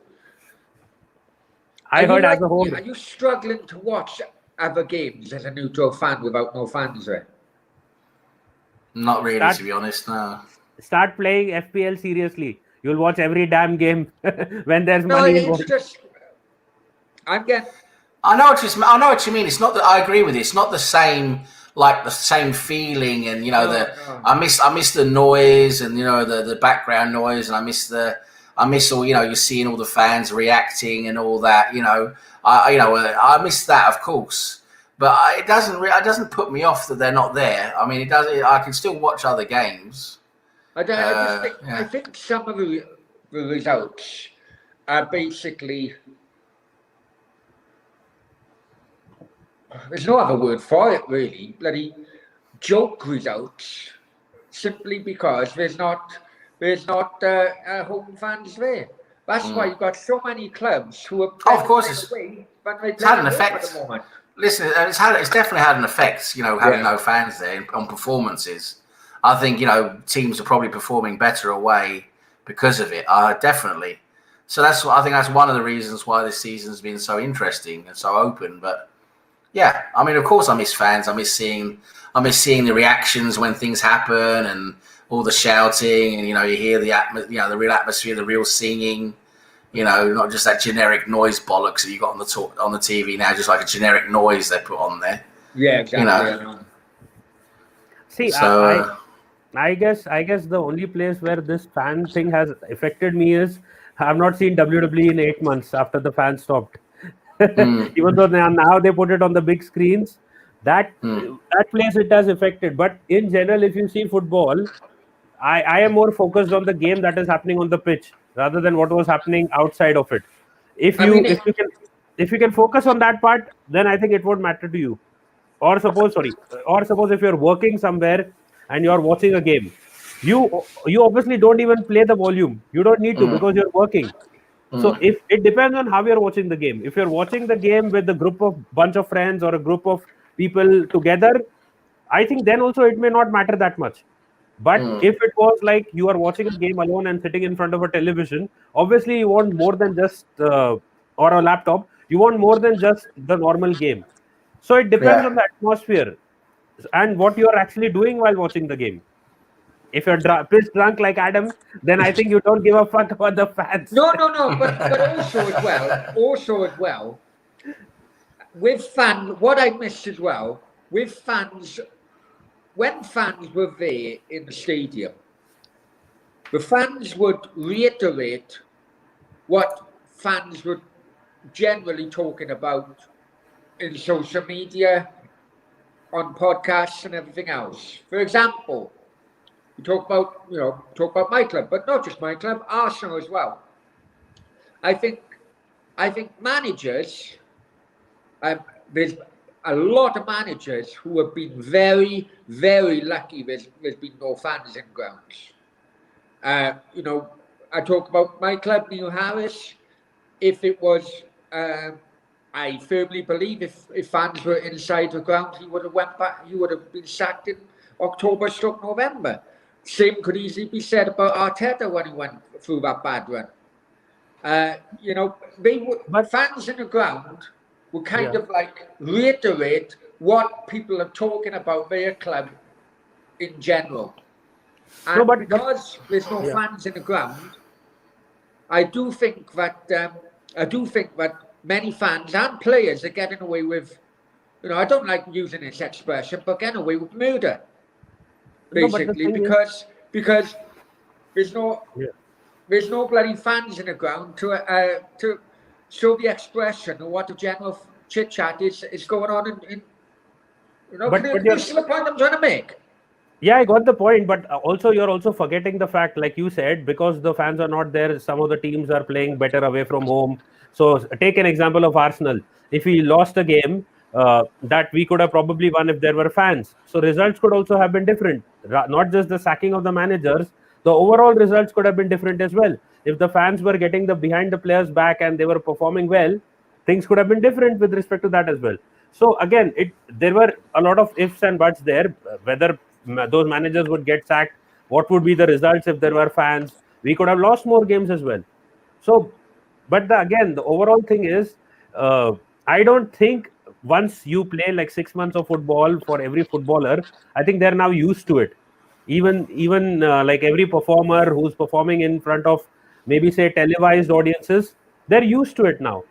As a whole. Are you struggling to watch other games as a neutral fan without no fans there? Not really, to be honest. No. Start playing FPL seriously. You'll watch every damn game when there's money involved. I know what you mean. It's not that I agree with it. It's not the same feeling, and I miss the noise and the background noise, and I miss all you're seeing all the fans reacting and all that. I miss that, of course. But it doesn't put me off that they're not there. I mean, it does. I can still watch other games. I think some of the results are basically there's no other word for it really. Bloody joke results, simply because there's not home fans there. That's why you've got so many clubs who are Oh, of better course, playing away than they it's had play an at home at effect. the moment. Listen, it's definitely had an effect. Having Yeah. no fans there on performances. I think teams are probably performing better away because of it. Definitely. So I think that's one of the reasons why this season's been so interesting and so open. But yeah, I mean, of course, I miss fans. I miss seeing the reactions when things happen and all the shouting, and you hear the real atmosphere, the real singing. Not just that generic noise bollocks that you got on the TV now, just like a generic noise they put on there. Yeah, exactly. See, So, I guess the only place where this fan thing has affected me is I've not seen WWE in 8 months after the fans stopped. Even though now they put it on the big screens, that place it has affected. But in general, if you see football, I am more focused on the game that is happening on the pitch rather than what was happening outside of it. If I you mean, if you can focus on that part, then I think it won't matter to you. Or suppose if you're working somewhere and you're watching a game, you obviously don't even play the volume. You don't need to because you're working. So if it depends on how you're watching the game. If you're watching the game with a group of bunch of friends or a group of people together, I think then also it may not matter that much. But if it was like you are watching a game alone and sitting in front of a television, obviously you want more than just or a laptop. You want more than just the normal game. So it depends on yeah. the atmosphere and what you are actually doing while watching the game. If you're pissed drunk like Adam, then I think you don't give a fuck about the fans. no, but also as well, with fans, what I missed as well, with fans, when fans were there in the stadium, the fans would reiterate what fans were generally talking about in social media, on podcasts and everything else. For example, we talk about my club, but not just my club, Arsenal as well. I think managers, there's a lot of managers who have been very, very lucky. There's been no fans in grounds. I talk about my club, Neil Harris. If it was, I firmly believe if fans were inside the ground, he would have went back. He would have been sacked in October/November. Same could easily be said about Arteta when he went through that bad run. Fans in the ground would kind of like reiterate what people are talking about their club in general. And because there's no fans in the ground, I do think that many fans and players are getting away with, I don't like using this expression, but getting away with murder, basically, because there's no bloody fans in the ground to show the expression of what the general chit chat is going on in but you see the point I'm trying to make. Yeah, I got the point, but also you're also forgetting the fact, like you said, because the fans are not there, some of the teams are playing better away from home. So take an example of Arsenal. If we lost a game, that we could have probably won if there were fans. So results could also have been different. Not just the sacking of the managers, the overall results could have been different as well. If the fans were getting the behind the players back and they were performing well, things could have been different with respect to that as well. So again, there were a lot of ifs and buts there, whether those managers would get sacked, what would be the results if there were fans. We could have lost more games as well. So, but again, the overall thing is, I don't think once you play like 6 months of football for every footballer, I think they're now used to it. Even like every performer who's performing in front of maybe say televised audiences, they're used to it now.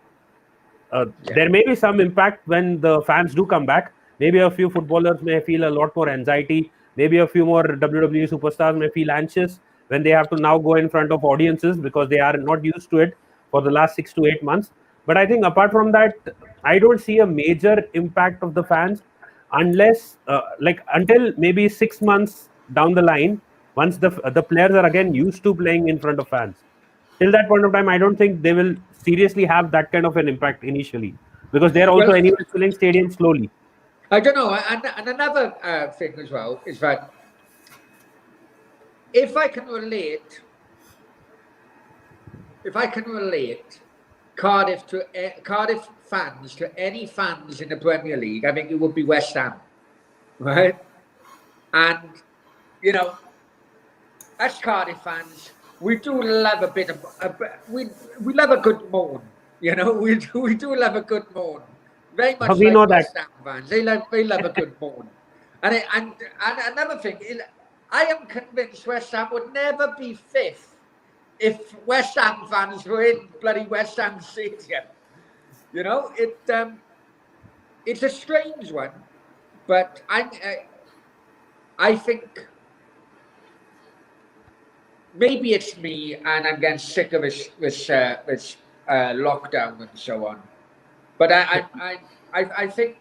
There may be some impact when the fans do come back. Maybe a few footballers may feel a lot more anxiety. Maybe a few more WWE superstars may feel anxious when they have to now go in front of audiences because they are not used to it for the last 6 to 8 months. But I think apart from that, I don't see a major impact of the fans unless until maybe 6 months down the line, once the players are again used to playing in front of fans. Till that point of time, I don't think they will seriously have that kind of an impact initially. because they're also Well- anyway filling stadiums slowly. I don't know. And another thing as well is that if I can relate Cardiff Cardiff fans to any fans in the Premier League, I think it would be West Ham, right? And you know, as Cardiff fans, we do love a bit of we love a good moan. You know, we do love a good moan. Very much We like know that. West Ham fans, they love a good moan. And another thing, I am convinced West Ham would never be fifth if West Ham fans were in bloody West Ham Stadium. You know, it's a strange one, but I think maybe it's me, and I'm getting sick of this lockdown and so on. But I think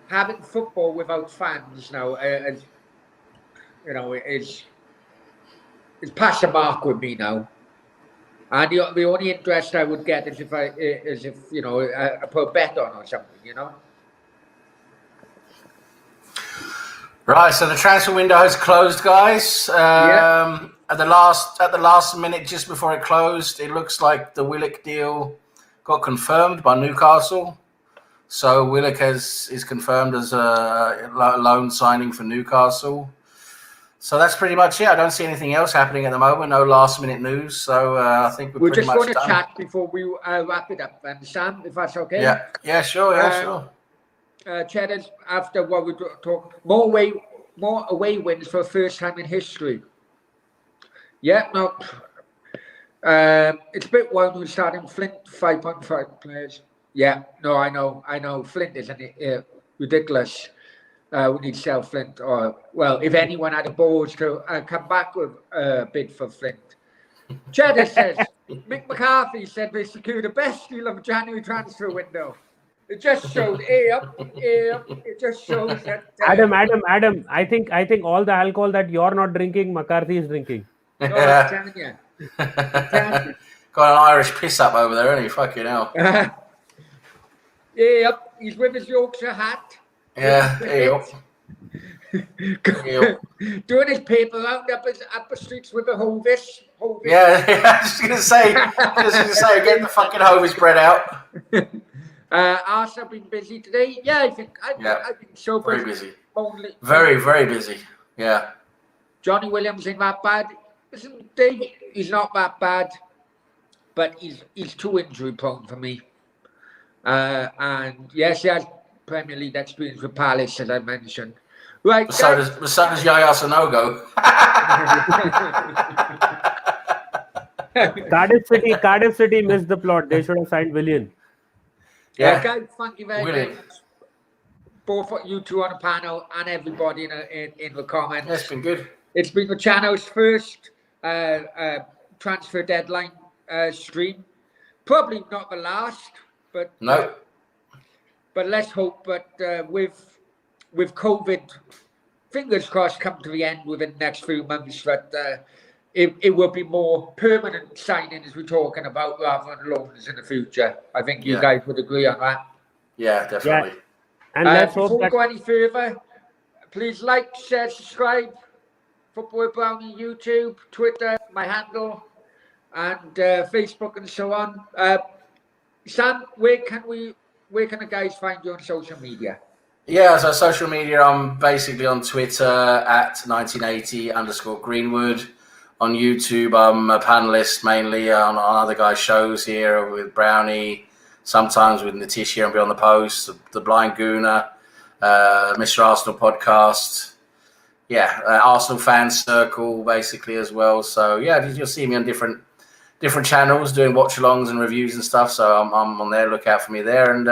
having football without fans now, is past the mark with me now. And the only interest I would get is if I put a bet on or something, you know. Right, so the transfer window has closed, guys. At the last minute, just before it closed, it looks like the Willock deal got confirmed by Newcastle. So Willock is confirmed as a loan signing for Newcastle. So that's pretty much it. I don't see anything else happening at the moment. No last minute news. So I think we're pretty just much going to done. chat before we wrap it up, Sam, if that's okay. Yeah, sure. Cheddars, after what we talk, more away wins for the first time in history. Yeah, no. It's a bit wild we're starting Flint 5.5 players. Yeah, no, I know. Flint isn't ridiculous. We need to sell Flint, or well, if anyone had the balls to come back with a bid for Flint. Cheddar says Mick McCarthy said they secured the best deal of the January transfer window. It just showed it just shows that Adam, I think all the alcohol that you're not drinking, McCarthy is drinking. No, I'm telling you. Got an Irish piss up over there, isn't he? Fucking hell. He's with his Yorkshire hat. Yeah, Doing his paper round up the streets with the Hovis. Yeah, I was just gonna say, get the fucking Hovis bread out. Arsenal been busy today. Yeah, I think I've been so very busy. Only, very, very busy. Yeah. Johnny Williams ain't that bad. Listen, Dave, he's not that bad, but he's too injury prone for me. And yes, he has Premier League experience with Palace, as I mentioned. Right. So does Yaya Sanogo. Cardiff City missed the plot. They should have signed Willian. Yeah, guys, thank you very Willian. much. Both you two on the panel and everybody in the comments. It's been good. It's been the channel's first transfer deadline stream. Probably not the last, but no. But let's hope that with COVID, fingers crossed, come to the end within the next few months, that it will be more permanent signings we're talking about rather than loans in the future. I think you guys would agree on that. Yeah, definitely. Yeah. And let's before hope we go any further, please like, share, subscribe. Football Brownie, YouTube, Twitter, my handle, and Facebook and so on. Sam, where can the guys find you on social media? Yeah, so social media, I'm basically on Twitter at 1980_Greenwood. On YouTube, I'm a panelist mainly on other guys' shows here with Brownie, sometimes with Natishia and Beyond the Post, the Blind Gooner, Mr. Arsenal podcast. Yeah, Arsenal fan circle basically as well. So yeah, you'll see me on different channels doing watch-alongs and reviews and stuff. So I'm on there. Look out for me there. And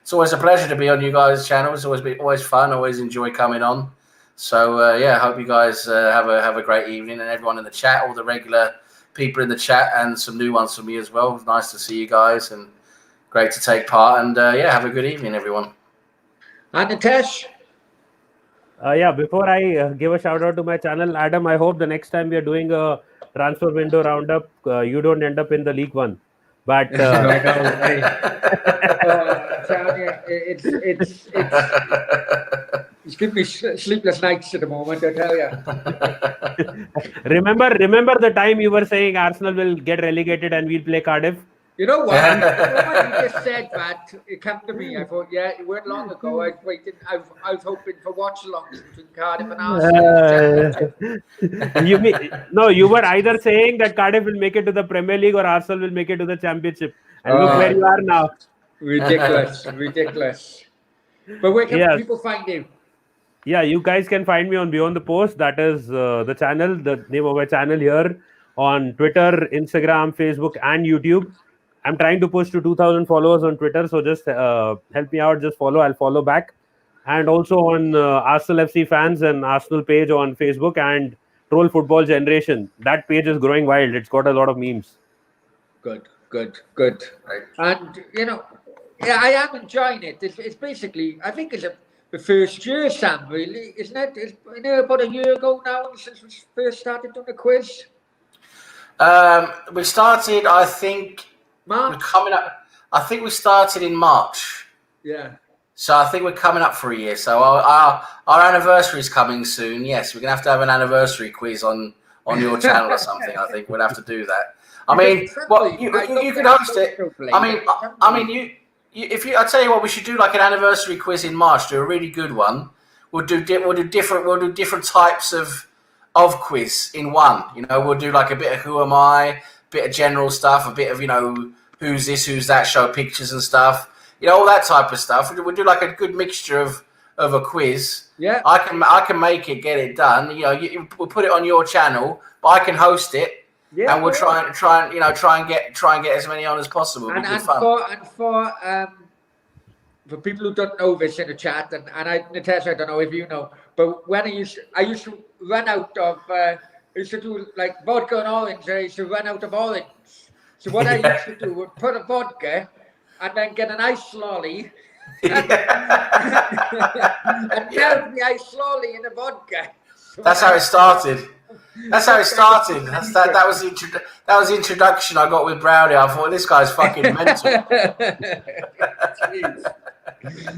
it's always a pleasure to be on you guys' channel. It's always fun. Always enjoy coming on. So yeah, hope you guys have a great evening, and everyone in the chat, all the regular people in the chat, and some new ones from me as well. It's nice to see you guys, and great to take part. And yeah, have a good evening, everyone. And Nitesh. Yeah, before I give a shout out to my channel, Adam, I hope the next time we are doing a transfer window roundup, you don't end up in the League One. But I know, right? I'm telling you, it's giving me sleepless nights at the moment, I tell you. remember the time you were saying Arsenal will get relegated and we'll play Cardiff? You know what? When you just said that, it came to me. I thought, yeah, it weren't long ago. I was hoping for watch-alongs between Cardiff and Arsenal. You were either saying that Cardiff will make it to the Premier League or Arsenal will make it to the Championship, and look where you are now. Ridiculous. But where can people find you? Yeah, you guys can find me on Beyond the Post. That is the channel, the name of my channel here on Twitter, Instagram, Facebook, and YouTube. I'm trying to push to 2,000 followers on Twitter, so just help me out. Just follow. I'll follow back. And also on Arsenal FC fans and Arsenal page on Facebook and Troll Football Generation. That page is growing wild. It's got a lot of memes. Good. And yeah, I am enjoying it. It's basically, I think it's the first year, Sam. Really, isn't it? It's about a year ago now since we first started doing the quiz. We started, I think. March? We're coming up. I think we started in March. Yeah. So I think we're coming up for a year. So our anniversary is coming soon. Yes, we're gonna have to have an anniversry quiz on your channel or something. I think we'll have to do that. I mean, you could host it. I mean, I tell you what, we should do like an anniversary quiz in March. Do a really good one. We'll do different types of quiz in one. We'll do like a bit of who am I, bit of general stuff, a bit of who's this, who's that, show pictures and stuff, all that type of stuff. We'll do like a good mixture of a quiz. Yeah, I can make it, get it done. We'll put it on your channel, but I can host it. Yeah, and we'll try and get as many on as possible. And for people who don't know this in the chat, and Natasha, I don't know if you know, but when I used to run out of. I used to do like vodka and orange. I used to run out of orange. So what I used to do was put a vodka and then get an ice lolly and melt the ice lolly in the vodka. So that's how it started. That was the introduction I got with Brownie. I thought this guy's fucking mental.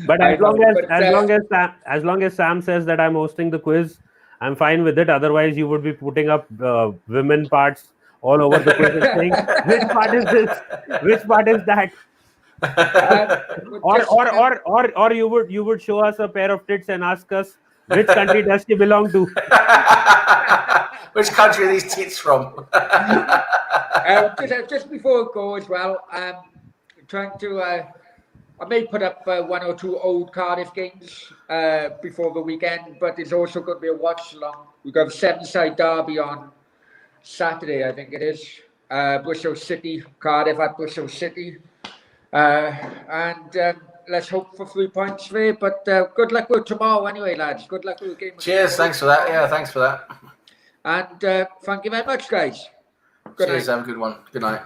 But as long as Sam says that I'm hosting the quiz, I'm fine with it. Otherwise, you would be putting up women parts all over the quiz and saying, which part is this? Which part is that? Or you would show us a pair of tits and ask us, which country does she belong to? Which country are these tits from? Just before it goes as well, trying to... I may put up one or two old Cardiff games before the weekend, but there's also going to be a watch-along. We've got a 7-side derby on Saturday, I think it is. Bristol City, Cardiff at Bristol City. And let's hope for 3 points there. But good luck with tomorrow anyway, lads. Good luck with the game. Cheers, thanks for that. Yeah, thanks for that. And thank you very much, guys. Cheers, have a good one. Good night.